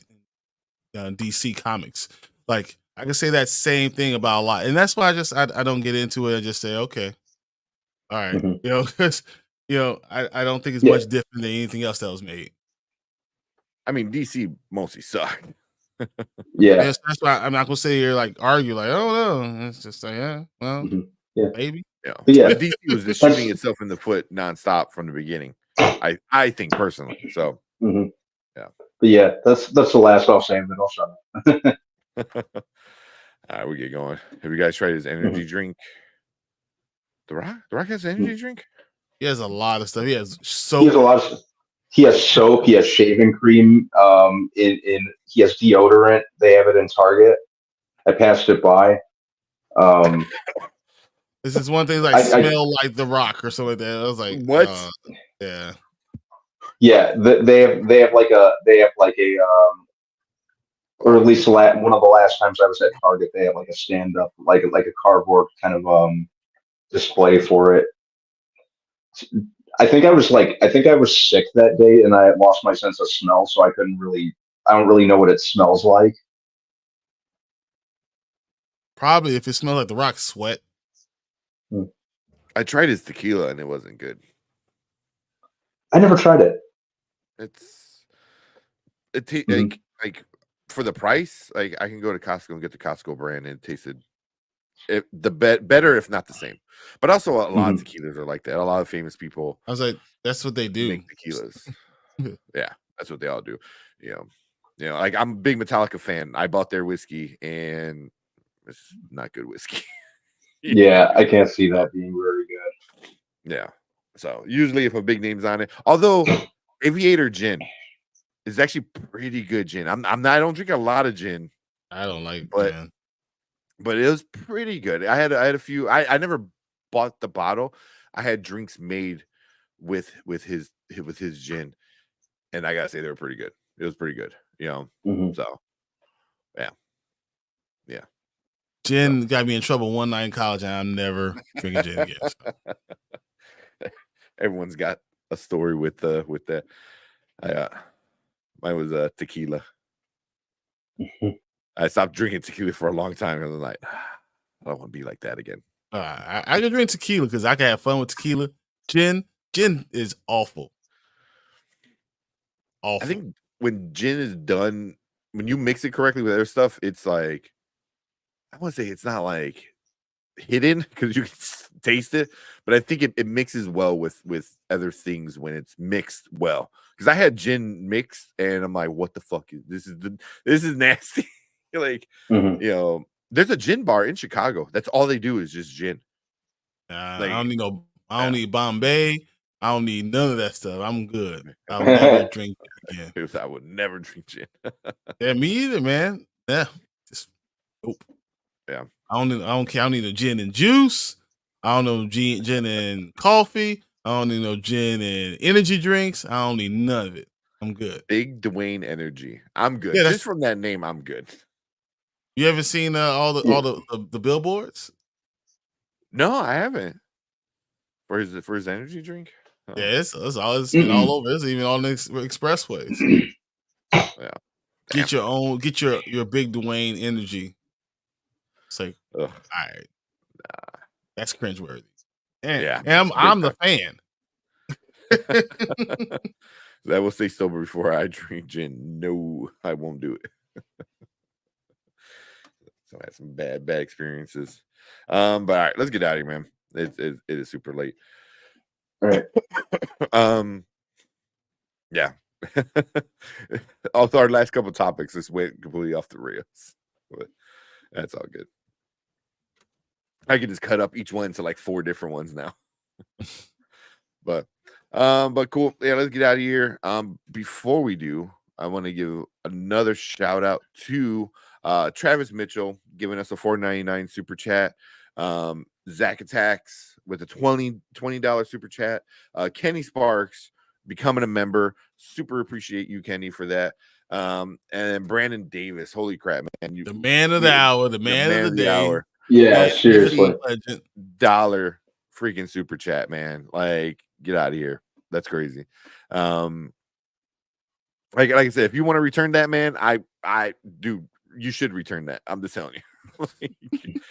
Speaker 1: DC Comics. Like I can say that same thing about a lot, and that's why I don't get into it. I just say okay. All right, because I don't think it's much different than anything else that was made.
Speaker 3: I mean, DC mostly suck.
Speaker 1: That's why I'm not gonna sit here argue I don't know. It's just maybe.
Speaker 3: DC was just shooting itself in the foot nonstop from the beginning. I think personally. So
Speaker 2: But that's the last I'll say. Then I'll shut
Speaker 3: up. All right, we get going. Have you guys tried his energy drink? The Rock has an energy drink?
Speaker 1: He has a lot of stuff. He has soap.
Speaker 2: He has a lot of stuff. He has soap. He has shaving cream. He has deodorant. They have it in Target. I passed it by.
Speaker 1: This is one thing smell like The Rock or something like that. I was like,
Speaker 3: what?
Speaker 1: Yeah.
Speaker 2: Yeah, they have or at least one of the last times I was at Target, they have a stand up, like a cardboard kind of display for it. I think I was sick that day and I had lost my sense of smell, so I don't really know what it smells like.
Speaker 1: Probably if it smelled like The Rock's sweat.
Speaker 3: I tried his tequila and it wasn't good.
Speaker 2: I never tried it.
Speaker 3: Like for the price, I can go to Costco and get the Costco brand and it tasted better, if not the same. But also a lot of tequilas are like that. A lot of famous people.
Speaker 1: I was like, that's what they do.
Speaker 3: Make tequilas. Yeah, that's what they all do. Like I'm a big Metallica fan. I bought their whiskey and it's not good whiskey.
Speaker 2: Yeah, I can't see that being very good.
Speaker 3: Yeah. So usually if a big name's on it, although Aviator gin is actually pretty good gin. I don't drink a lot of gin.
Speaker 1: I don't like
Speaker 3: but it was pretty good. I had a few. I never bought the bottle. I had drinks made with his gin, and I gotta say they were pretty good. It was pretty good, So yeah.
Speaker 1: Gin got me in trouble one night in college, and I'm never drinking gin again. So.
Speaker 3: Everyone's got a story with that. Mine was tequila. I stopped drinking tequila for a long time. I was like, I don't want to be like that again.
Speaker 1: I can drink tequila because I can have fun with tequila. Gin is awful.
Speaker 3: I think when gin is done when you mix it correctly with other stuff, it's like, I want to say it's not like hidden because you can taste it, but I think it mixes well with other things when it's mixed well. Because I had gin mixed, and I'm like, what the fuck is this? This is nasty. Like, you know, there's a gin bar in Chicago. That's all they do is just gin.
Speaker 1: Like, I don't need Bombay. I don't need none of that stuff. I'm good. I'll never drink again.
Speaker 3: I would never drink gin.
Speaker 1: Yeah, me either, man. Yeah, just nope.
Speaker 3: Yeah,
Speaker 1: I don't care. I don't need a gin and juice. I don't know gin and coffee. I don't need no gin and energy drinks. I don't need none of it. I'm good.
Speaker 3: Big Dwayne Energy. I'm good. Yeah, just from that name, I'm good.
Speaker 1: You ever seen all the billboards?
Speaker 3: No, I haven't. For his energy drink?
Speaker 1: Oh. Yeah, it's been all over. It's even on the expressways.
Speaker 3: Yeah.
Speaker 1: Get your own. Get your Big Dwayne Energy. It's like, all right, that's cringeworthy. And,
Speaker 3: yeah,
Speaker 1: and I'm the fan.
Speaker 3: I will stay sober before I drink gin. No, I won't do it. So I had some bad experiences. But all right, let's get out of here, man. It is super late.
Speaker 2: All right.
Speaker 3: Yeah. Also, our last couple topics just went completely off the rails. But that's all good. I could just cut up each one to like 4 different ones now. But cool. Yeah, let's get out of here. Before we do, I want to give another shout out to Travis Mitchell giving us a $4.99 super chat. Zach Attacks with a $20 super chat. Kenny Sparks becoming a member. Super appreciate you, Kenny, for that. And then Brandon Davis. Holy crap, man.
Speaker 1: The man of the hour, the man of the day.
Speaker 3: Hour.
Speaker 2: Yeah, seriously.
Speaker 3: $50 freaking super chat, man. Like, get out of here. That's crazy. Like I said, if you want to return that, man, I do. You should return that. I'm just telling you.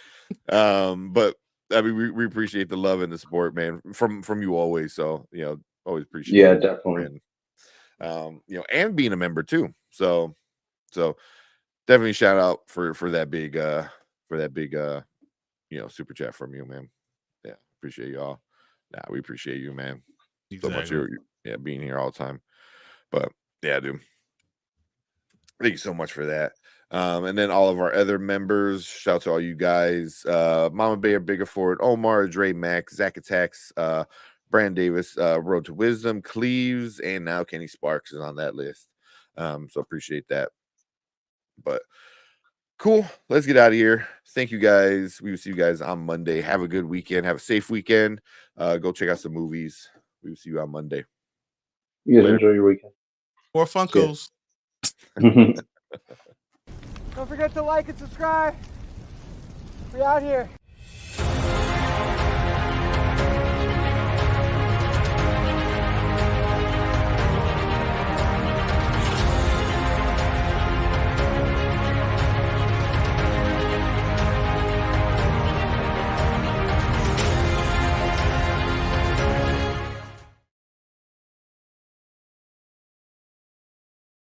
Speaker 3: But I mean, we appreciate the love and the support, man, from you always. So, you know, always appreciate.
Speaker 2: Yeah, definitely.
Speaker 3: And, you know, and being a member too. So definitely shout out for that big you know, super chat from you, man. Yeah, appreciate y'all. Nah, we appreciate you, man.
Speaker 1: Exactly.
Speaker 3: So much being here all the time. But yeah, dude. Thank you so much for that. And then all of our other members, shout out to all you guys. Mama Bear, Bigger Ford, Omar, Dre Max, Zach Attacks, Brand Davis, Road to Wisdom, Cleaves, and now Kenny Sparks is on that list. So appreciate that. But cool. Let's get out of here. Thank you guys. We will see you guys on Monday. Have a good weekend. Have a safe weekend. Go check out some movies. We will see you on Monday.
Speaker 2: You guys enjoy your weekend.
Speaker 1: More Funkos.
Speaker 5: Don't forget to like and subscribe. We're out here.